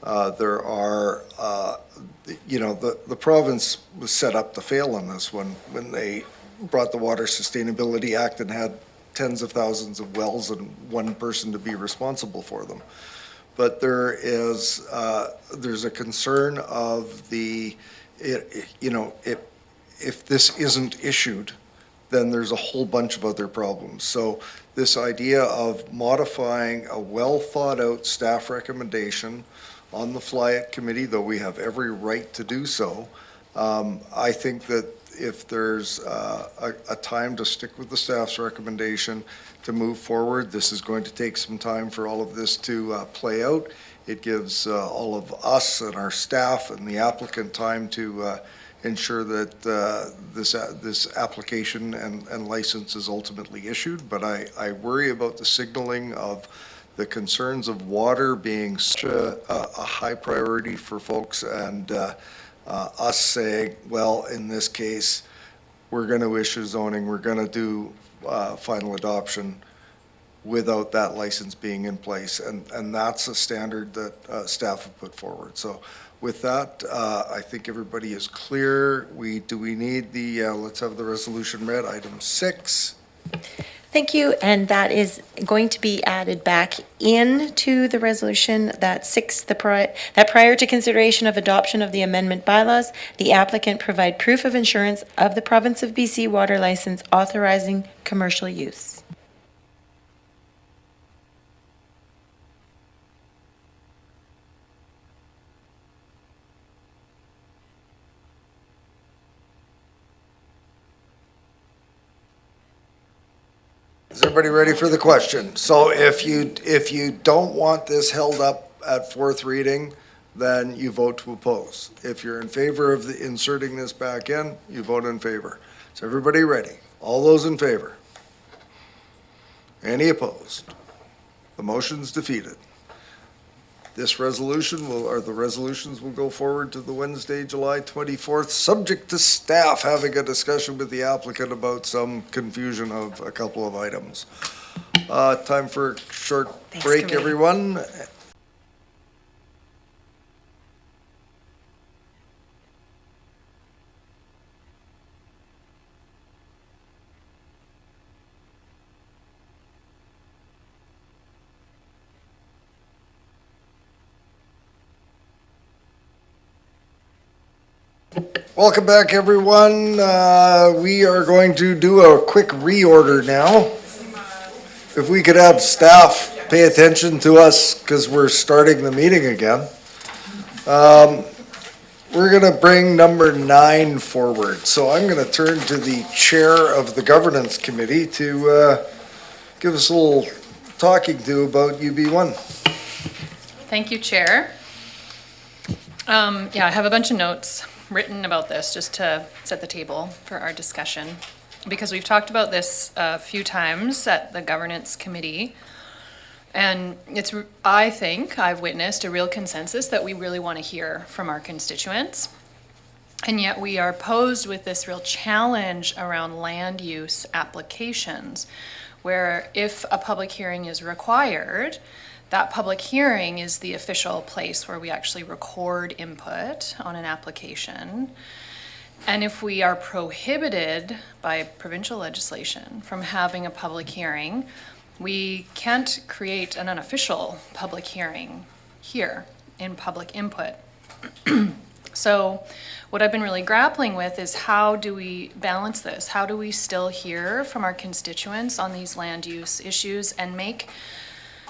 There are, the province was set up to fail on this one when they brought the Water Sustainability Act and had tens of thousands of wells and one person to be responsible for them. But there's a concern of if this isn't issued, then there's a whole bunch of other problems. So this idea of modifying a well-thought-out staff recommendation on the fly at committee, though we have every right to do so, I think that if there's a time to stick with the staff's recommendation to move forward, this is going to take some time for all of this to play out. It gives all of us and our staff and the applicant time to ensure that this application and license is ultimately issued. But I worry about the signaling of the concerns of water being such a high priority for folks, and us saying, well, in this case, we're going to issue zoning, we're going to do final adoption without that license being in place. And that's a standard that staff have put forward. So with that, I think everybody is clear. Do we need let's have the resolution read, item 6. Thank you, and that is going to be added back into the resolution, that 6, that prior to consideration of adoption of the amendment bylaws, the applicant provide proof of insurance of the province of BC water license authorizing commercial use. Is everybody ready for the question? So if you don't want this held up at fourth reading, then you vote to oppose. If you're in favor of inserting this back in, you vote in favor. Is everybody ready? All those in favor? Any opposed? The motion's defeated. This resolution the resolutions will go forward to the Wednesday, July 24th, subject to staff having a discussion with the applicant about some confusion of a couple of items. Time for a short break, committee. everyone. Welcome back, everyone. We are going to do a quick reorder now. If we could have staff pay attention to us, because we're starting the meeting again. We're going to bring number 9 forward. So I'm going to turn to the chair of the governance committee to give us a little talking to about UB1. Thank you, Chair. Yeah, I have a bunch of notes written about this just to set the table for our discussion, because we've talked about this a few times at the governance committee, and I think I've witnessed a real consensus that we really want to hear from our constituents, and yet we are posed with this real challenge around land use applications, where if a public hearing is required, that public hearing is the official place where we actually record input on an application. And if we are prohibited by provincial legislation from having a public hearing, we can't create an unofficial public hearing here in public input. So what I've been really grappling with is, how do we balance this? How do we still hear from our constituents on these land use issues and make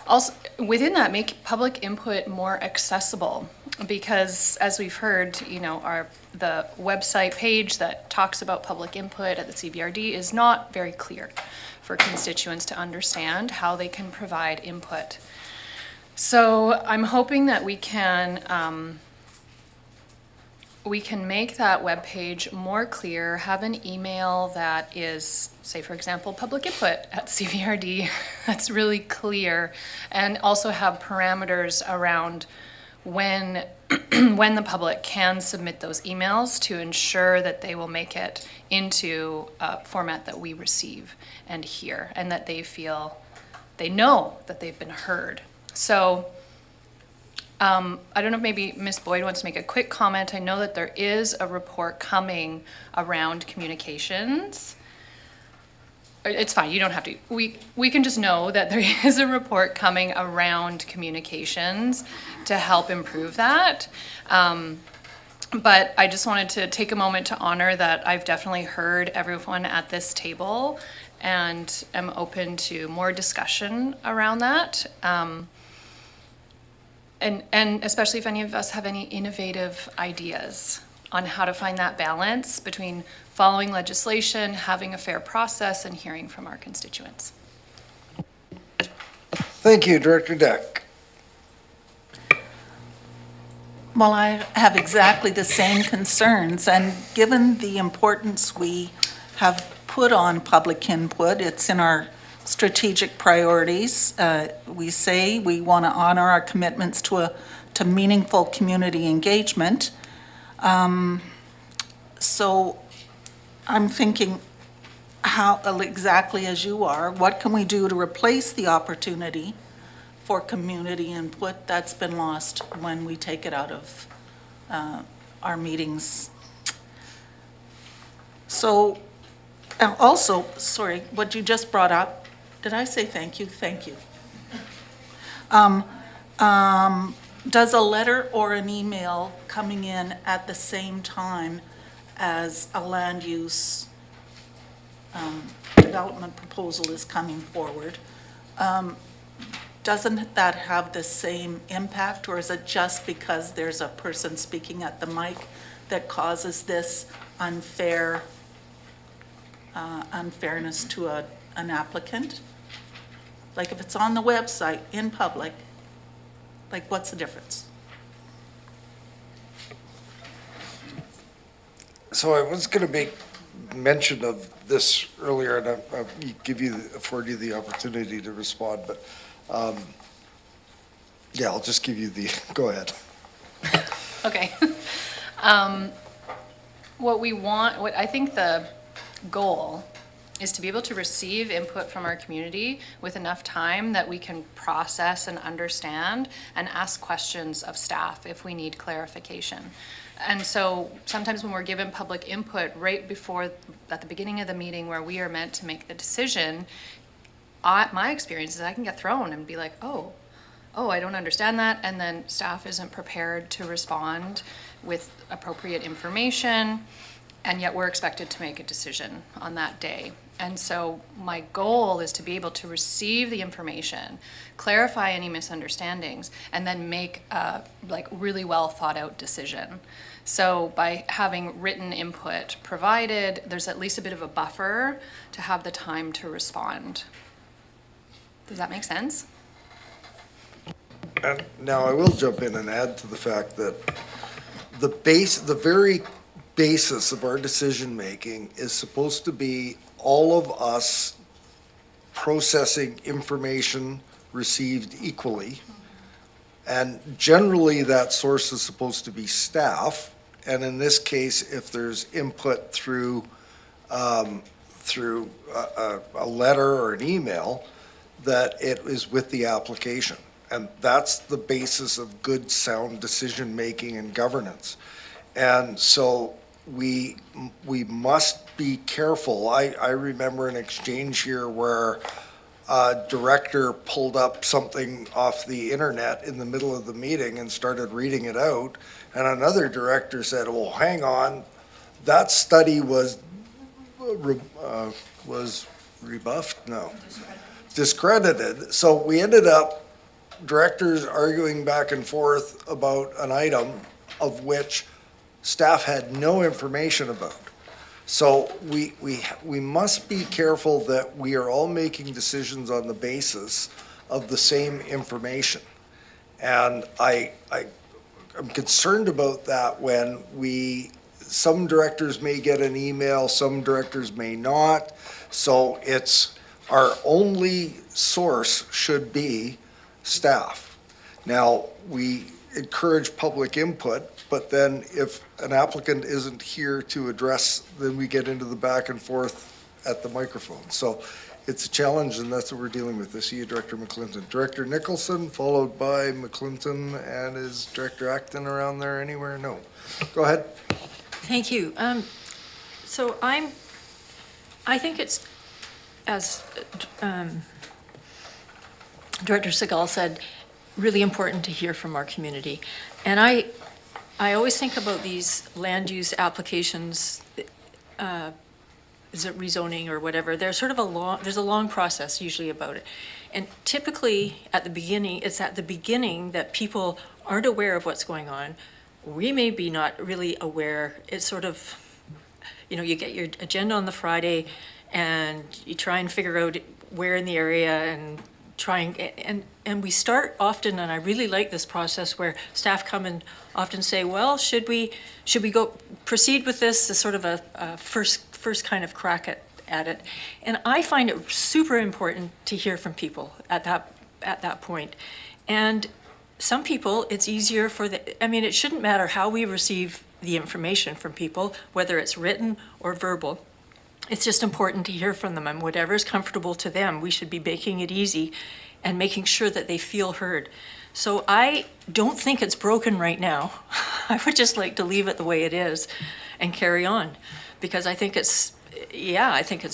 Also, within that, make public input more accessible, because as we've heard, the website page that talks about public input at the CBRD is not very clear for constituents to understand how they can provide input. So I'm hoping that we can make that webpage more clear, have an email that is, say, for example, public input at CVRD, that's really clear, and also have parameters around when the public can submit those emails to ensure that they will make it into a format that we receive and hear, and that they know that they've been heard. So I don't know if maybe Ms. Boyd wants to make a quick comment. I know that there is a report coming around communications. It's fine, you don't have to. We can just know that there is a report coming around communications to help improve that. But I just wanted to take a moment to honor that I've definitely heard everyone at this table and am open to more discussion around that. And especially if any of us have any innovative ideas on how to find that balance between following legislation, having a fair process, and hearing from our constituents. Thank you, Director Deck. Well, I have exactly the same concerns, and given the importance we have put on public input, it's in our strategic priorities. We say we want to honor our commitments to meaningful community engagement. So I'm thinking, how exactly as you are, what can we do to replace the opportunity for community input that's been lost when we take it out of our meetings? So also, sorry, what you just brought up, did I say thank you? Thank you. Does a letter or an email coming in at the same time as a land use development proposal is coming forward, doesn't that have the same impact, or is it just because there's a person speaking at the mic that causes this unfairness to an applicant? Like if it's on the website in public, like what's the difference? So I was going to make mention of this earlier, and I'll afford you the opportunity to respond, but yeah, I'll just give you go ahead. Okay. What I think the goal is to be able to receive input from our community with enough time that we can process and understand and ask questions of staff if we need clarification. And so sometimes when we're given public input right before, at the beginning of the meeting where we are meant to make the decision, my experience is I can get thrown and be like, oh, I don't understand that. And then staff isn't prepared to respond with appropriate information. And yet we're expected to make a decision on that day. And so my goal is to be able to receive the information, clarify any misunderstandings, and then make a really well thought out decision. So by having written input provided, there's at least a bit of a buffer to have the time to respond. Does that make sense? And now I will jump in and add to the fact that the very basis of our decision-making is supposed to be all of us processing information received equally. And generally, that source is supposed to be staff. And in this case, if there's input through a letter or an email, that it is with the application. And that's the basis of good, sound decision-making and governance. And so we must be careful. I remember an exchange here where a director pulled up something off the internet in the middle of the meeting and started reading it out. And another director said, well, hang on, that study was rebuffed? No. Discredited. So we ended up directors arguing back and forth about an item of which staff had no information about. So we must be careful that we are all making decisions on the basis of the same information. And I'm concerned about that when some directors may get an email, some directors may not. So our only source should be staff. Now, we encourage public input, but then if an applicant isn't here to address, then we get into the back and forth at the microphone. So it's a challenge, and that's what we're dealing with. I see you, Director McClinton. Director Nicholson, followed by McClinton, and is Director Acton around there anywhere? No. Go ahead. Thank you. So I think it's, as Director Segal said, really important to hear from our community. And I always think about these land use applications, is it rezoning or whatever, there's sort of there's a long process usually about it. And typically at the beginning, it's at the beginning that people aren't aware of what's going on. We may be not really aware. It's sort of, you get your agenda on the Friday and you try and figure out where in the area and and we start often, and I really like this process where staff come and often say, well, should we go proceed with this as sort of a first kind of crack at it. And I find it super important to hear from people at that point. And some people, it's easier it shouldn't matter how we receive the information from people, whether it's written or verbal. It's just important to hear from them, and whatever's comfortable to them, we should be making it easy and making sure that they feel heard. So I don't think it's broken right now. I would just like to leave it the way it is and carry on, because I think it's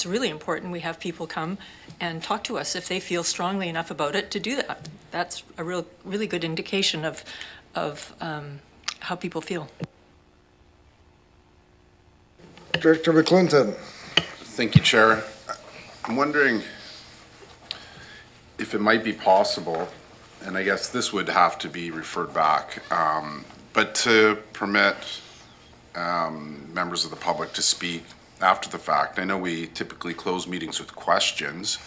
really important we have people come and talk to us if they feel strongly enough about it to do that. That's a really good indication of how people feel. Director McClinton. Thank you, Chair. I'm wondering if it might be possible, and I guess this would have to be referred back, but to permit members of the public to speak after the fact. I know we typically close meetings with questions,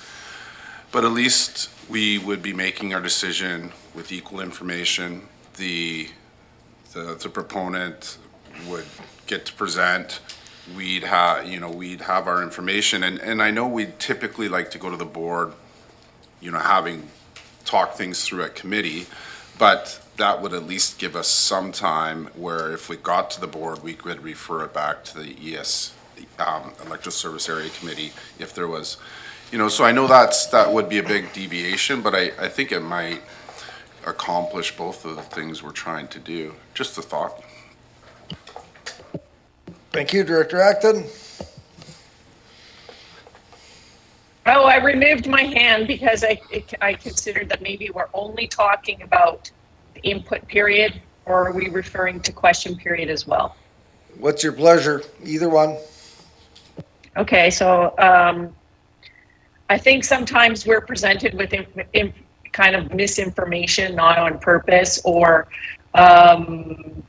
but at least we would be making our decision with equal information. The proponent would get to present. We'd have our information, and I know we'd typically like to go to the board, having talked things through at committee, but that would at least give us some time where if we got to the board, we could refer it back to the Electoral Service Area Committee if there was, so I know that would be a big deviation, but I think it might accomplish both of the things we're trying to do. Just a thought. Thank you, Director Acton. Oh, I removed my hand because I considered that maybe we're only talking about the input period, or are we referring to question period as well? What's your pleasure? Either one. Okay, so I think sometimes we're presented with kind of misinformation, not on purpose, or kind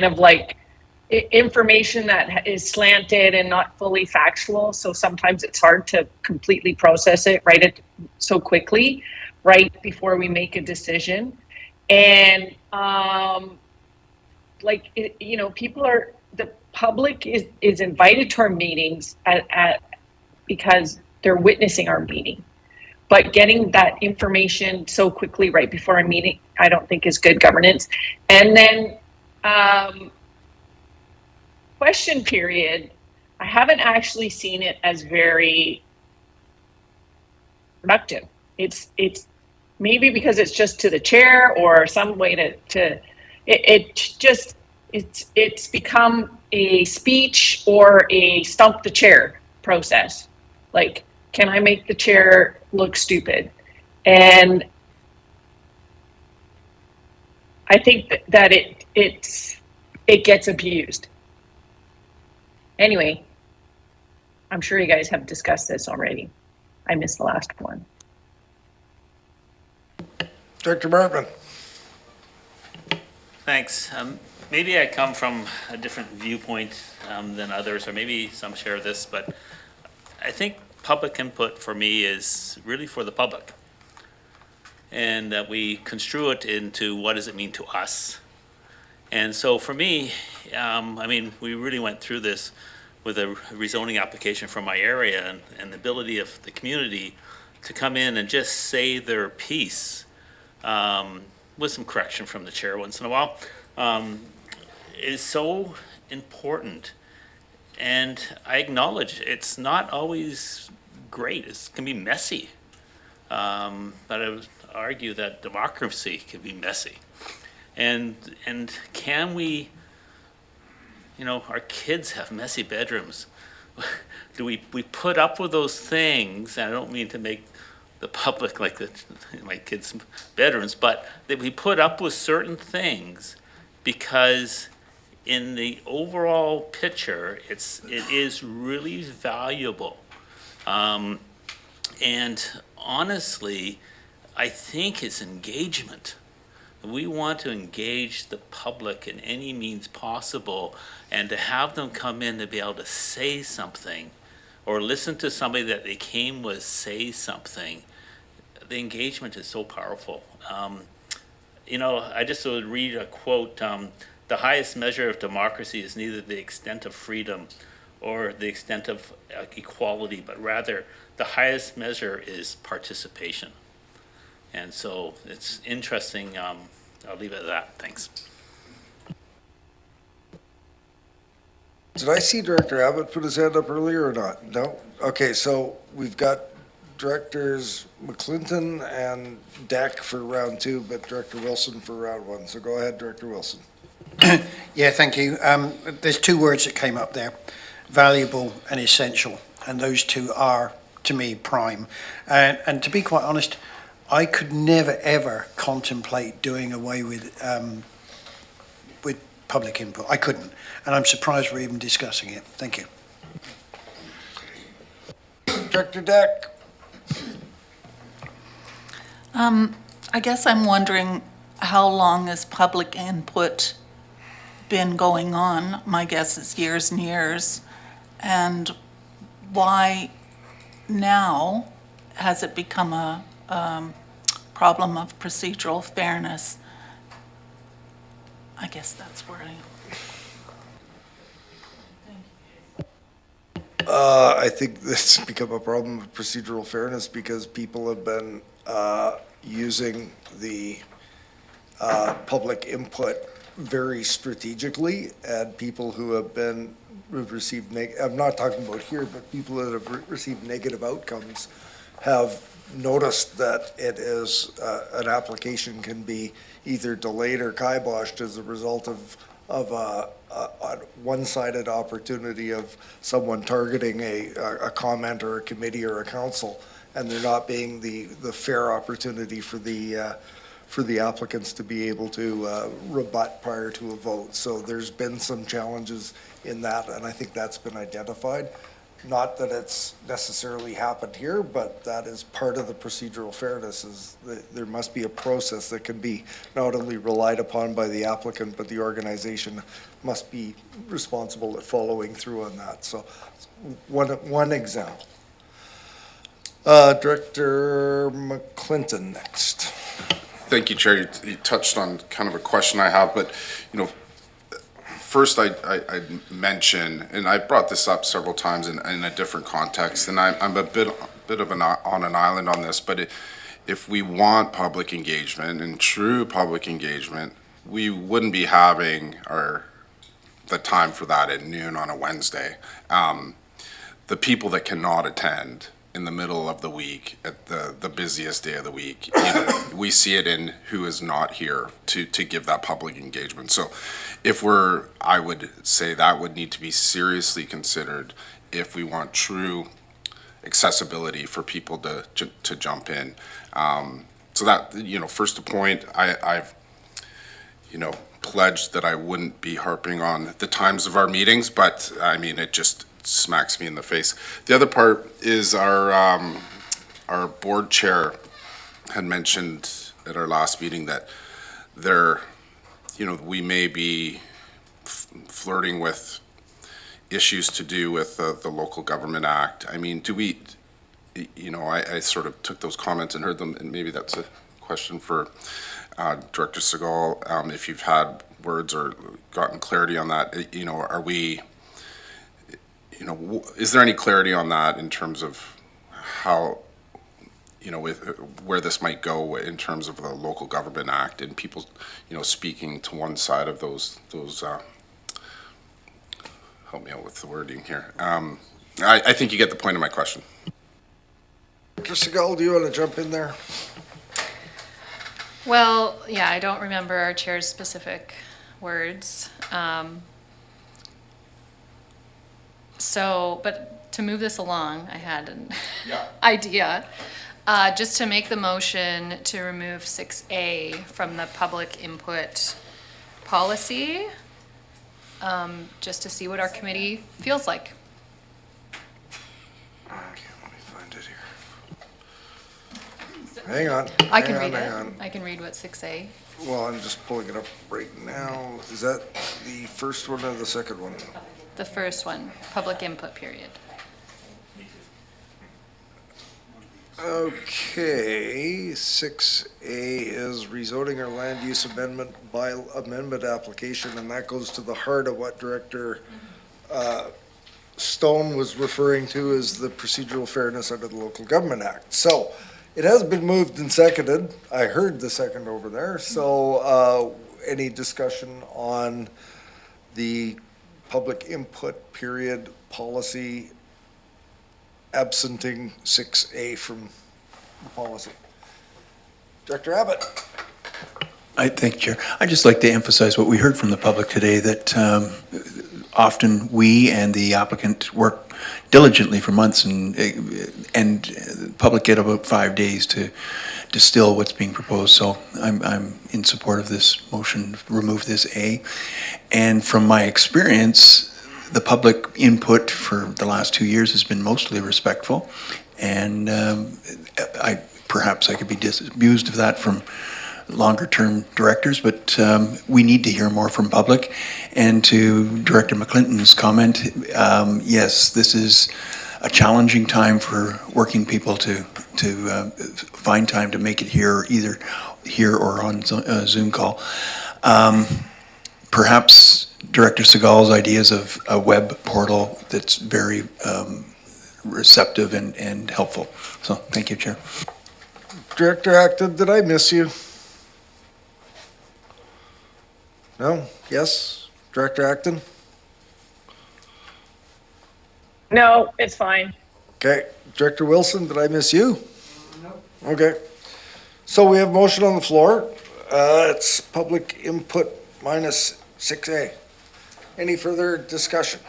of like information that is slanted and not fully factual. So sometimes it's hard to completely process it so quickly, right before we make a decision. And the public is invited to our meetings because they're witnessing our meeting. But getting that information so quickly right before a meeting, I don't think is good governance. And then question period, I haven't actually seen it as very productive. It's maybe because it's just to the chair or some way it's become a speech or a stump the chair process. Like, can I make the chair look stupid? And I think that it gets abused. Anyway, I'm sure you guys have discussed this already. I missed the last one. Director Martman. Thanks. Maybe I come from a different viewpoint than others, or maybe some share this, but I think public input for me is really for the public. And that we construe it into what does it mean to us. And so for me, I mean, we really went through this with a rezoning application for my area and the ability of the community to come in and just say their piece, with some correction from the chair once in a while, is so important. And I acknowledge it's not always great. It can be messy. But I would argue that democracy can be messy. And can we, our kids have messy bedrooms. Do we put up with those things? And I don't mean to make the public like my kids' bedrooms, but that we put up with certain things because in the overall picture, it is really valuable. And honestly, I think it's engagement. We want to engage the public in any means possible, and to have them come in to be able to say something or listen to somebody that they came with say something. The engagement is so powerful. I just would read a quote, the highest measure of democracy is neither the extent of freedom or the extent of equality, but rather the highest measure is participation. And so it's interesting. I'll leave it at that. Thanks. Did I see Director Abbott put his hand up earlier or not? No? Okay, so we've got Directors McClinton and Deck for round two, but Director Wilson for round one. So go ahead, Director Wilson. Yeah, thank you. There's two words that came up there, valuable and essential, and those two are, to me, prime. And to be quite honest, I could never, ever contemplate doing away with public input. I couldn't, and I'm surprised we're even discussing it. Thank you. Director Deck. I guess I'm wondering how long has public input been going on? My guess is years and years. And why now has it become a problem of procedural fairness? I guess that's where I think this has become a problem of procedural fairness because people have been using the public input very strategically, and people who've received, I'm not talking about here, but people that have received negative outcomes have noticed that it is, an application can be either delayed or kiboshed as a result of a one-sided opportunity of someone targeting a comment or a committee or a council, and there not being the fair opportunity for the applicants to be able to rebut prior to a vote. So there's been some challenges in that, and I think that's been identified. Not that it's necessarily happened here, but that is part of the procedural fairness, is that there must be a process that can be not only relied upon by the applicant, but the organization must be responsible at following through on that. So one example. Director McClinton next. Thank you, Chair. You touched on kind of a question I have, but, first I mention, and I brought this up several times in a different context, and I'm a bit of on an island on this, but if we want public engagement and true public engagement, we wouldn't be having the time for that at noon on a Wednesday. The people that cannot attend in the middle of the week, at the busiest day of the week, we see it in who is not here to give that public engagement. So I would say that would need to be seriously considered if we want true accessibility for people to jump in. So that, first to point, I've pledged that I wouldn't be harping on the times of our meetings, but I mean, it just smacks me in the face. The other part is our board chair had mentioned at our last meeting that there, we may be flirting with issues to do with the Local Government Act. I mean, do we, I sort of took those comments and heard them, and maybe that's a question for Director Segal, if you've had words or gotten clarity on that. Are we, is there any clarity on that in terms of how, where this might go in terms of the Local Government Act and people, speaking to one side of those help me out with the wording here. I think you get the point of my question. Mr. Segal, do you want to jump in there? Well, yeah, I don't remember our chair's specific words. But to move this along, I had an idea. Just to make the motion to remove 6A from the public input policy, just to see what our committee feels like. Okay, let me find it here. Hang on. I can hang read on, it. I can read what 6A. Well, I'm just pulling it up right now. Is that the first one or the second one? The first one, public input period. Okay, 6A is rezoning or land use amendment by amendment application, and that goes to the heart of what Director Stone was referring to as the procedural fairness under the Local Government Act. So it has been moved and seconded. I heard the second over there. So any discussion on the public input period policy absenting 6A from the policy? Director Abbott. I thank you, Chair. I'd just like to emphasize what we heard from the public today, that often we and the applicant work diligently for months, and the public get about 5 days to distill what's being proposed. So I'm in support of this motion, remove this A. And from my experience, the public input for the last 2 years has been mostly respectful, and perhaps I could be disabused of that from longer-term directors, but we need to hear more from public. And to Director McClinton's comment, yes, this is a challenging time for working people to find time to make it here, either here or on a Zoom call. Perhaps Director Segal's ideas of a web portal that's very receptive and helpful. So thank you, Chair. Director Acton, did I miss you? No? Yes? Director Acton? No, it's fine. Okay. Director Wilson, did I miss you? No. Okay. So we have motion on the floor. It's public input minus 6A. Any further discussion?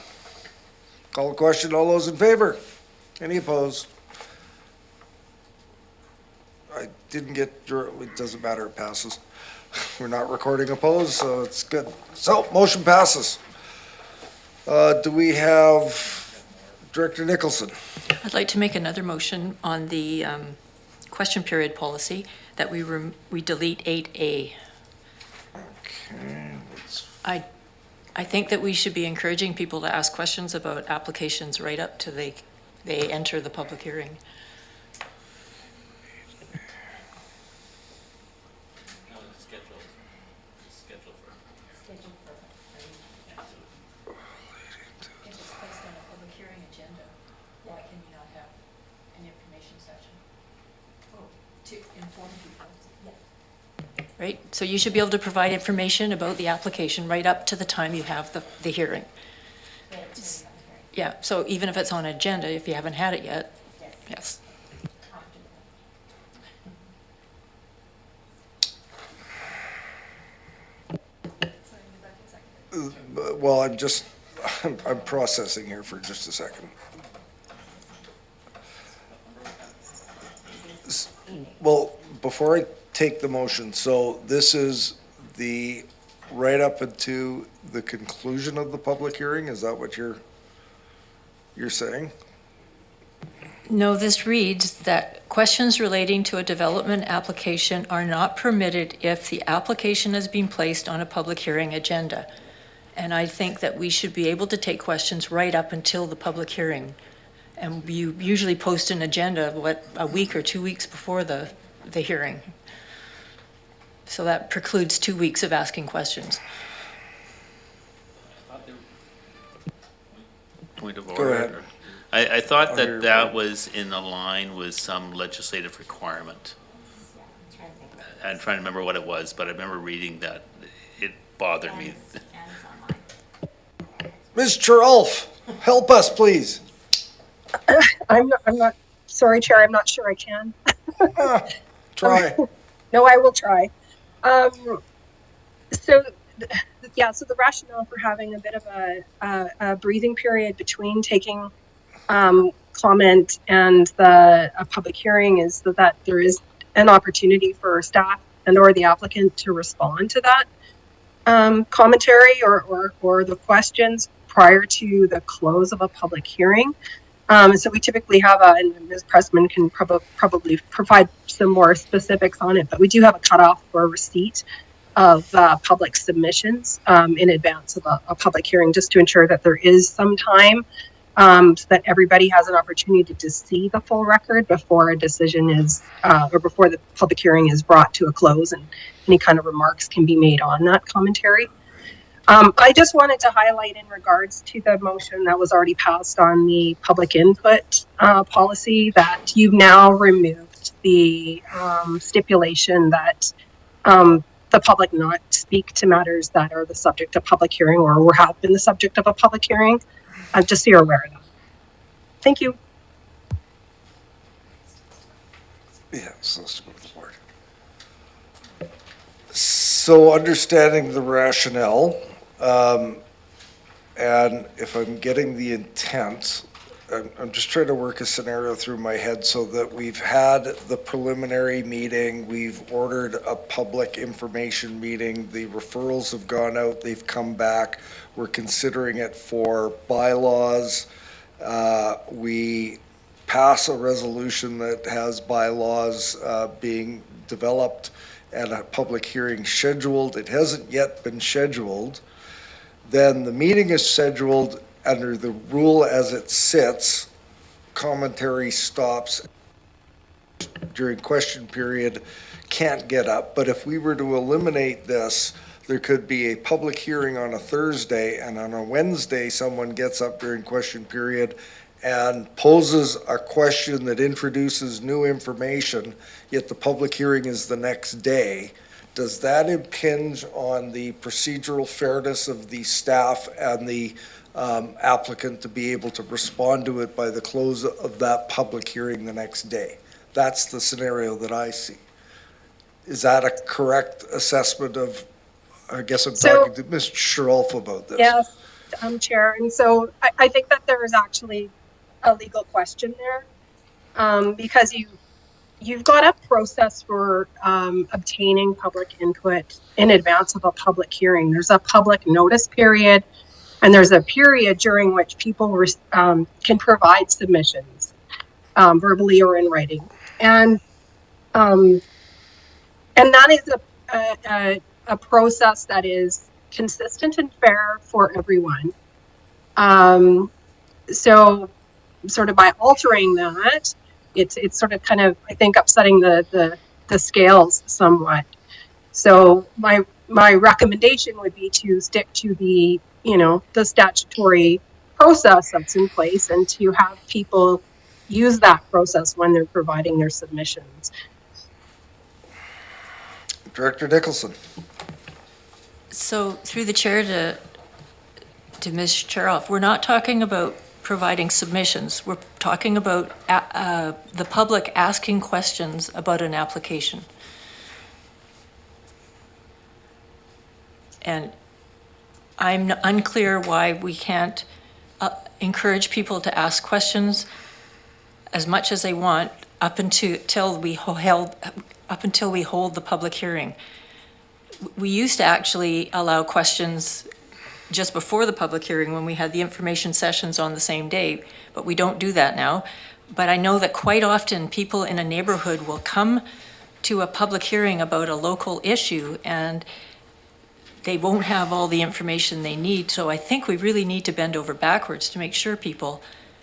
Call the question. All those in favor? Any opposed? I didn't get your, it doesn't matter, it passes. We're not recording opposed, so it's good. So, motion passes. Do we have Director Nicholson? I'd like to make another motion on the question period policy that we delete 8A. Okay. I think that we should be encouraging people to ask questions about applications right up to they enter the public hearing. Right, so you should be able to provide information about the application right up to the time you have the hearing. Yeah, so even if it's on agenda, if you haven't had it yet, yes. Well, I'm processing here for just a second. Well, before I take the motion, so this is the right up into the conclusion of the public hearing? Is that what you're saying? No, this reads that questions relating to a development application are not permitted if the application has been placed on a public hearing agenda. And I think that we should be able to take questions right up until the public hearing. And you usually post an agenda, a week or 2 weeks before the hearing. So that precludes 2 weeks of asking questions. Point of Go order. ahead. I thought I'll that hear that you. was in line with some legislative requirement. I'm trying to remember what it was, but I remember reading that. It bothered me. Ms. Charolf, help us, please. I'm not, sorry, Chair, I'm not sure I can. Try. No, I will try. So, yeah, so the rationale for having a bit of a breathing period between taking comment and a public hearing is that there is an opportunity for staff and or the applicant to respond to that commentary or the questions prior to the close of a public hearing. So we typically have and Ms. Pressman can probably provide some more specifics on it, but we do have a cutoff for receipt of public submissions in advance of a public hearing, just to ensure that there is some time so that everybody has an opportunity to see the full record before a decision is, or before the public hearing is brought to a close and any kind of remarks can be made on that commentary. I just wanted to highlight in regards to the motion that was already passed on the public input policy that you've now removed the stipulation that the public not speak to matters that are the subject of public hearing or have been the subject of a public hearing, just so you're aware of that. Thank you. Yeah, so let's go with the board. So understanding the rationale, and if I'm getting the intent, I'm just trying to work a scenario through my head so that we've had the preliminary meeting, we've ordered a public information meeting, the referrals have gone out, they've come back, we're considering it for bylaws. We pass a resolution that has bylaws being developed and a public hearing scheduled. It hasn't yet been scheduled. Then the meeting is scheduled under the rule as it sits. Commentary stops during question period, can't get up. But if we were to eliminate this, there could be a public hearing on a Thursday, and on a Wednesday, someone gets up during question period and poses a question that introduces new information, yet the public hearing is the next day. Does that impinge on the procedural fairness of the staff and the applicant to be able to respond to it by the close of that public hearing the next day? That's the scenario that I see. Is that a correct assessment of, I guess I'm talking to Ms. Charolf about this. Yes, Chair. And so I think that there is actually a legal question there because you've got a process for obtaining public input in advance of a public hearing. There's a public notice period, and there's a period during which people can provide submissions, verbally or in writing. And that is a process that is consistent and fair for everyone. So sort of by altering that, it's sort of kind of, I think, upsetting the scales somewhat. So my recommendation would be to stick to the statutory process that's in place and to have people use that process when they're providing their submissions. Director Nicholson. So through the chair to Ms. Charolf, we're not talking about providing submissions. We're talking about the public asking questions about an application. And I'm unclear why we can't encourage people to ask questions as much as they want up until we hold the public hearing. We used to actually allow questions just before the public hearing when we had the information sessions on the same day, but we don't do that now. But I know that quite often people in a neighborhood will come to a public hearing about a local issue and they won't have all the information they need. So I think we really need to bend over backwards to make sure people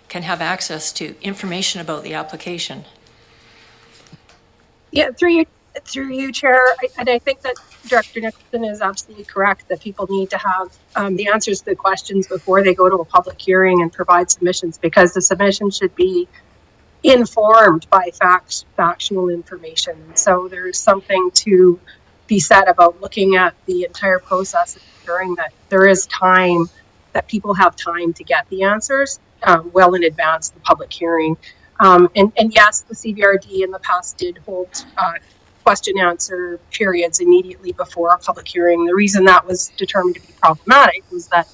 can have access to information about the application. Yeah, through you, Chair. And I think that Director Nicholson is absolutely correct that people need to have the answers to the questions before they go to a public hearing and provide submissions, because the submission should be informed by factual information. And so there's something to be said about looking at the entire process and ensuring that there is time, that people have time to get the answers well in advance of the public hearing. And yes, the CVRD in the past did hold question answer periods immediately before a public hearing. The reason that was determined to be problematic was that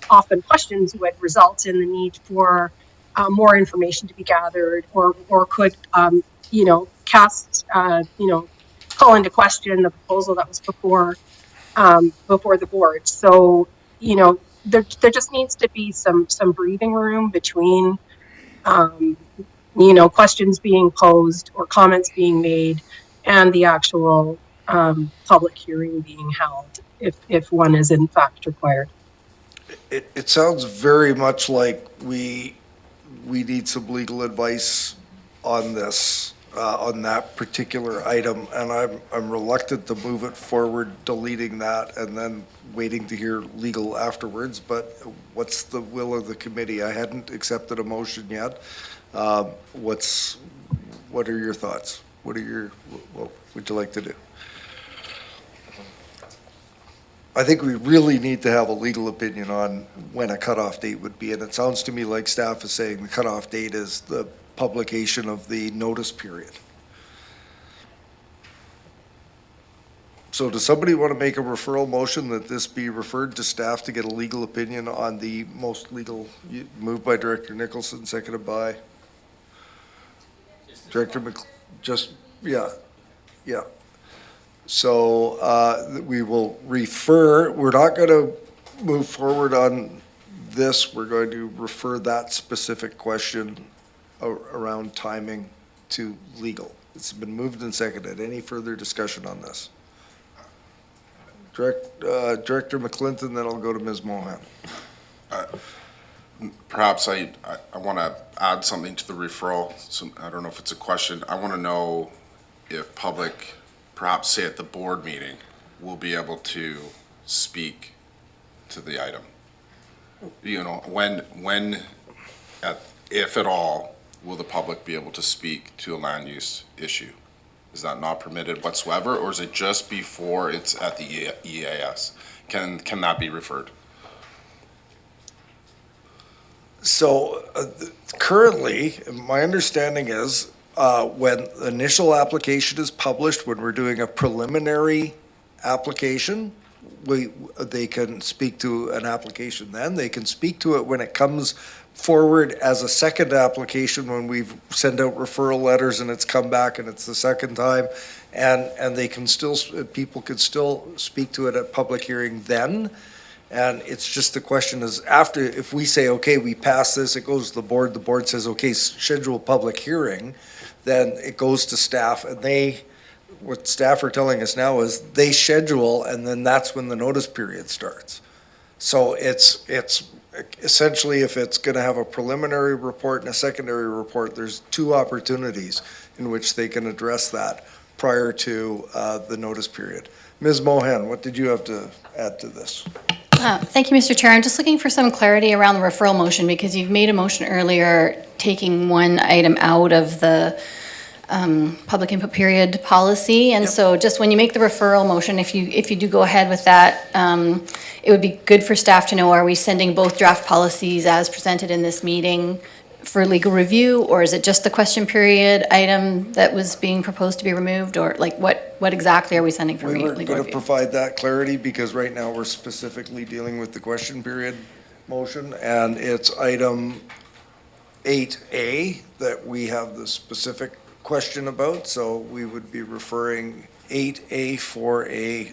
often questions would result in the need for more information to be gathered, or could cast call into question the proposal that was before the board. So there just needs to be some breathing room between questions being posed or comments being made and the actual public hearing being held, if one is in fact required. It sounds very much like we need some legal advice on this, on that particular item, and I'm reluctant to move it forward, deleting that, and then waiting to hear legal afterwards, but what's the will of the committee? I hadn't accepted a motion yet. What are your thoughts? What would you like to do? I think we really need to have a legal opinion on when a cutoff date would be, and it sounds to me like staff is saying the cutoff date is the publication of the notice period. So does somebody want to make a referral motion that this be referred to staff to get a legal opinion on the most legal, moved by Director Nicholson, seconded by Director yeah. So we will refer, we're not going to move forward on this. We're going to refer that specific question around timing to legal. It's been moved and seconded. Any further discussion on this? Director McClinton, then I'll go to Ms. Mohan. Perhaps I want to add something to the referral. So I don't know if it's a question. I want to know if public, perhaps say at the board meeting, will be able to speak to the item. If at all, will the public be able to speak to a land use issue? Is that not permitted whatsoever, or is it just before it's at the EAS? Can that be referred? So currently, my understanding is when the initial application is published, when we're doing a preliminary application, they can speak to an application then. They can speak to it when it comes forward as a second application, when we send out referral letters and it's come back and it's the second time, and they can still, people can still speak to it at public hearing then. And it's just the question is, after, if we say, okay, we pass this, it goes to the board says, okay, schedule a public hearing, then it goes to staff, and what staff are telling us now is they schedule, and then that's when the notice period starts. So it's essentially, if it's going to have a preliminary report and a secondary report, there's two opportunities in which they can address that prior to the notice period. Ms. Mohan, what did you have to add to this? Thank you, Mr. Chair. I'm just looking for some clarity around the referral motion, because you've made a motion earlier taking one item out of the public input period policy. And so just when you make the referral motion, if you do go ahead with that, it would be good for staff to know, are we sending both draft policies as presented in this meeting for legal review, or is it just the question period item that was being proposed to be removed, or like what exactly are we sending for legal review? We were going to provide that clarity because right now we're specifically dealing with the question period motion, and it's item 8A that we have the specific question about, so we would be referring 8A for a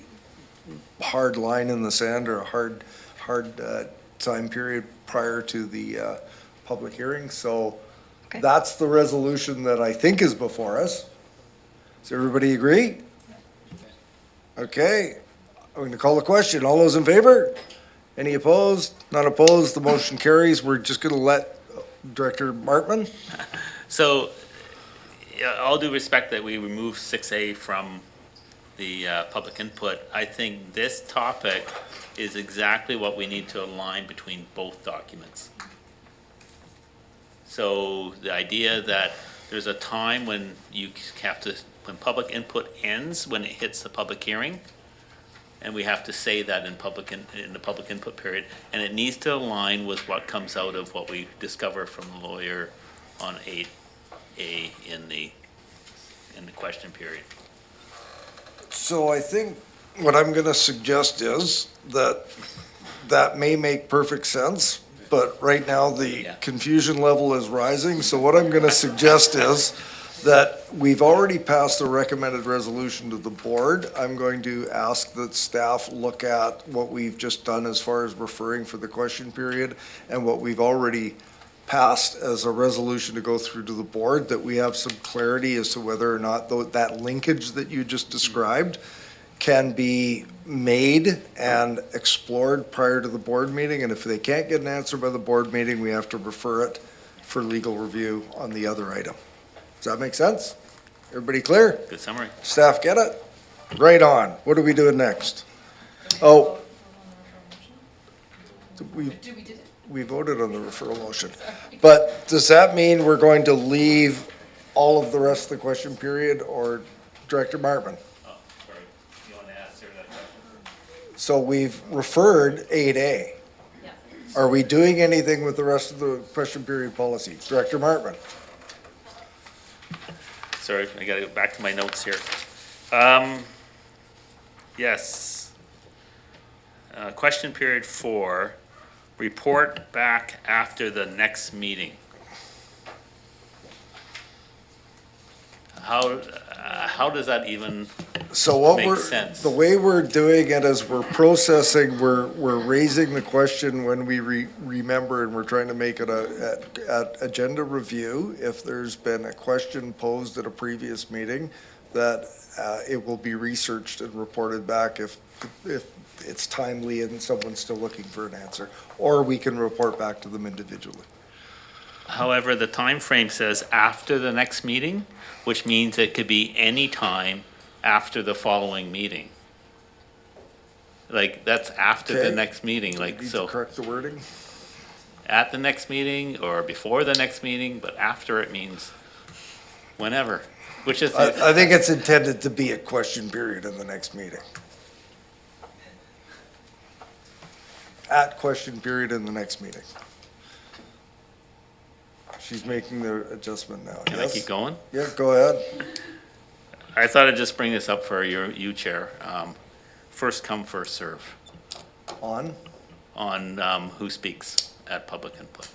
hard line in the sand, or a hard time period prior to the public hearing. So That's the resolution that I think is before us. Does everybody agree? Okay, I'm going to call the question. All those in favor? Any opposed? Not opposed, the motion carries. We're just going to let Director Martman. So, yeah, all due respect that we remove 6A from the public input, I think this topic is exactly what we need to align between both documents. So the idea that there's a time when you have to, when public input ends, when it hits the public hearing, and we have to say that in the public input period, and it needs to align with what comes out of what we discover from the lawyer on 8A in the question period. So I think what I'm going to suggest is that that may make perfect sense, but right now the confusion level is rising. So what I'm going to suggest is that we've already passed a recommended resolution to the board. I'm going to ask that staff look at what we've just done as far as referring for the question period and what we've already passed as a resolution to go through to the board, that we have some clarity as to whether or not that linkage that you just described can be made and explored prior to the board meeting. And if they can't get an answer by the board meeting, we have to refer it for legal review on the other item. Does that make sense? Everybody clear? Good summary. Staff get it? Right on. What are we doing next? Oh. We voted on the referral motion. But does that mean we're going to leave all of the rest of the question period, or Director Martman? Oh, sorry. You want to answer that question? So we've referred 8A. Are we doing anything with the rest of the question period policy? Director Martman? Sorry, I got to go back to my notes here. Yes. Question period 4, report back after the next meeting. How does that even So what make we're, sense? the way we're doing it is we're processing, we're raising the question when we remember, and we're trying to make it at agenda review. If there's been a question posed at a previous meeting, that it will be researched and reported back if it's timely and someone's still looking for an answer, or we can report back to them individually. However, the time frame says after the next meeting, which means it could be any time after the following meeting. Like, that's after the Okay. next meeting, like, Need to so correct the wording? at the next meeting or before the next meeting, but after it means whenever, which is. I think it's intended to be a question period in the next meeting. At question period in the next meeting. She's making the adjustment now. Can I Yes? keep going? Yeah, go ahead. I thought I'd just bring this up for you, Chair. First come, first serve On? on who speaks at public input.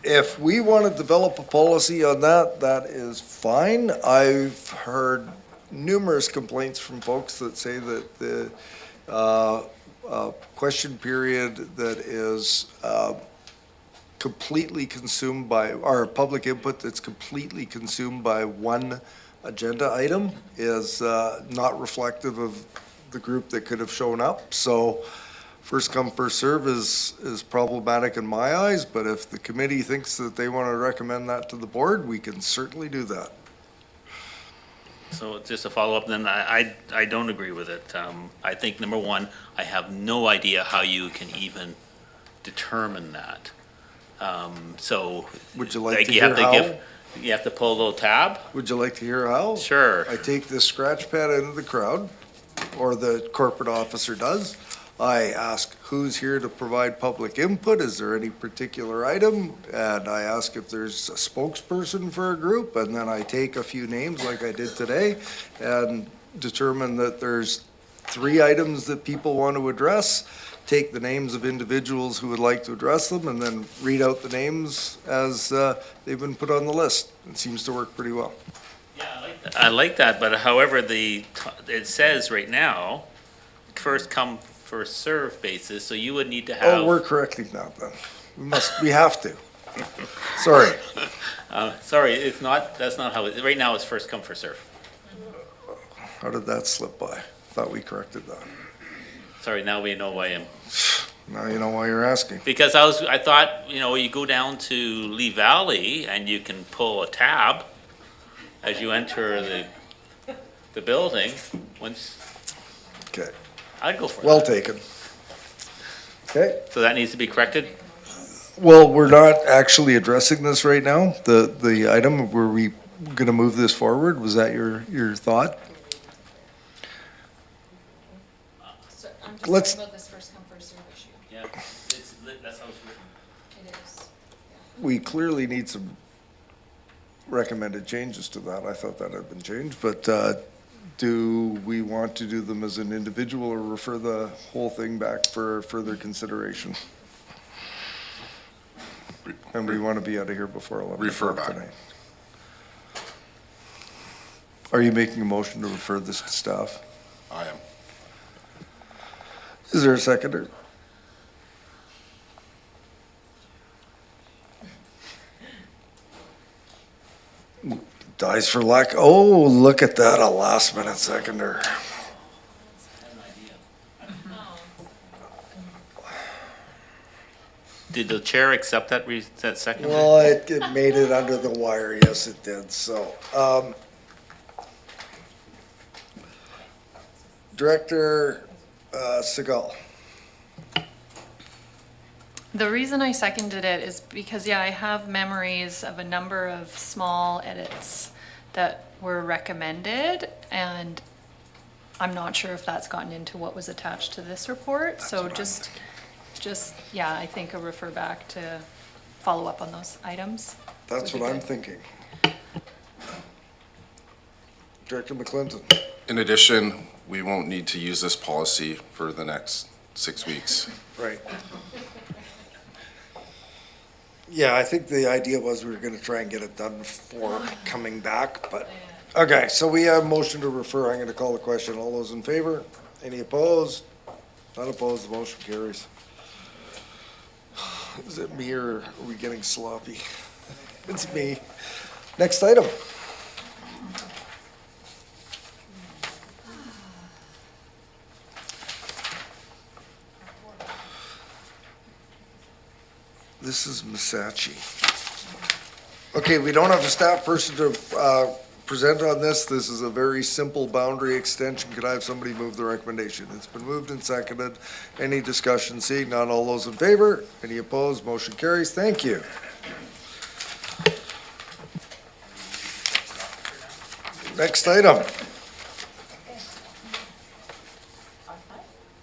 If we want to develop a policy on that, that is fine. I've heard numerous complaints from folks that say that the question period that is completely consumed by, or public input that's completely consumed by one agenda item is not reflective of the group that could have shown up. So first come, first serve is problematic in my eyes, but if the committee thinks that they want to recommend that to the board, we can certainly do that. So just to follow up, then I don't agree with it. I think, number one, I have no idea how you can even determine that. So. Would you like to you have hear how? You have to pull a little tab? Would you like to hear how? Sure. I take this scratch pad into the crowd, or the corporate officer does. I ask who's here to provide public input. Is there any particular item? And I ask if there's a spokesperson for a group, and then I take a few names like I did today and determine that there's 3 items that people want to address, take the names of individuals who would like to address them, and then read out the names as they've been put on the list. It seems to work pretty well. Yeah, I like that, but however, it says right now, first come, first serve basis, so you would need to have. Oh, we're correcting that then. We have to. Sorry. Sorry, it's not, that's not how it, right now it's first come, first serve. How did that slip by? Thought we corrected that. Sorry, now we know why I am. Now you know why you're asking. Because I thought, you know, you go down to Lee Valley and you can pull a tab as you enter the building, once. Okay. I'd go for Well that. taken. Okay. So that needs to be corrected? Well, we're not actually addressing this right now. The item, were we gonna move this forward? Was that your thought? Let's- about this first come, first serve issue. Yeah, that's how it's written. It is. We clearly need some recommended changes to that. I thought that had been changed, but do we want to do them as an individual or refer the whole thing back for further consideration? And we want to be out of here before 11 Refer o'clock back. tonight. Are you making a motion to refer this to staff? I am. Is there a seconder? Dies for lack. Oh, look at that, a last minute seconder. Did the chair accept that second? Well, it made it under the wire, yes, it did, so. Director Segal. The reason I seconded it is because, yeah, I have memories of a number of small edits that were recommended, and I'm not sure if that's gotten into what was attached to this report, so just, yeah, I think a refer back to follow up on those items. That's would what be I'm good. thinking. Director McClinton. In addition, we won't need to use this policy for the next 6 weeks. Right. Yeah, I think the idea was we were gonna try and get it done before coming back, but, okay, so we have motion to refer. I'm gonna call the question. All those in favor? Any opposed? Not opposed, the motion carries. Is it me or are we getting sloppy? It's me. Next item. This is Masachi. Okay, we don't have a staff person to present on this. This is a very simple boundary extension. Could I have somebody move the recommendation? It's been moved and seconded. Any discussion? Seeing none, all those in favor? Any opposed? Motion carries. Thank you. Next item.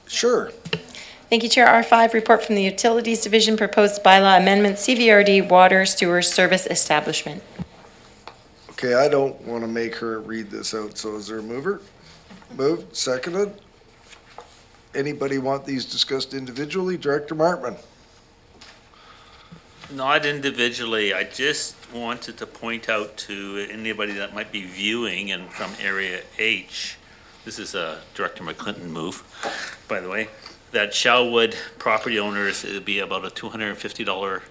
Sure. Thank you, Chair. R5, report from the Utilities Division, proposed bylaw amendment, CVRD Water Sewer Service Establishment. Okay, I don't want to make her read this out, so is there a mover? Moved, seconded. Anybody want these discussed individually? Director Martman. Not individually, I just wanted to point out to anybody that might be viewing and from Area H, this is a Director McClinton move, by the way, that Shellwood property owners, it'd be about a $250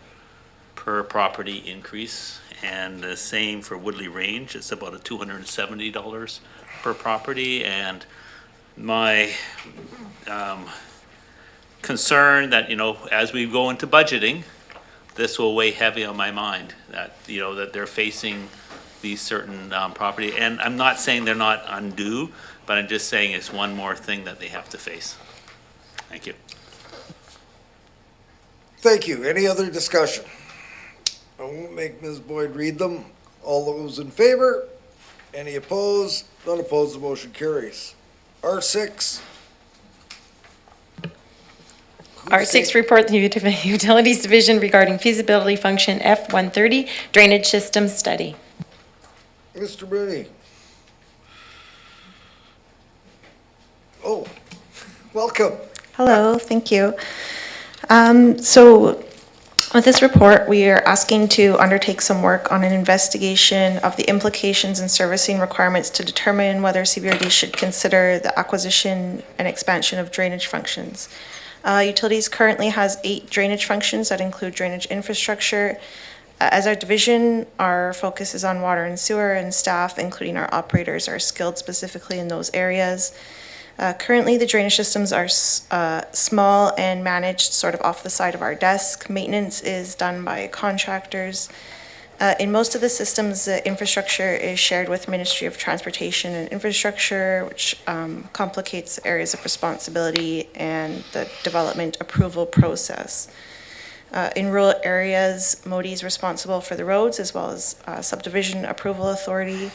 per property increase, and the same for Woodley Range, it's about a $270 per property, and my concern that, you know, as we go into budgeting, this will weigh heavy on my mind, that, you know, that they're facing these certain property, and I'm not saying they're not undue, but I'm just saying it's one more thing that they have to face. Thank you. Thank you. Any other discussion? I won't make Ms. Boyd read them. All those in favor? Any opposed? None opposed, the motion carries. R6. R6, report the Utilities Division regarding feasibility function F-130 drainage system study. Mr. Mooney. Oh, welcome. Hello, thank you. So With this report, we are asking to undertake some work on an investigation of the implications and servicing requirements to determine whether CBRD should consider the acquisition and expansion of drainage functions. Utilities currently has 8 drainage functions that include drainage infrastructure. As our division, our focus is on water and sewer, and staff, including our operators, are skilled specifically in those areas. Currently, the drainage systems are small and managed sort of off the side of our desk. Maintenance is done by contractors. In most of the systems, the infrastructure is shared with Ministry of Transportation and Infrastructure, which complicates areas of responsibility and the development approval process. In rural areas, MODI is responsible for the roads as well as subdivision approval authority.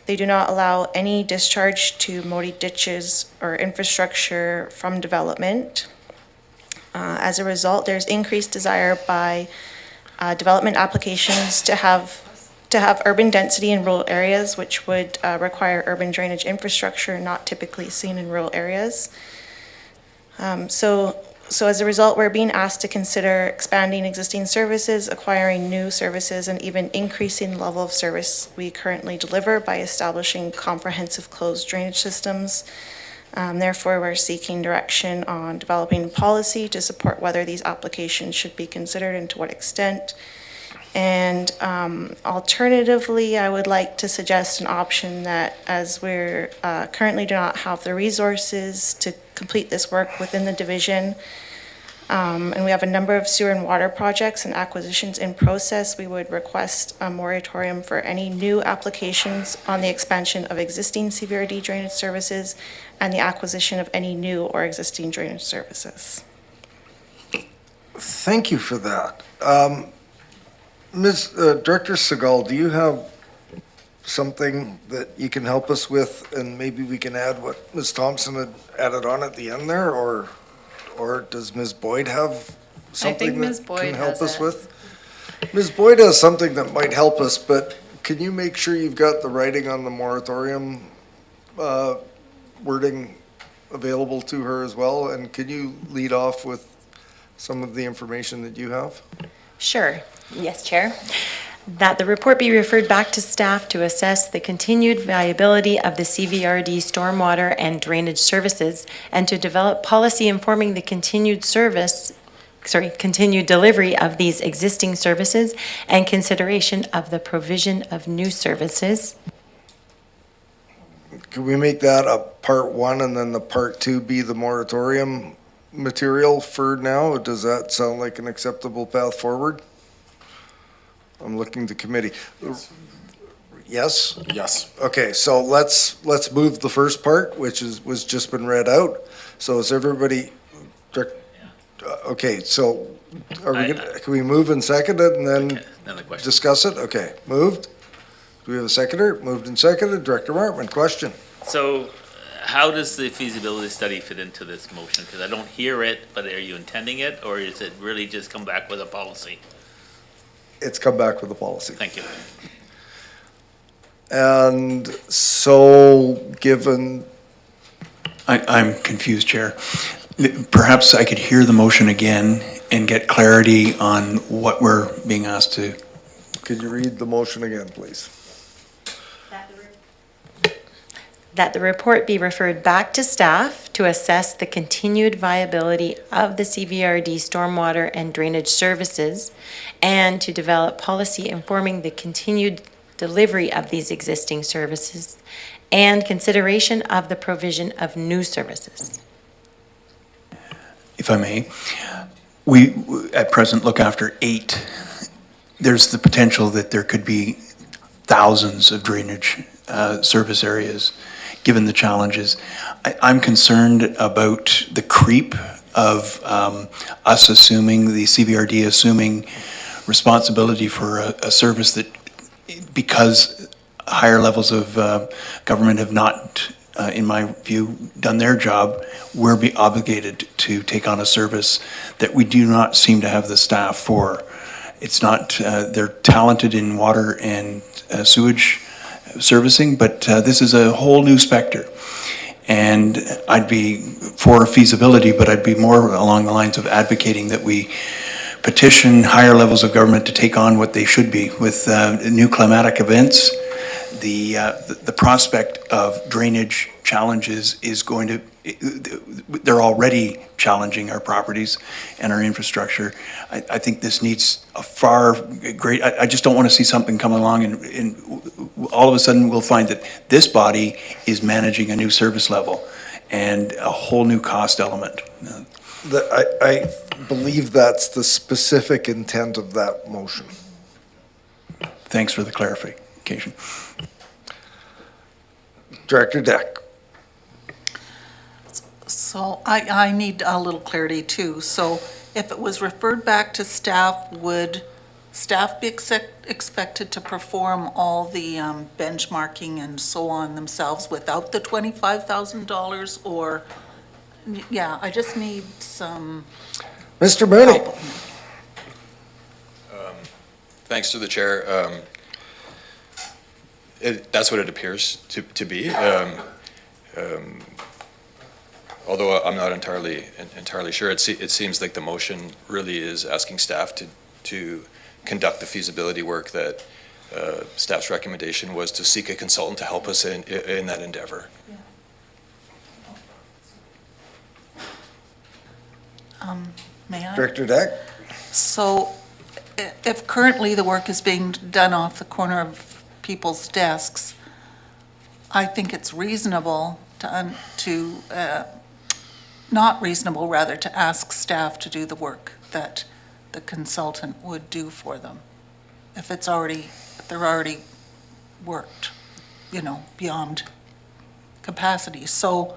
They do not allow any discharge to MODI ditches or infrastructure from development. As a result, there's increased desire by development applications to have urban density in rural areas, which would require urban drainage infrastructure not typically seen in rural areas. So as a result, we're being asked to consider expanding existing services, acquiring new services, and even increasing the level of service we currently deliver by establishing comprehensive closed drainage systems. Therefore, we're seeking direction on developing policy to support whether these applications should be considered and to what extent. And alternatively, I would like to suggest an option that, as we're currently do not have the resources to complete this work within the division, and we have a number of sewer and water projects and acquisitions in process, we would request a moratorium for any new applications on the expansion of existing CBRD drainage services and the acquisition of any new or existing drainage services. Thank you for that. Director Segal, do you have something that you can help us with, and maybe we can add what Ms. Thompson had added on at the end there, or does Ms. Boyd have something that can help us with? Ms. Boyd has something that might help us, but can you make sure you've got the writing on the moratorium wording available to her as well? And can you lead off with some of the information that you have? Sure. Yes, Chair. That the report be referred back to staff to assess the continued viability of the CVRD stormwater and drainage services and to develop policy informing the continued delivery of these existing services and consideration of the provision of new services. Can we make that a part 1 and then the part 2 be the moratorium material for now? Does that sound like an acceptable path forward? I'm looking to committee. Yes? Yes. Okay, so let's move the first part, which was just been read out. So is everybody, okay, so can we move and second it and then discuss it? Okay, moved. Do we have a seconder? Moved and seconded. Director Martman, question. So how does the feasibility study fit into this motion? Because I don't hear it, but are you intending it, or is it really just come back with a policy? It's come back with a policy. Thank you. And so, given... I'm confused, Chair. Perhaps I could hear the motion again and get clarity on what we're being asked to... Could you read the motion again, please? That the report be referred back to staff to assess the continued viability of the CVRD stormwater and drainage services and to develop policy informing the continued delivery of these existing services and consideration of the provision of new services. If I may, we at present look after 8. There's the potential that there could be thousands of drainage service areas, given the challenges. I'm concerned about the creep of us assuming, the CVRD assuming responsibility for a service that, because higher levels of government have not, in my view, done their job, we're obligated to take on a service that we do not seem to have the staff for. It's not, they're talented in water and sewage servicing, but this is a whole new specter. And I'd be for feasibility, but I'd be more along the lines of advocating that we petition higher levels of government to take on what they should be with new climatic events. The prospect of drainage challenges is going to, they're already challenging our properties and our infrastructure. I think this needs a far great, I just don't want to see something come along and all of a sudden we'll find that this body is managing a new service level and a whole new cost element. I believe that's the specific intent of that motion. Thanks for the clarification. Director Deck. So I need a little clarity too. So if it was referred back to staff, would staff be expected to perform all the benchmarking and so on themselves without the $25,000 or, yeah, I just need some. Mr. Mooney. Thanks to the chair. That's what it appears to be. Although I'm not entirely sure, it seems like the motion really is asking staff to conduct the feasibility work that staff's recommendation was to seek a consultant to help us in that endeavor. May I? Director Deck. So if currently the work is being done off the corner of people's desks, I think it's reasonable not reasonable, rather, to ask staff to do the work that the consultant would do for them. If they're already worked, beyond capacity. So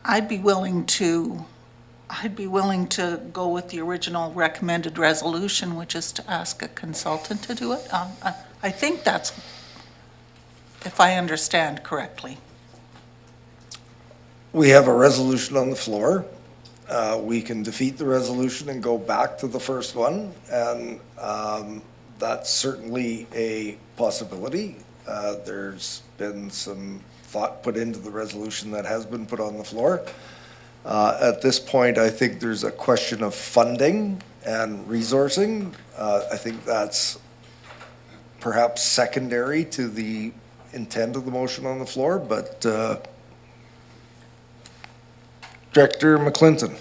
I'd be willing to go with the original recommended resolution, which is to ask a consultant to do it. I think that's, if I understand correctly. We have a resolution on the floor. We can defeat the resolution and go back to the first one, and that's certainly a possibility. There's been some thought put into the resolution that has been put on the floor. At this point, I think there's a question of funding and resourcing. I think that's perhaps secondary to the intent of the motion on the floor, but Director McClinton.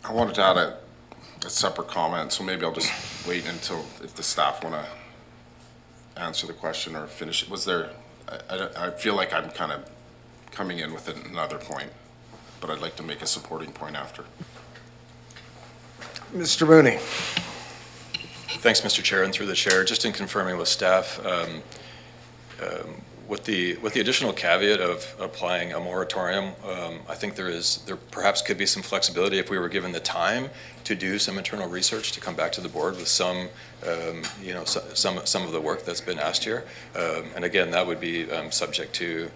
I wanted to add a separate comment, so maybe I'll just wait until if the staff want to answer the question or finish it. Was there, I feel like I'm kind of coming in with another point, but I'd like to make a supporting point after. Mr. Mooney. Thanks, Mr. Chair, and through the chair, just in confirming with staff, with the additional caveat of applying a moratorium, I think there perhaps could be some flexibility if we were given the time to do some internal research to come back to the board with some of the work that's been asked here. And again, that would be subject to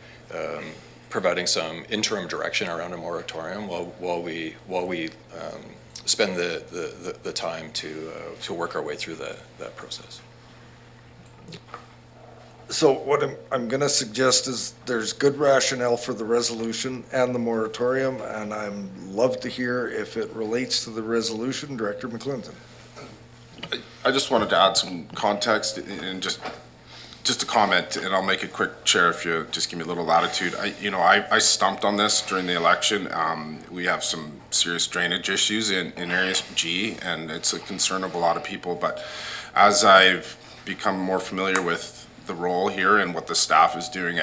providing some interim direction around a moratorium while we spend the time to work our way through that process. So what I'm going to suggest is there's good rationale for the resolution and the moratorium, and I'd love to hear if it relates to the resolution. Director McClinton. I just wanted to add some context and just a comment, and I'll make it quick, Chair, if you just give me a little latitude. I stumped on this during the election. We have some serious drainage issues in areas G, and it's a concern of a lot of people. But as I've become more familiar with the role here and what the staff is doing,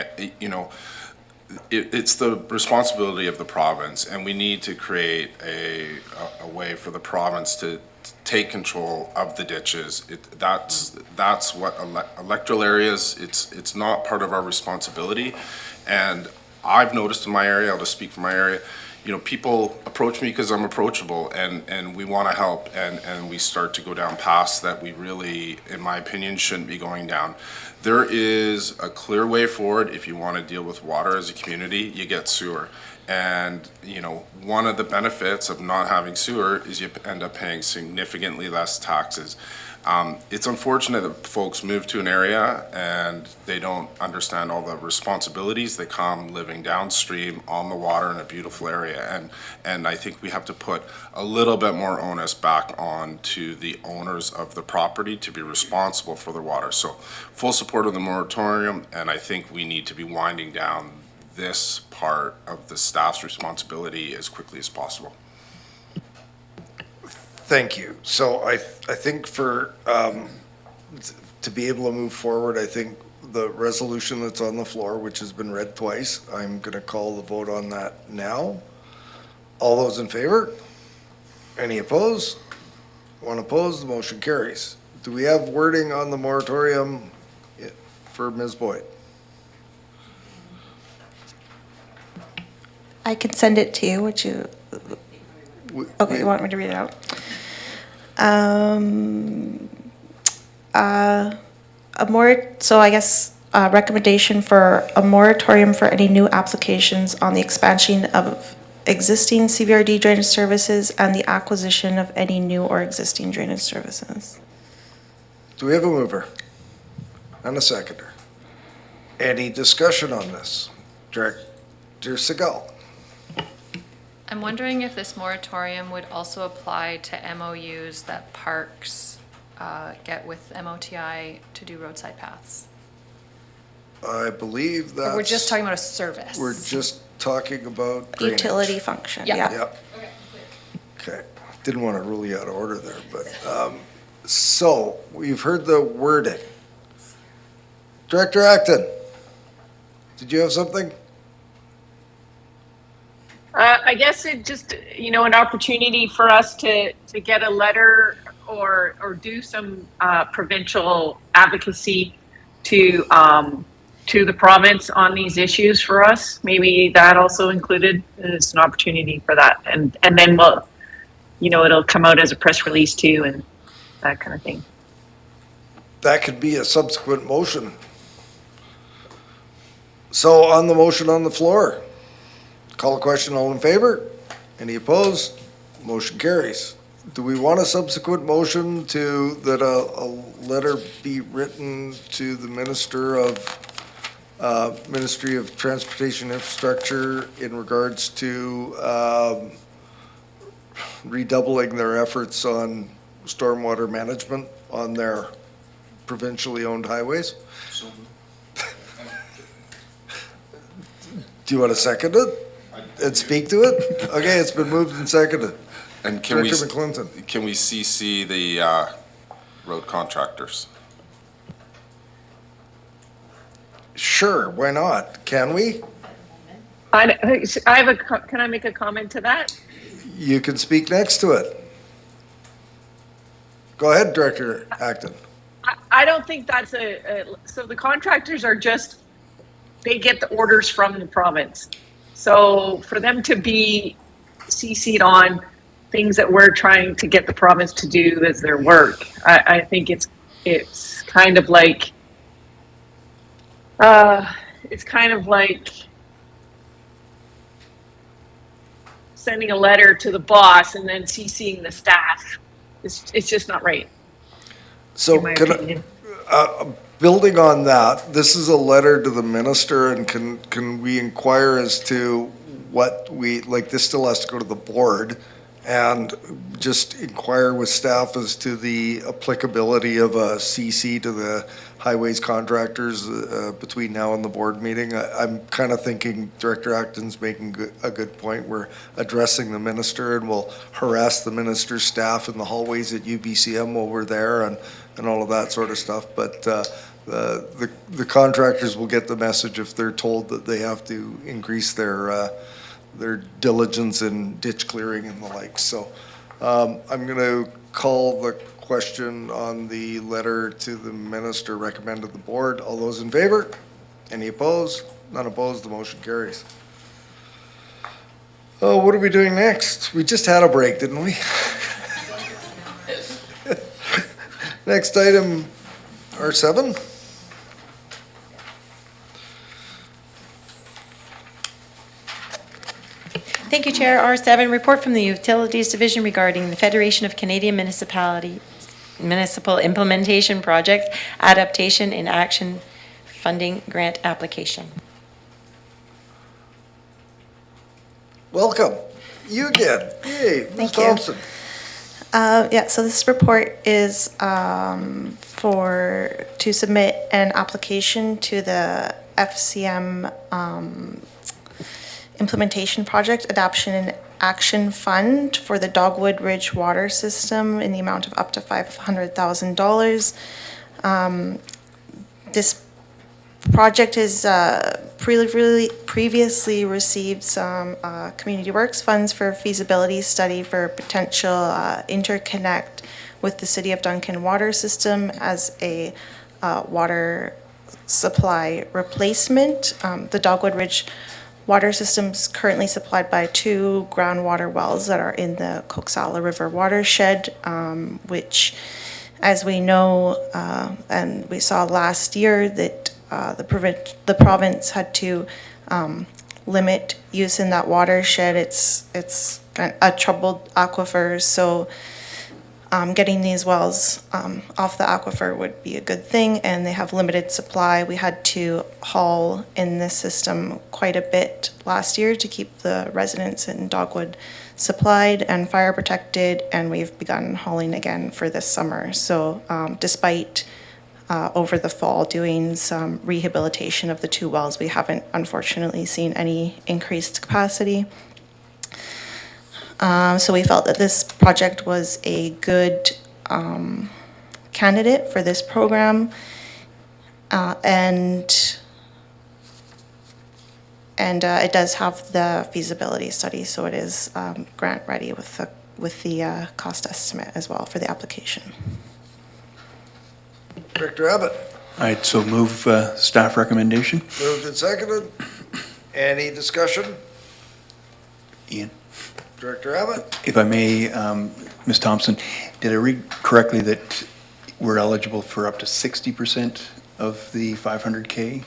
it's the responsibility of the province, and we need to create a way for the province to take control of the ditches. That's what electoral areas, it's not part of our responsibility. And I've noticed in my area, I'll just speak for my area, people approach me because I'm approachable, and we want to help, and we start to go down paths that we really, in my opinion, shouldn't be going down. There is a clear way forward. If you want to deal with water as a community, you get sewer. And, one of the benefits of not having sewer is you end up paying significantly less taxes. It's unfortunate that folks move to an area and they don't understand all the responsibilities that come living downstream on the water in a beautiful area. And I think we have to put a little bit more onus back on to the owners of the property to be responsible for the water. So full support of the moratorium, and I think we need to be winding down this part of the staff's responsibility as quickly as possible. Thank you. So I think to be able to move forward, I think the resolution that's on the floor, which has been read twice, I'm going to call the vote on that now. All those in favor? Any opposed? One opposed, the motion carries. Do we have wording on the moratorium for Ms. Boyd? I can send it to you, would you? Okay, you want me to read it out? So I guess recommendation for a moratorium for any new applications on the expansion of existing CVRD drainage services and the acquisition of any new or existing drainage services. Do we have a mover and a seconder? Any discussion on this? Director Segal. I'm wondering if this moratorium would also apply to MOUs that parks get with MOTI to do roadside paths. I believe that. Or we're just talking about a service. We're just talking about drainage. Utility function, Yeah. Yep. Okay, didn't want to rule you out of order there, but, so, we've heard the wording. Director Acton, did you have something? I guess it just, an opportunity for us to get a letter or do some provincial advocacy to the province on these issues for us. Maybe that also included is an opportunity for that. And then we'll, it'll come out as a press release too and that kind of thing. That could be a subsequent motion. So on the motion on the floor, call a question, all in favor? Any opposed? Motion carries. Do we want a subsequent motion that a letter be written to the Ministry of Transportation Infrastructure in regards to redoubling their efforts on stormwater management on their provincially owned highways? Do you want to second it and speak to it? Okay, it's been moved and seconded. And Director McClinton. Can we CC the road contractors? Sure, why not? Can we? Can I make a comment to that? You can speak next to it. Go ahead, Director Acton. I don't think that's so the contractors are they get the orders from the province. So for them to be CC'd on things that we're trying to get the province to do as their work, I think it's kind of like sending a letter to the boss and then CCing the staff. It's just not right. So building on that, this is a letter to the minister, and can we inquire as to what this still has to go to the board, and just inquire with staff as to the applicability of a CC to the highways contractors between now and the board meeting? I'm kind of thinking Director Acton's making a good point. We're addressing the minister, and we'll harass the minister's staff in the hallways at UBCM while we're there, and all of that sort of stuff. But the contractors will get the message if they're told that they have to increase their diligence in ditch clearing and the like. So I'm going to call the question on the letter to the minister recommended the board. All those in favor? Any opposed? None opposed. The motion carries. Oh, what are we doing next? We just had a break, didn't we? Next item, R7. Chair. R7, report from the Utilities Division regarding the Federation of Canadian Municipal Implementation Projects Adaptation in Action Funding Grant Application. Welcome. You again. Yay, Ms. Thank you. Thompson. Yeah, so this report is to submit an application to the FCM Implementation Project Adoption and Action Fund for the Dogwood Ridge Water System in the amount of up to $500,000. This project has previously received some Community Works funds for a feasibility study for potential interconnect with the City of Duncan water system as a water supply replacement. The Dogwood Ridge water system is currently supplied by 2 groundwater wells that are in the Coxsala River watershed, which, as we know, and we saw last year, that the province had to limit use in that watershed. It's a troubled aquifer, so getting these wells off the aquifer would be a good thing, and they have limited supply. We had to haul in this system quite a bit last year to keep the residents in Dogwood supplied and fire protected, and we've begun hauling again for this summer. So despite over the fall doing some rehabilitation of the 2 wells, we haven't unfortunately seen any increased capacity. So we felt that this project was a good candidate for this program, and it does have the feasibility study, so it is grant ready with the cost estimate as well for the application. Director Abbott. I'd so move staff recommendation. Moved and seconded. Any discussion? Ian? Director Abbott. If I may, Ms. Thompson, did I read correctly that we're eligible for up to 60% of the 500K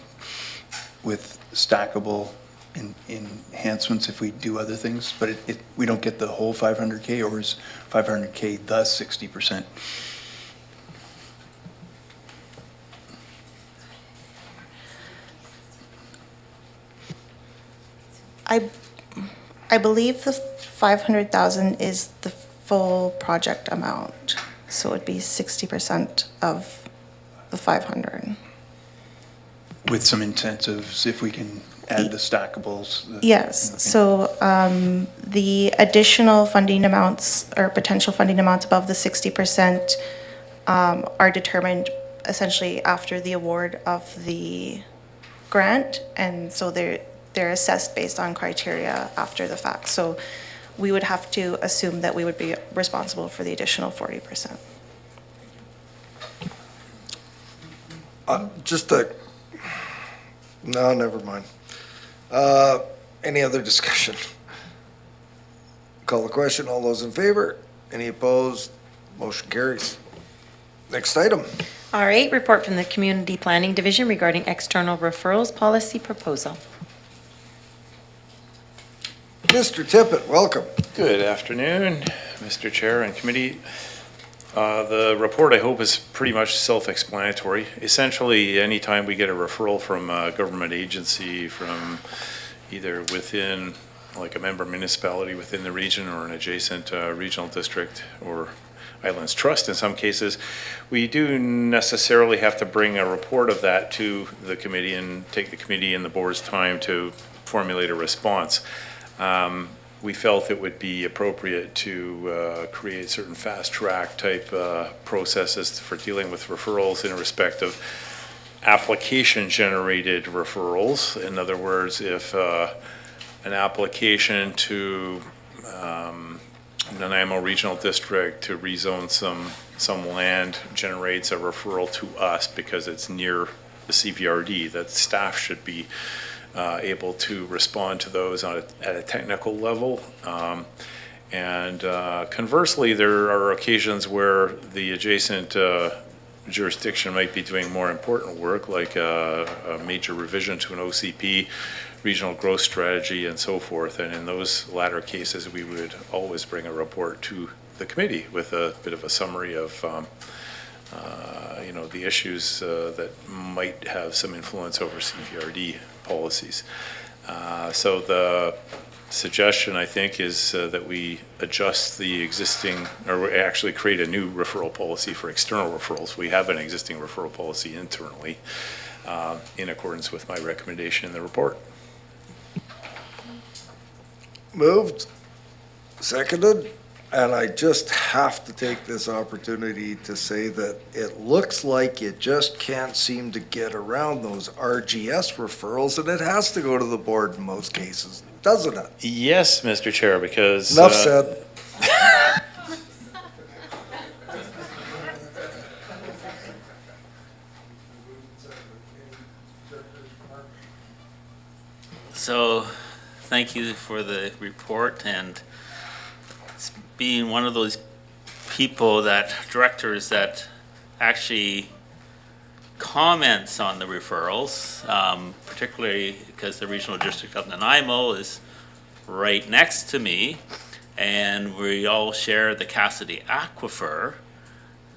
with stackable enhancements if we do other things? But we don't get the whole 500K, or is 500K the 60%? I believe the 500,000 is the full project amount, so it would be 60% of the 500. With some incentives, if we can add the stackables? Yes, so the additional funding amounts or potential funding amounts above the 60% are determined essentially after the award of the grant, and so they're assessed based on criteria after the fact. So we would have to assume that we would be responsible for the additional 40%. No, never mind. Any other discussion? Call the question. All those in favor? Any opposed? Motion carries. Next item. R8, report from the Community Planning Division regarding external referrals policy proposal. Mr. Tippett, welcome. Good afternoon, Mr. Chair and committee. The report, I hope, is pretty much self-explanatory. Essentially, anytime we get a referral from a government agency, from either within, like a member municipality within the region or an adjacent regional district or Islands Trust in some cases, we do necessarily have to bring a report of that to the committee and take the committee and the board's time to formulate a response. We felt it would be appropriate to create certain fast-track type processes for dealing with referrals in respect of application-generated referrals. In other words, if an application to Nanaimo Regional District to rezone some land generates a referral to us because it's near the CVRD, that staff should be able to respond to those at a technical level. And conversely, there are occasions where the adjacent jurisdiction might be doing more important work, like a major revision to an OCP, regional growth strategy, and so forth. And in those latter cases, we would always bring a report to the committee with a bit of a summary of the issues that might have some influence over CVRD policies. So the suggestion, I think, is that we adjust the existing, or actually create a new referral policy for external referrals. We have an existing referral policy internally in accordance with my recommendation in the report. Moved, seconded, and I just have to take this opportunity to say that it looks like you just can't seem to get around those RGS referrals, and it has to go to the board in most cases, doesn't it? Yes, Mr. Chair, because Enough said. So, thank you for the report, and it's being one of those directors that actually comments on the referrals, particularly because the regional district of Nanaimo is right next to me, and we all share the Cassidy Aquifer.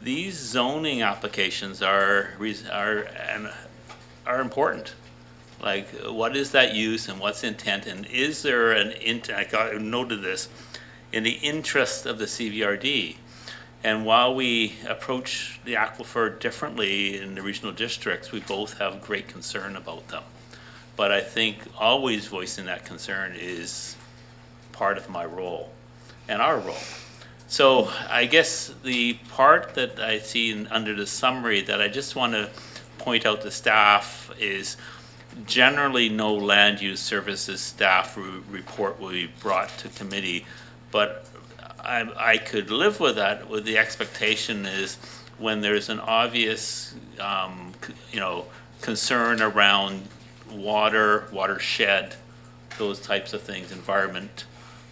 These zoning applications are important. Like, what is that use and what's intent, and is there I noted this, in the interest of the CVRD? And while we approach the aquifer differently in the regional districts, we both have great concern about them. But I think always voicing that concern is part of my role and our role. So I guess the part that I see under the summary that I just want to point out to staff is generally no land use services staff report will be brought to committee, but I could live with that, with the expectation is when there's an obvious, concern around water, watershed, those types of things, environment.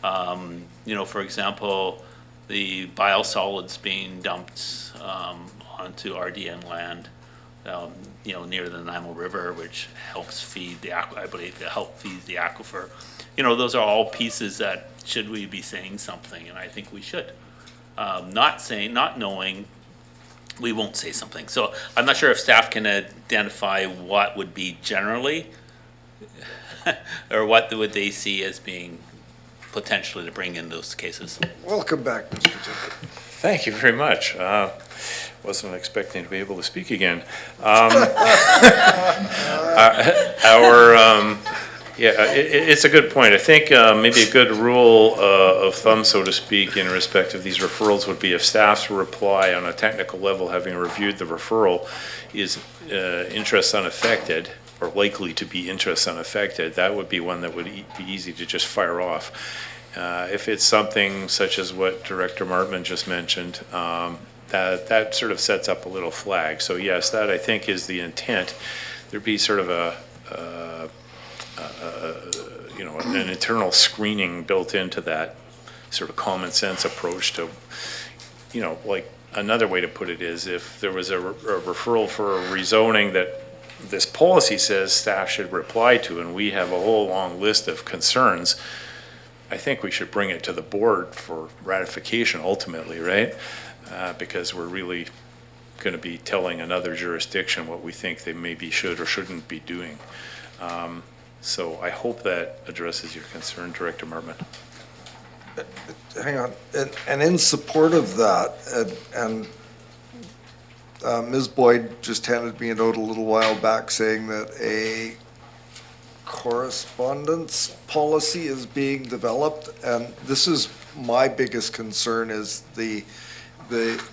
For example, the biosolids being dumped onto RDN land, near the Nanaimo River, which helps feed I believe it helps feed the aquifer. Those are all pieces that should we be saying something, and I think we should. Not knowing, we won't say something. So I'm not sure if staff can identify what would be generally, or what would they see as being potentially to bring in those cases. Welcome back, Mr. Tippett. Thank you very much. Wasn't expecting to be able to speak again. It's a good point. I think maybe a good rule of thumb, so to speak, in respect of these referrals would be if staff's reply on a technical level, having reviewed the referral, is interest unaffected, or likely to be interest unaffected, that would be one that would be easy to just fire off. If it's something such as what Director Martman just mentioned, that sort of sets up a little flag. So yes, that I think is the intent. There'd be sort of an internal screening built into that sort of common sense approach to, like another way to put it is if there was a referral for a rezoning that this policy says staff should reply to, and we have a whole long list of concerns, I think we should bring it to the board for ratification ultimately, right? Because we're really going to be telling another jurisdiction what we think they maybe should or shouldn't be doing. So I hope that addresses your concern, Director Martman. Hang on, and in support of that, and Ms. Boyd just handed me a note a little while back saying that a correspondence policy is being developed, and this is my biggest concern is the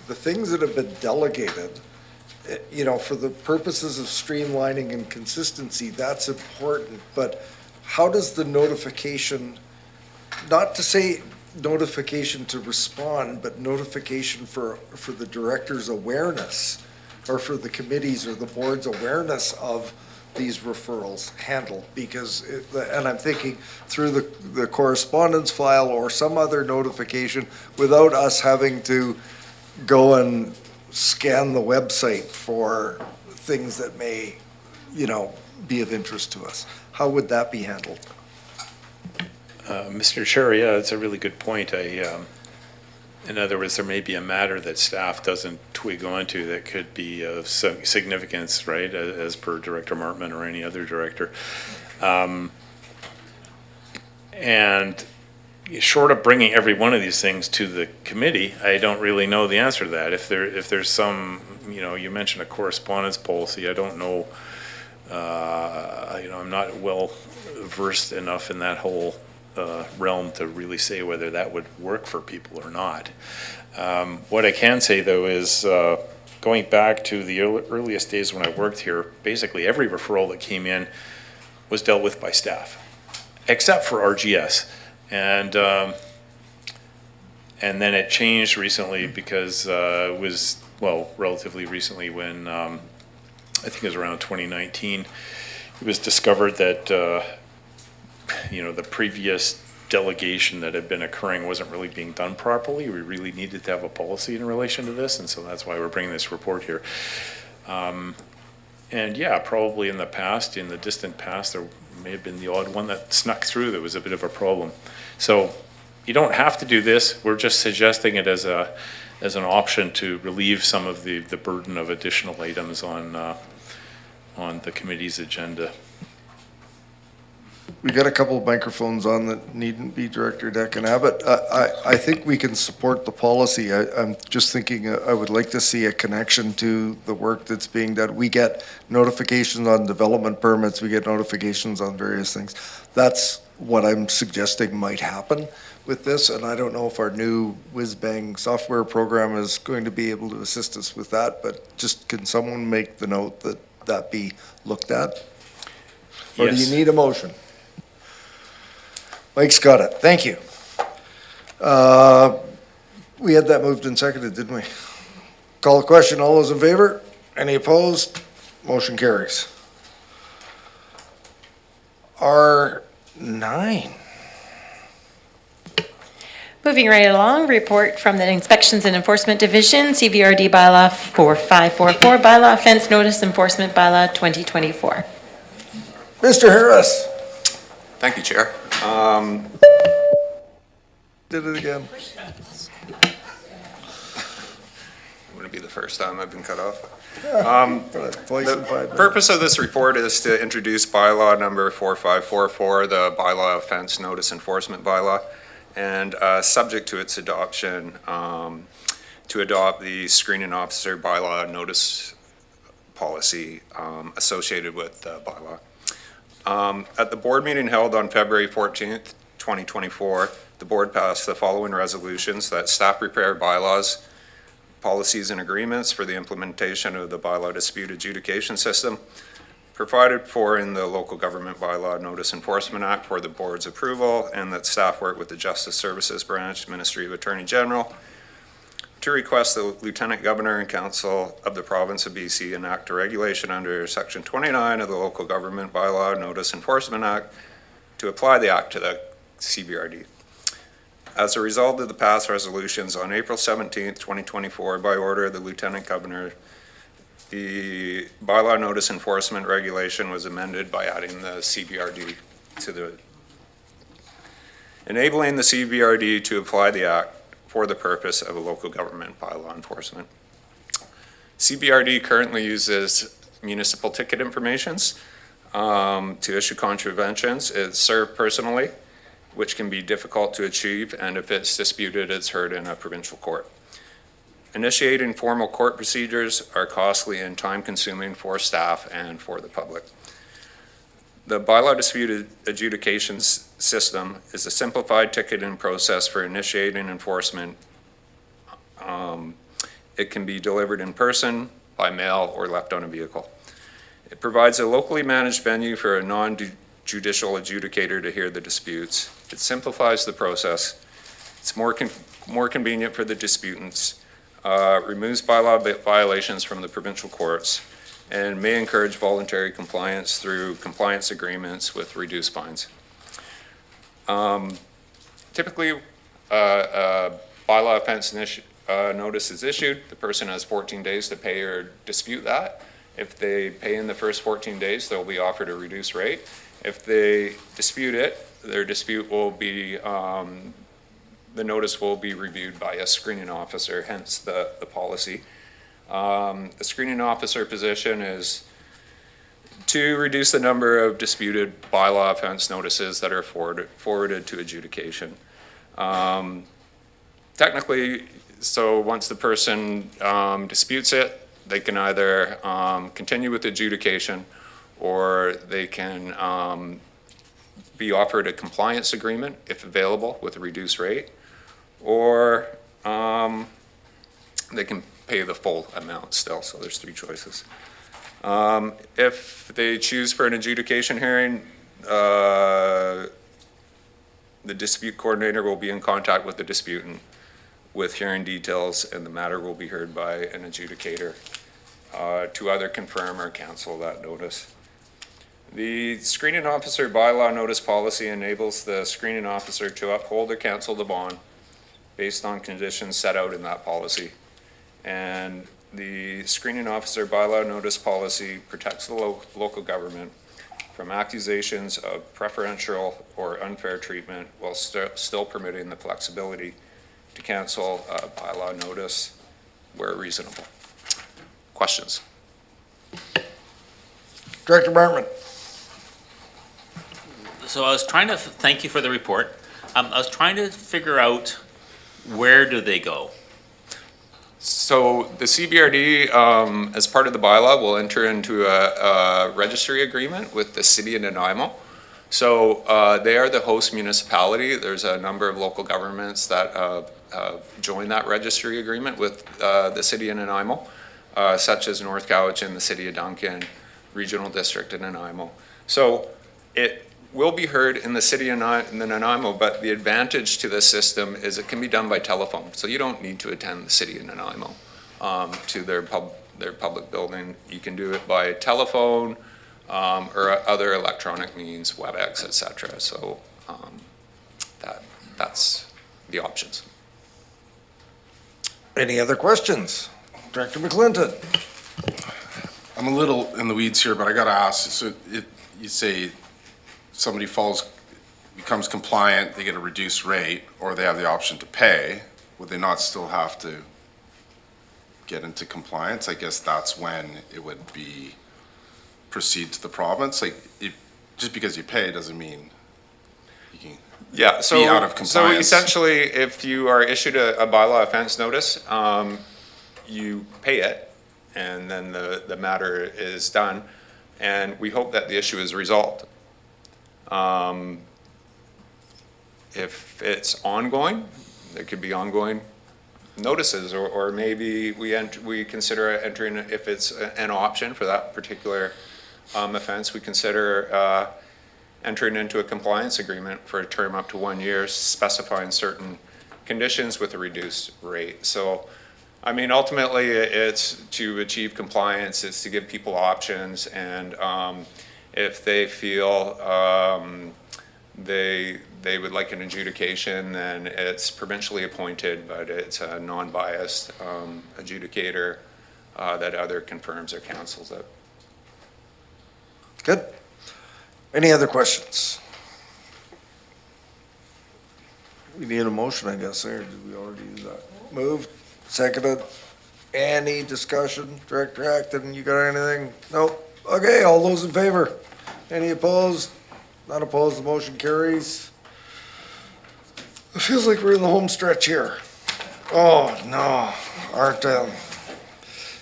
things that have been delegated, for the purposes of streamlining and consistency, that's important, but how does the notification, not to say notification to respond, but notification for the director's awareness, or for the committee's or the board's awareness of these referrals handled? Because, and I'm thinking through the correspondence file or some other notification without us having to go and scan the website for things that may, be of interest to us. How would that be handled? Mr. Chair, yeah, that's a really good point. In other words, there may be a matter that staff doesn't twig onto that could be of some significance, right, as per Director Martman or any other director. And short of bringing every one of these things to the committee, I don't really know the answer to that. If there's some, you mentioned a correspondence policy, I don't know, I'm not well versed enough in that whole realm to really say whether that would work for people or not. What I can say though is going back to the earliest days when I worked here, basically every referral that came in was dealt with by staff, except for RGS. And then it changed recently because it was, relatively recently when I think it was around 2019, it was discovered that the previous delegation that had been occurring wasn't really being done properly. We really needed to have a policy in relation to this, and so that's why we're bringing this report here. And yeah, probably in the distant past, there may have been the odd one that snuck through that was a bit of a problem. So you don't have to do this. We're just suggesting it as an option to relieve some of the burden of additional items on the committee's agenda. We got a couple of microphones on that needn't be Director Deck and Abbott. I think we can support the policy. I'm just thinking I would like to see a connection to the work that's being done. We get notifications on development permits. We get notifications on various things. That's what I'm suggesting might happen with this, and I don't know if our new whiz-bang software program is going to be able to assist us with that, but just can someone make the note that that be looked at? Or do Yes. you need a motion? Mike's got it. Thank you. We had that moved and seconded, didn't we? Call the question. All those in favor? Any opposed? Motion carries. R9. Moving right along, report from the Inspections and Enforcement Division, CVRD bylaw 4544, bylaw offense notice enforcement bylaw 2024. Mr. Harris. Thank you, Chair. Did it again. Wouldn't be the first time I've been cut off. Twice in 5 minutes. The purpose of this report is to introduce bylaw number 4544, the bylaw offense notice enforcement bylaw, and subject to its adoption, to adopt the screening officer bylaw notice policy associated with the bylaw. At the board meeting held on February 14th, 2024, the board passed the following resolutions: that staff prepare bylaws, policies, and agreements for the implementation of the bylaw dispute adjudication system provided for in the Local Government Bylaw Notice Enforcement Act for the board's approval, and that staff work with the Justice Services Branch, Ministry of Attorney General, to request the Lieutenant Governor and Council of the Province of BC enact a regulation under Section 29 of the Local Government Bylaw Notice Enforcement Act to apply the Act to the CBRD. As a result of the past resolutions, on April 17th, 2024, by order of the Lieutenant Governor, the Bylaw Notice Enforcement Regulation was amended by adding the CBRD to the, enabling the CBRD to apply the Act for the purpose of a local government bylaw enforcement. CBRD currently uses municipal ticket informations to issue contraventions. It's served personally, which can be difficult to achieve, and if it's disputed, it's heard in a provincial court. Initiating formal court procedures are costly and time-consuming for staff and for the public. The bylaw dispute adjudication system is a simplified ticketing process for initiating enforcement. It can be delivered in person, by mail, or left on a vehicle. It provides a locally managed venue for a non-judicial adjudicator to hear the disputes. It simplifies the process. It's more convenient for the disputants, removes bylaw violations from the provincial courts, and may encourage voluntary compliance through compliance agreements with reduced fines. Typically, bylaw offense notice is issued, the person has 14 days to pay or dispute that. If they pay in the first 14 days, they'll be offered a reduced rate. If they dispute it, their dispute will be, the notice will be reviewed by a screening officer, hence the policy. The screening officer position is to reduce the number of disputed bylaw offense notices that are forwarded to adjudication. Technically, so once the person disputes it, they can either continue with adjudication, or they can be offered a compliance agreement, if available, with a reduced rate, or they can pay the full amount still, so there's 3 choices. If they choose for an adjudication hearing, the dispute coordinator will be in contact with the disputant with hearing details, and the matter will be heard by an adjudicator to either confirm or cancel that notice. The screening officer bylaw notice policy enables the screening officer to uphold or cancel the bond based on conditions set out in that policy. And the screening officer bylaw notice policy protects the local government from accusations of preferential or unfair treatment while still permitting the flexibility to cancel a bylaw notice where reasonable. Questions? Director Bartman. So I was trying to, thank you for the report. I was trying to figure out, where do they go? So the CBRD, as part of the bylaw, will enter into a registry agreement with the city of Nanaimo. So they are the host municipality. There's a number of local governments that joined that registry agreement with the city of Nanaimo, such as North Cowichan, the city of Duncan, Regional District in Nanaimo. So it will be heard in the city of Nanaimo, but the advantage to this system is it can be done by telephone. So you don't need to attend the city of Nanaimo to their public building. You can do it by telephone or other electronic means, WebEx, etc. So that's the options. Any other questions? Director McClinton. I'm a little in the weeds here, but I gotta ask, so if you say somebody becomes compliant, they get a reduced rate, or they have the option to pay, would they not still have to get into compliance? I guess that's when it would proceed to the province. Like, just because you pay doesn't mean you can be out of compliance. So essentially, if you are issued a bylaw offense notice, you pay it, and then the matter is done, and we hope that the issue is resolved. If it's ongoing, there could be ongoing notices, or maybe we consider entering, if it's an option for that particular offense, we consider entering into a compliance agreement for a term up to 1 year, specifying certain conditions with a reduced rate. So, I mean, ultimately, it's to achieve compliance, it's to give people options, and if they feel they would like an adjudication, then it's provincially appointed, but it's a non-biased adjudicator that either confirms or cancels it. Good. Any other questions? We need a motion, I guess, or did we already do that? Moved, seconded. Any discussion? Director Acton, you got anything? Nope. Okay, all those in favor? Any opposed? Not opposed, the motion carries. It feels like we're in the home stretch here. Oh, no, R10.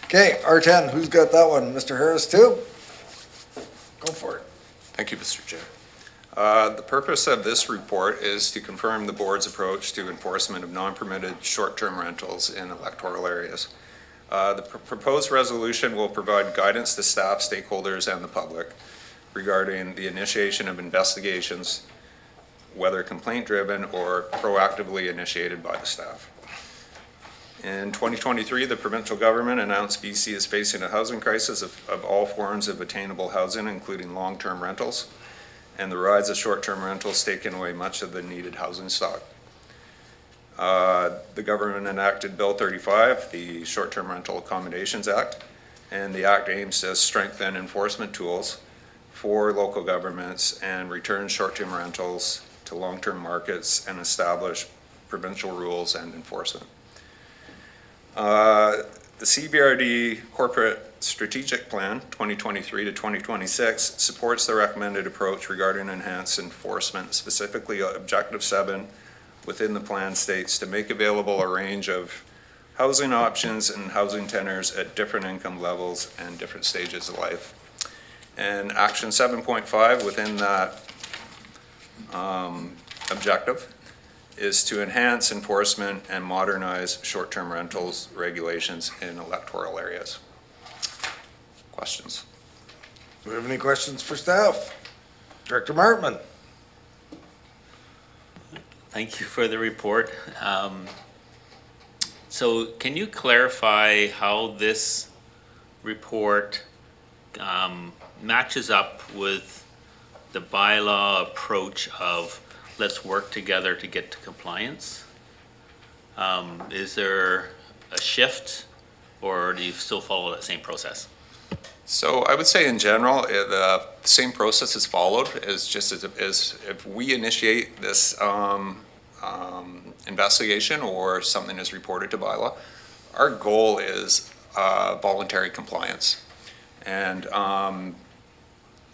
Okay, R10, who's got that one? Mr. Harris, too? Go for it. Thank you, Mr. Chair. The purpose of this report is to confirm the board's approach to enforcement of non-permitted short-term rentals in electoral areas. The proposed resolution will provide guidance to staff, stakeholders, and the public regarding the initiation of investigations, whether complaint-driven or proactively initiated by the staff. In 2023, the provincial government announced BC is facing a housing crisis of all forms of attainable housing, including long-term rentals, and the rise of short-term rentals taking away much of the needed housing stock. The government enacted Bill 35, the Short-Term Rental Accommodations Act, and the act aims to strengthen enforcement tools for local governments and return short-term rentals to long-term markets and establish provincial rules and enforcement. The CBRD Corporate Strategic Plan 2023 to 2026 supports the recommended approach regarding enhanced enforcement. Specifically, Objective 7 within the plan states to make available a range of housing options and housing tenures at different income levels and different stages of life. And Action 7.5 within that objective is to enhance enforcement and modernize short-term rentals regulations in electoral areas. Questions? Do we have any questions for staff? Director Martman? Thank you for the report. So can you clarify how this report matches up with the bylaw approach of let's work together to get to compliance? Is there a shift, or do you still follow that same process? So I would say in general, the same process is followed as just as if we initiate this investigation or something is reported to bylaw, our goal is voluntary compliance. And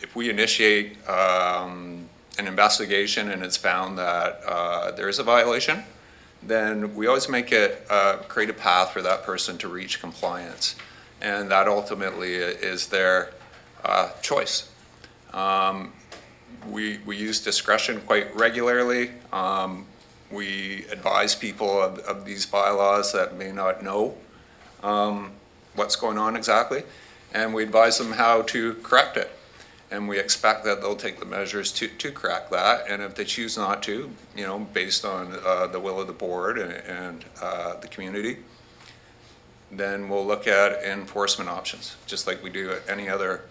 if we initiate an investigation and it's found that there is a violation, then we always make it create a path for that person to reach compliance. And that ultimately is their choice. We use discretion quite regularly. We advise people of these bylaws that may not know what's going on exactly, and we advise them how to correct it. And we expect that they'll take the measures to correct that, and if they choose not to, you know, based on the will of the board and the community, then we'll look at enforcement options, just like we do at any other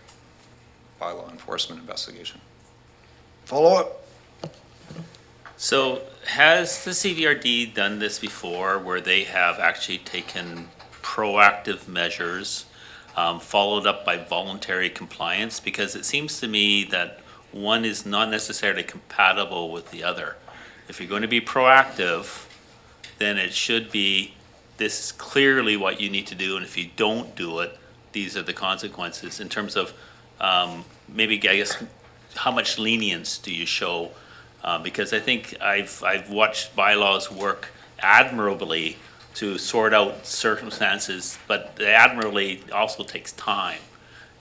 bylaw enforcement investigation. Follow up? So has the CVRD done this before, where they have actually taken proactive measures followed up by voluntary compliance? Because it seems to me that one is not necessarily compatible with the other. If you're going to be proactive, then it should be, this is clearly what you need to do, and if you don't do it, these are the consequences. In terms of maybe, I guess, how much lenience do you show? Because I think I've watched bylaws work admirably to sort out circumstances, but admirably also takes time.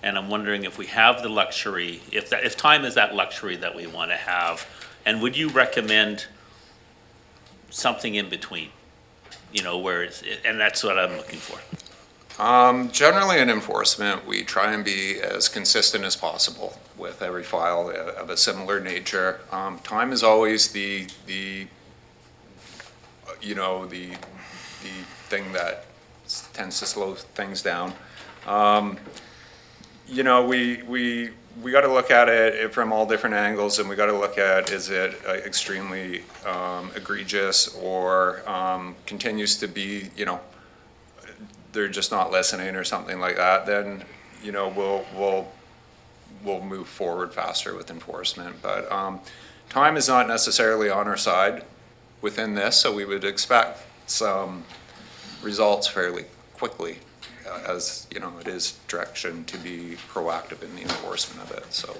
And I'm wondering if we have the luxury, if time is that luxury that we want to have, and would you recommend something in between? You know, where it's, and that's what I'm looking for. Generally in enforcement, we try and be as consistent as possible with every file of a similar nature. Time is always the thing that tends to slow things down. You know, we got to look at it from all different angles, and we got to look at, is it extremely egregious, or continues to be, you know, they're just not listening or something like that, then, you know, we'll move forward faster with enforcement. But time is not necessarily on our side within this, so we would expect some results fairly quickly, as, you know, it is direction to be proactive in the enforcement of it. So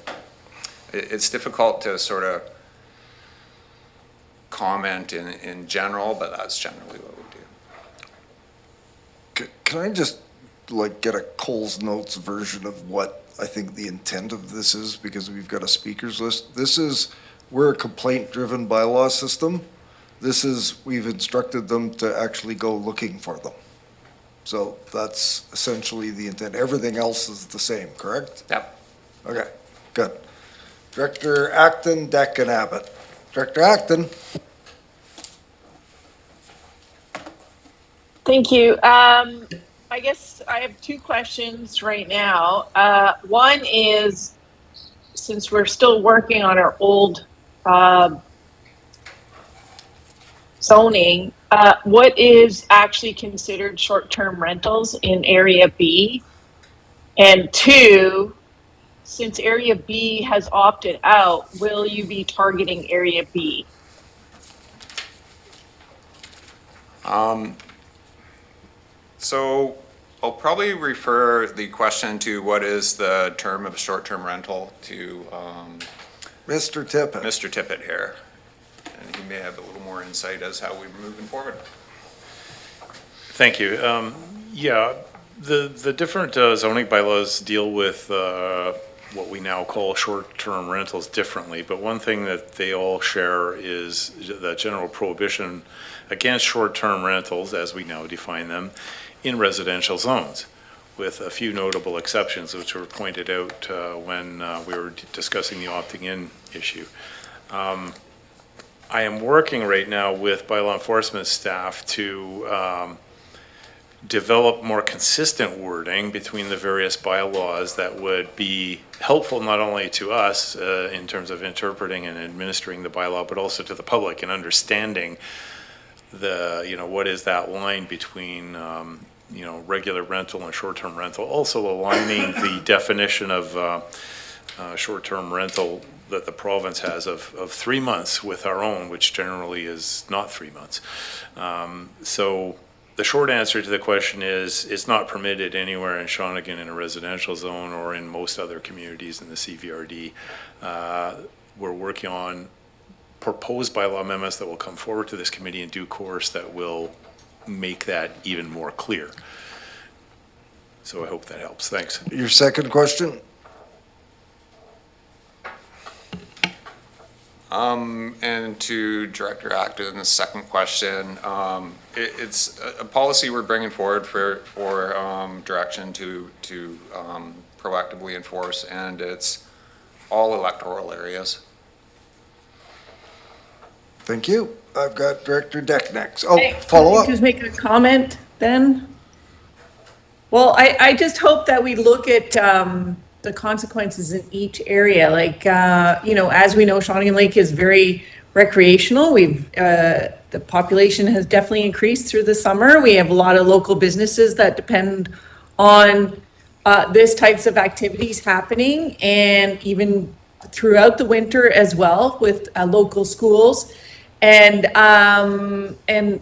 it's difficult to sort of comment in general, but that's generally what we do. Can I just like get a Coles Notes version of what I think the intent of this is, because we've got a speakers list. We're a complaint-driven bylaw system. We've instructed them to actually go looking for them. So that's essentially the intent. Everything else is the same, correct? Yep. Okay, good. Director Acton, Deck, and Abbott. Director Acton. Thank you. I guess I have two questions right now. One is, since we're still working on our old zoning, what is actually considered short-term rentals in Area B? And two, since Area B has opted out, will you be targeting Area B? So I'll probably refer the question to what is the term of a short-term rental to Mr. Tippett. Mr. Tippett here. And he may have a little more insight as how we're moving forward. Thank you. Yeah, the different zoning bylaws deal with what we now call short-term rentals differently, but one thing that they all share is the general prohibition against short-term rentals, as we now define them, in residential zones, with a few notable exceptions, which were pointed out when we were discussing the opting-in issue. I am working right now with bylaw enforcement staff to develop more consistent wording between the various bylaws that would be helpful not only to us in terms of interpreting and administering the bylaw, but also to the public in understanding the, what is that line between, regular rental and short-term rental. Also aligning the definition of short-term rental that the province has of 3 months with our own, which generally is not 3 months. So the short answer to the question is it's not permitted anywhere in Shawnigan in a residential zone or in most other communities in the CVRD. We're working on proposed bylaw amendments that will come forward to this committee in due course that will make that even more clear. So I hope that helps. Thanks. Your second question? And to Director Acton's second question, it's a policy we're bringing forward for direction to proactively enforce, and it's all electoral areas. Thank you. I've got Director Deck next. Oh, Hey, follow can I up. just make a comment then? Well, I just hope that we look at the consequences in each area. Like, as we know, Shawnigan Lake is very recreational. The population has definitely increased through the summer. We have a lot of local businesses that depend on this types of activities happening, and even throughout the winter as well with local schools and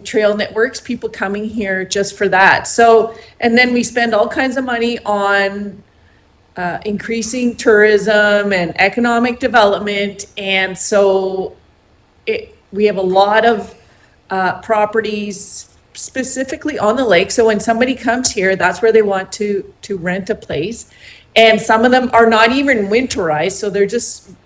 trail networks, people coming here just for that. So, and then we spend all kinds of money on increasing tourism and economic development. And so we have a lot of properties specifically on the lake. So when somebody comes here, that's where they want to rent a place. And some of them are not even winterized. So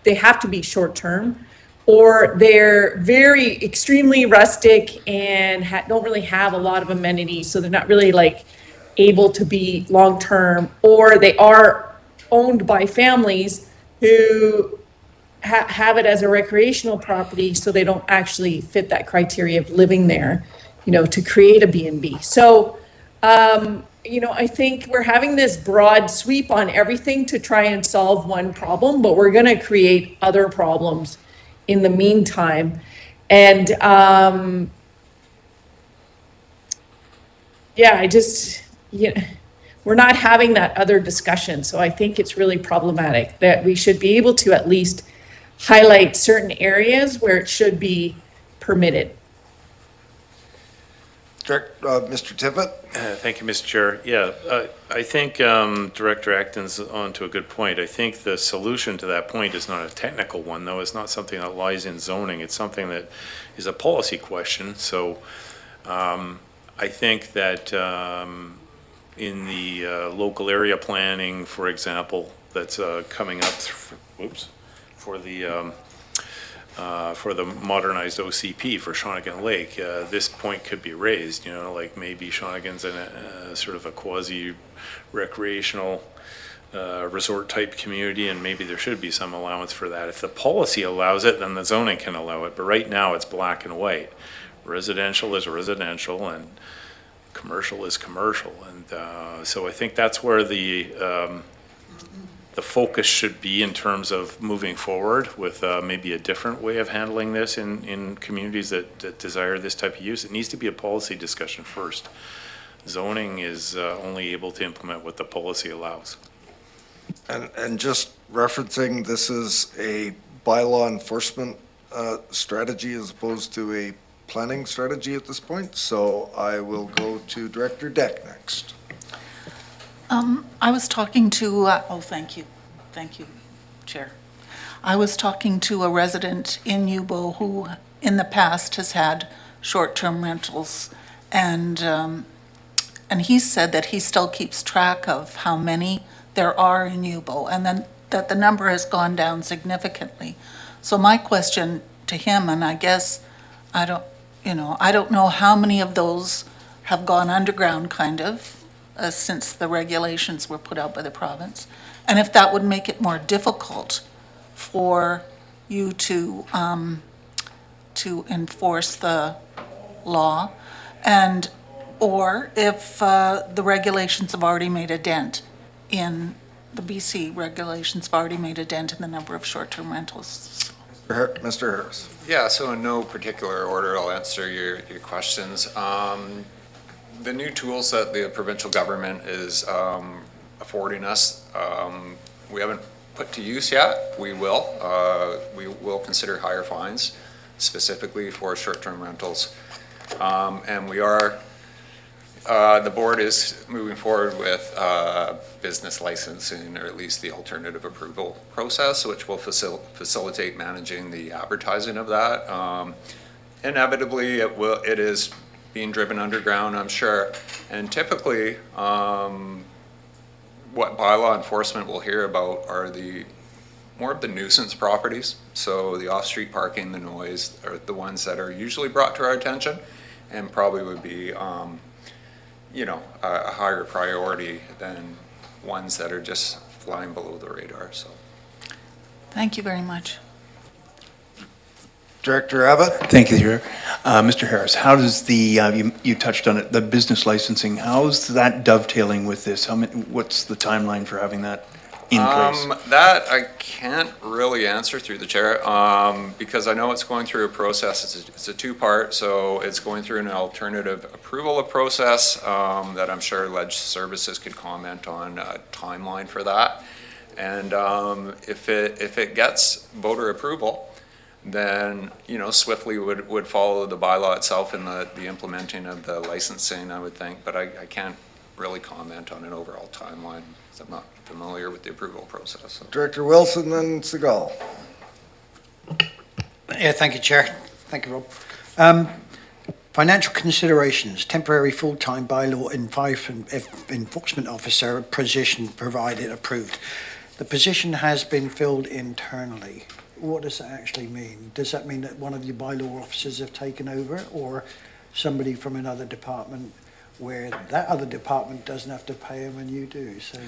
they have to be short term, or they're very extremely rustic and don't really have a lot of amenities. So they're not really like able to be long term, or they are owned by families who have it as a recreational property, so they don't actually fit that criteria of living there, to create a B&B. So, I think we're having this broad sweep on everything to try and solve one problem, but we're going to create other problems in the meantime. And we're not having that other discussion. So I think it's really problematic that we should be able to at least highlight certain areas where it should be permitted. Mr. Tippett? Thank you, Mr. Chair. Yeah, I think Director Acton's on to a good point. I think the solution to that point is not a technical one, though. It's not something that lies in zoning. It's something that is a policy question. So I think that in the local area planning, for example, that's coming up, for the modernized OCP for Shawnigan Lake, this point could be raised, like maybe Shawnigan's in a sort of a quasi-recreational resort type community, and maybe there should be some allowance for that. If the policy allows it, then the zoning can allow it, but right now it's black and white. Residential is residential and commercial is commercial, and so I think that's where the the focus should be in terms of moving forward with maybe a different way of handling this in communities that desire this type of use. It needs to be a policy discussion first. Zoning is only able to implement what the policy allows. And just referencing, this is a bylaw enforcement strategy as opposed to a planning strategy at this point. So I will go to Director Deck next. I was talking to, thank you, Chair. I was talking to a resident in Yubo who in the past has had short-term rentals, and he said that he still keeps track of how many there are in Yubo, and then that the number has gone down significantly. So my question to him, and I guess, I don't know how many of those have gone underground, kind of, since the regulations were put out by the province, and if that would make it more difficult for you to enforce the law, and or if the regulations have already made a dent in, the BC regulations have already made a dent in the number of short-term rentals. Mr. Harris. Yeah, so in no particular order, I'll answer your questions. The new tools that the provincial government is affording us, we haven't put to use yet. We will. We will consider higher fines specifically for short-term rentals. And we are, the board is moving forward with business licensing, or at least the alternative approval process, which will facilitate managing the advertising of that. Inevitably, it is being driven underground, I'm sure. And typically, what bylaw enforcement will hear about are more of the nuisance properties. So the off-street parking, the noise, are the ones that are usually brought to our attention, and probably would be, a higher priority than ones that are just flying below the radar. So, Thank you very much. Director Abbott. Thank you, Chair. Mr. Harris, how does you touched on it, the business licensing, how's that dovetailing with this? What's the timeline for having that in place? That I can't really answer through the chair, because I know it's going through a process. It's a two-part, so it's going through an alternative approval process that I'm sure Ledge Services could comment on a timeline for that. And if it gets voter approval, then, swiftly would follow the bylaw itself and the implementing of the licensing, I would think. But I can't really comment on an overall timeline, because I'm not familiar with the approval process. So. Director Wilson, then Segal. Yeah, thank you, Chair. Thank you, Rob. Financial considerations, temporary full-time bylaw enforcement officer position provided approved. The position has been filled internally. What does that actually mean? Does that mean that one of your bylaw officers have taken over, or somebody from another department where that other department doesn't have to pay them and you do? So,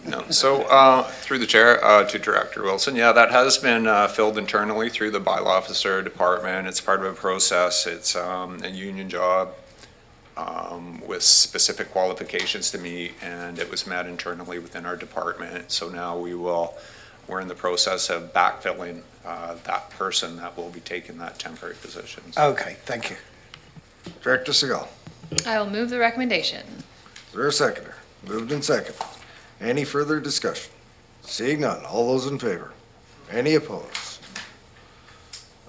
No. So through the chair to Director Wilson, yeah, that has been filled internally through the bylaw officer department. It's part of a process. It's a union job with specific qualifications to meet, and it was met internally within our department. So now we're in the process of backfilling that person that will be taking that temporary position. Okay, thank you. Director Segal. I will move the recommendation. Is there a seconder? Moved and seconded. Any further discussion? Seeing none, all those in favor? Any opposed?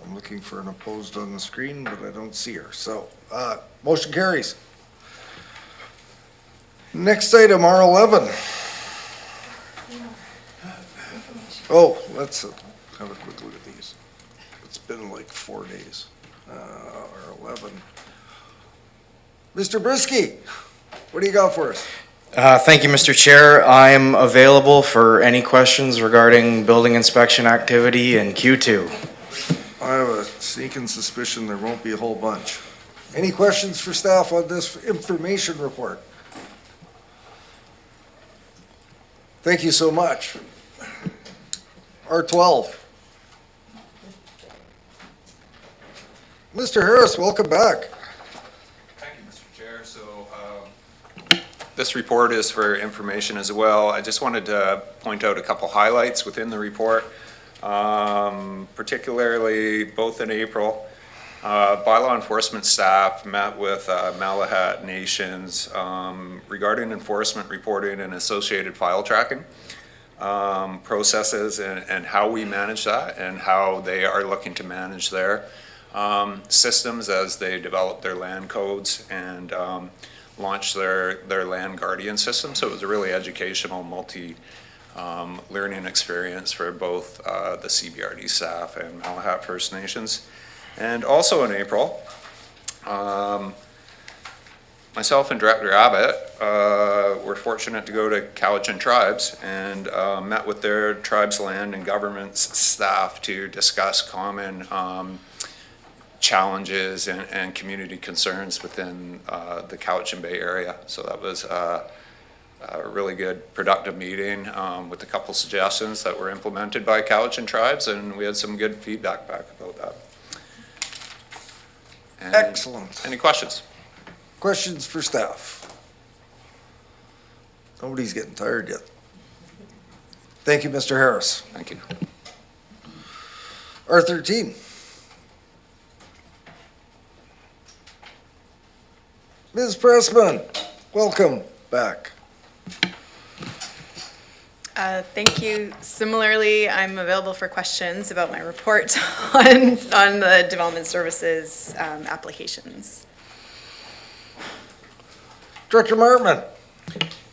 I'm looking for an opposed on the screen, but I don't see her. So, motion carries. Next item, R11. Oh, let's have a quick look at these. It's been like 4 days. R11. Mr. Brisky, what do you got for us? Thank you, Mr. Chair. I am available for any questions regarding building inspection activity in Q2. I have a sneaking suspicion there won't be a whole bunch. Any questions for staff on this information report? Thank you so much. R12. Mr. Harris, welcome back. Thank you, Mr. Chair. So This report is for information as well. I just wanted to point out a couple highlights within the report, particularly both in April. Bylaw enforcement staff met with Malahat Nations regarding enforcement reporting and associated file tracking processes and how we manage that and how they are looking to manage their systems as they develop their land codes and launch their land guardian system. So it was a really educational, learning experience for both the CBRD staff and Malahat First Nations. And also in April, myself and Director Abbott were fortunate to go to Cowichan Tribes and met with their tribes land and governments staff to discuss common challenges and community concerns within the Cowichan Bay area. So that was a really good, productive meeting with a couple suggestions that were implemented by Cowichan Tribes, and we had some good feedback back about that. And Excellent. Any questions? Questions for staff? Nobody's getting tired yet. Thank you, Mr. Harris. Thank you. R13. Ms. Pressman, welcome back. Thank you. Similarly, I'm available for questions about my report on the development services applications. Director Martman.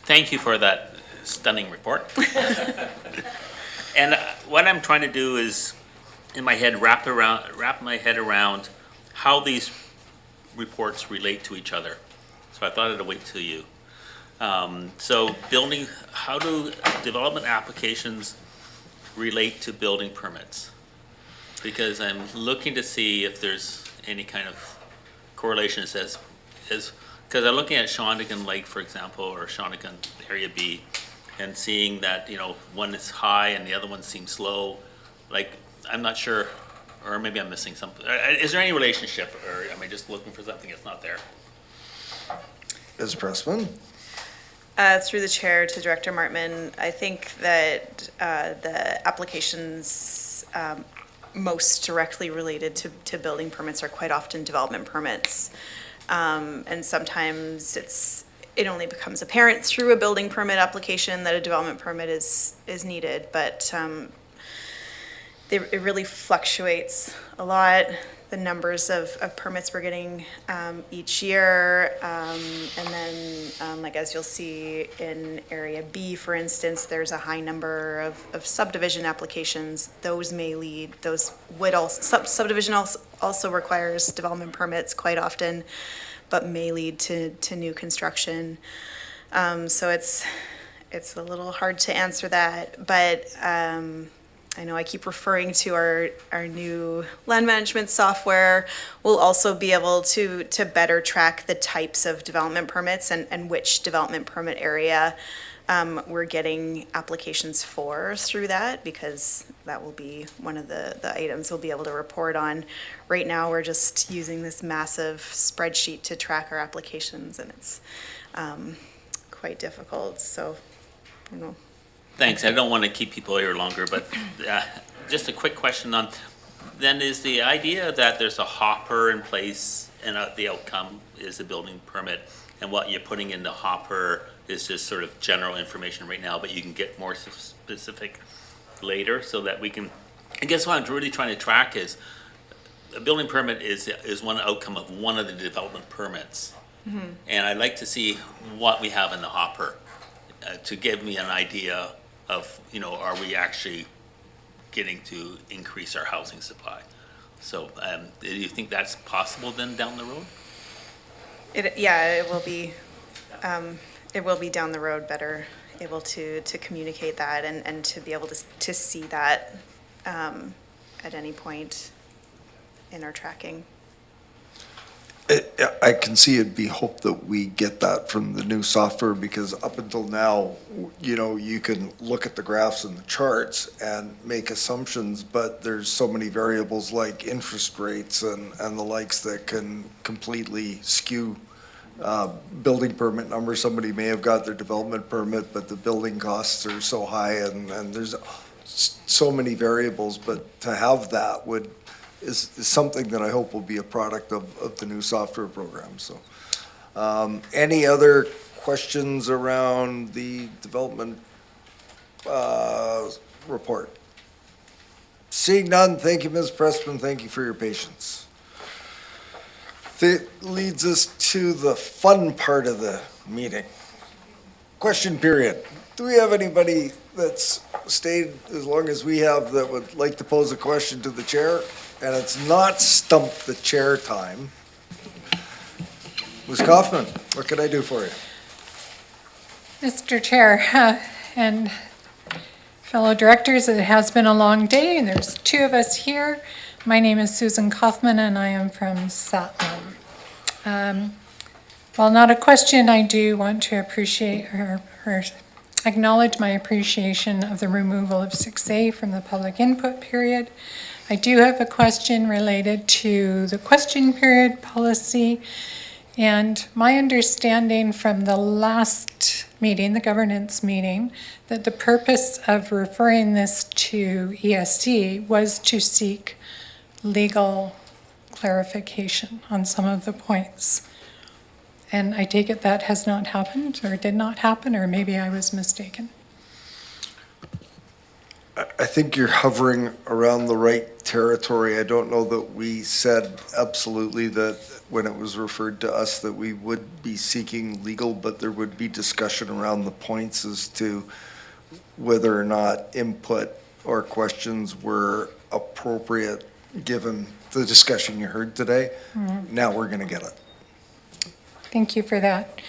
Thank you for that stunning report. And what I'm trying to do is, in my head, wrap my head around how these reports relate to each other. So I thought I'd wait till you. So how do development applications relate to building permits? Because I'm looking to see if there's any kind of correlation because I'm looking at Shawnigan Lake, for example, or Shawnigan Area B, and seeing that, one is high and the other one seems slow. Like, I'm not sure, or maybe I'm missing something. Is there any relationship, or am I just looking for something that's not there? Ms. Pressman. Through the chair to Director Martman, I think that the applications most directly related to building permits are quite often development permits. And sometimes it only becomes apparent through a building permit application that a development permit is needed, but it really fluctuates a lot, the numbers of permits we're getting each year. And then, like as you'll see in Area B, for instance, there's a high number of subdivision applications. Subdivision also requires development permits quite often, but may lead to new construction. So it's a little hard to answer that, but I know I keep referring to our new land management software. We'll also be able to better track the types of development permits and which development permit area we're getting applications for through that, because that will be one of the items we'll be able to report on. Right now, we're just using this massive spreadsheet to track our applications, and it's quite difficult, so, Thanks. I don't want to keep people here longer, but just a quick question on, then is the idea that there's a hopper in place and the outcome is a building permit, and what you're putting in the hopper is just sort of general information right now, but you can get more specific later, so that we can, I guess what I'm really trying to track is, a building permit is one outcome of one of the development permits. Mm-hmm. And I'd like to see what we have in the hopper to give me an idea of, are we actually getting to increase our housing supply? So do you think that's possible then down the road? It will be. It will be down the road better able to communicate that and to be able to see that at any point in our tracking. I can see it'd be hope that we get that from the new software, because up until now, you can look at the graphs and the charts and make assumptions, but there's so many variables like interest rates and the likes that can completely skew building permit number. Somebody may have got their development permit, but the building costs are so high and there's so many variables, but to have that is something that I hope will be a product of the new software program, so. Any other questions around the development report? Seeing none, thank you, Ms. Pressman, thank you for your patience. That leads us to the fun part of the meeting. Question period. Do we have anybody that's stayed as long as we have that would like to pose a question to the chair? And it's not stump the chair time. Ms. Kaufman, what can I do for you? Mr. Chair and fellow directors, it has been a long day and there's two of us here. My name is Susan Kaufman and I am from Satlam. While not a question, I do want to appreciate or acknowledge my appreciation of the removal of 6A from the public input period. I do have a question related to the question period policy. And my understanding from the last meeting, the governance meeting, that the purpose of referring this to ESC was to seek legal clarification on some of the points. And I take it that has not happened or did not happen, or maybe I was mistaken. I think you're hovering around the right territory. I don't know that we said absolutely that when it was referred to us that we would be seeking legal, but there would be discussion around the points as to whether or not input or questions were appropriate given the discussion you heard today. Mm-hmm. Now we're going to get it. Thank you for that.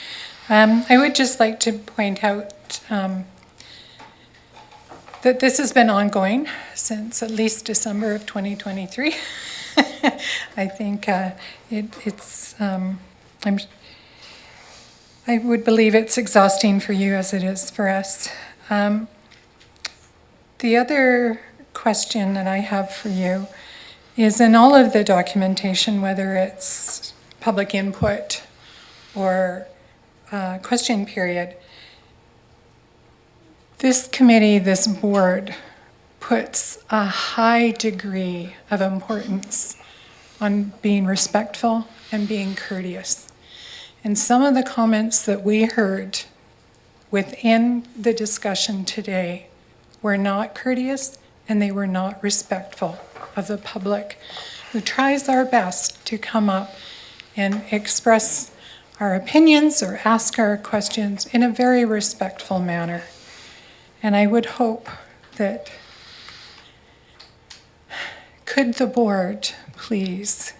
I would just like to point out that this has been ongoing since at least December of 2023. I think I would believe it's exhausting for you as it is for us. The other question that I have for you is in all of the documentation, whether it's public input or question period, this committee, this board, puts a high degree of importance on being respectful and being courteous. And some of the comments that we heard within the discussion today were not courteous and they were not respectful of the public, who tries our best to come up and express our opinions or ask our questions in a very respectful manner. And I would hope that, could the board please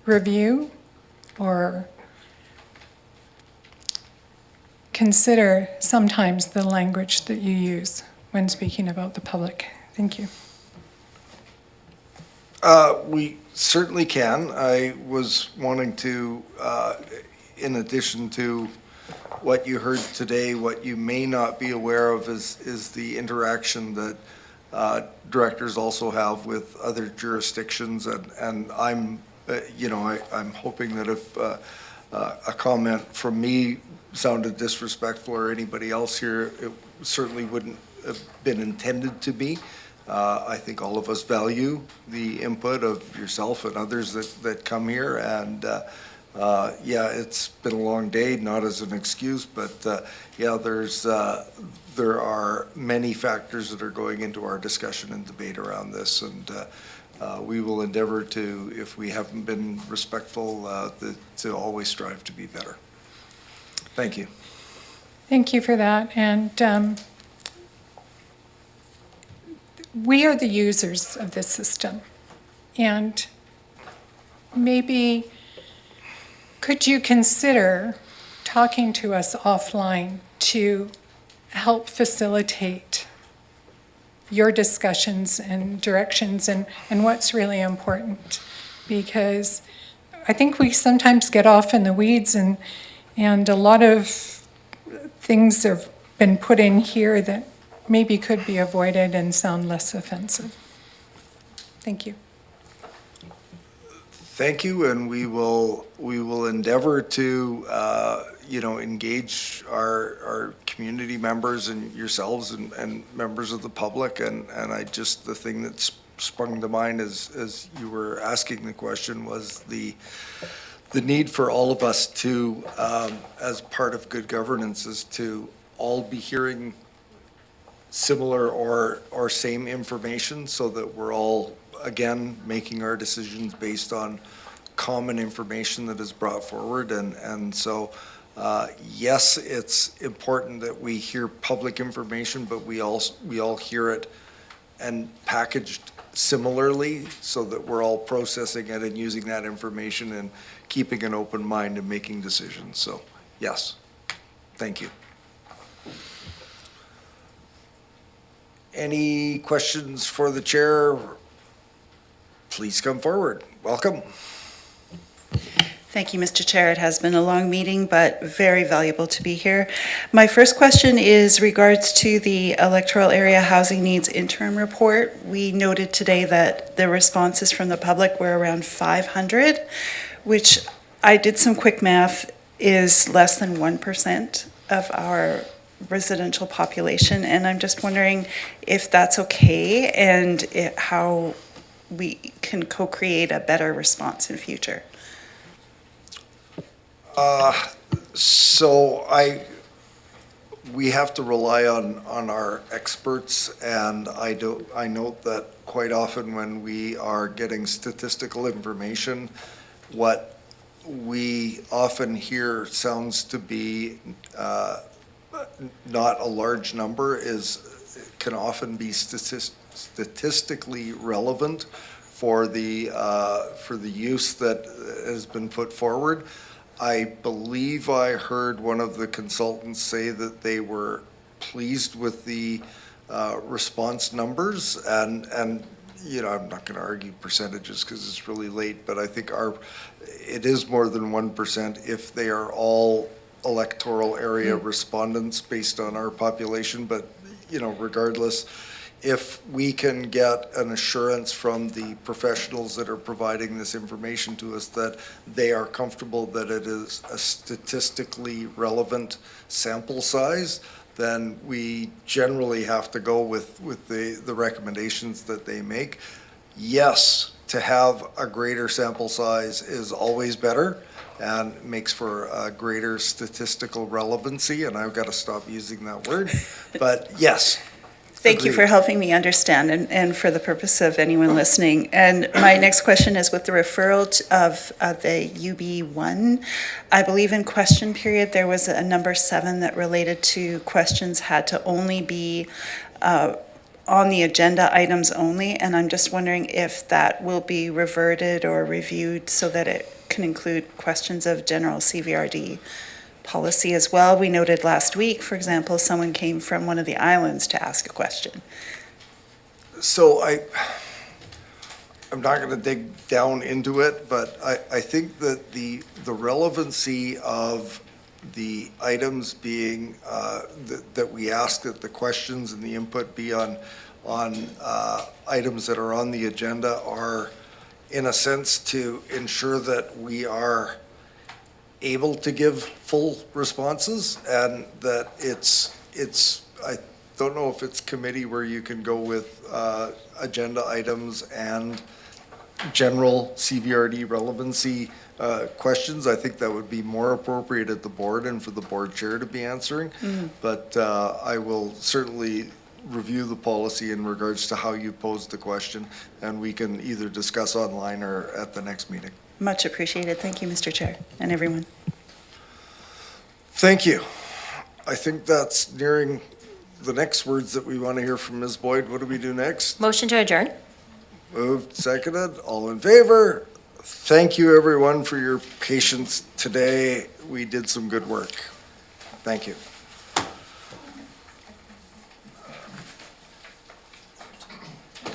review or consider sometimes the language that you use when speaking about the public? Thank you. We certainly can. I was wanting to, in addition to what you heard today, what you may not be aware of is the interaction that directors also have with other jurisdictions, and I'm, I'm hoping that if a comment from me sounded disrespectful or anybody else here, it certainly wouldn't have been intended to be. I think all of us value the input of yourself and others that come here, and yeah, it's been a long day, not as an excuse, but yeah, there are many factors that are going into our discussion and debate around this, and we will endeavor to, if we haven't been respectful, to always strive to be better. Thank you. Thank you for that. And we are the users of this system. And maybe could you consider talking to us offline to help facilitate your discussions and directions and what's really important? Because I think we sometimes get off in the weeds, and a lot of things have been put in here that maybe could be avoided and sound less offensive. Thank you. Thank you, and we will endeavor to, engage our community members and yourselves and members of the public, and the thing that sprung to mind as you were asking the question was the need for all of us to, as part of good governance, is to all be hearing similar or same information so that we're all, again, making our decisions based on common information that is brought forward. And so, yes, it's important that we hear public information, but we all hear it and packaged similarly so that we're all processing it and using that information and keeping an open mind and making decisions. So, yes, thank you. Any questions for the chair? Please come forward. Welcome. Thank you, Mr. Chair. It has been a long meeting, but very valuable to be here. My first question is regards to the electoral area housing needs interim report. We noted today that the responses from the public were around 500, which I did some quick math is less than 1% of our residential population. And I'm just wondering if that's okay and how we can co-create a better response in future. We have to rely on our experts, and I note that quite often when we are getting statistical information, what we often hear sounds to be not a large number can often be statistically relevant for the use that has been put forward. I believe I heard one of the consultants say that they were pleased with the response numbers, and I'm not going to argue percentages because it's really late, but I think it is more than 1% if they are all electoral area respondents based on our population. But regardless, if we can get an assurance from the professionals that are providing this information to us that they are comfortable that it is a statistically relevant sample size, then we generally have to go with the recommendations that they make. Yes, to have a greater sample size is always better and makes for a greater statistical relevancy, and I've got to stop using that word, but yes. Thank you for helping me understand and for the purpose of anyone listening. And my next question is with the referral of the UB1. I believe in question period there was a number 7 that related to questions had to only be on the agenda items only. And I'm just wondering if that will be reverted or reviewed so that it can include questions of general CVRD policy as well. We noted last week, for example, someone came from one of the islands to ask a question. So I'm not going to dig down into it, but I think that the relevancy of the items being that we ask that the questions and the input be on items that are on the agenda are, in a sense, to ensure that we are able to give full responses, and that it's I don't know if it's committee where you can go with agenda items and general CVRD relevancy questions. I think that would be more appropriate at the board and for the board chair to be answering. But I will certainly review the policy in regards to how you posed the question, and we can either discuss online or at the next meeting. Much appreciated. Thank you, Mr. Chair, and everyone. Thank you. I think that's nearing the next words that we want to hear from Ms. Boyd. What do we do next? Motion to adjourn. Moved, seconded, all in favor. Thank you, everyone, for your patience today. We did some good work. Thank you.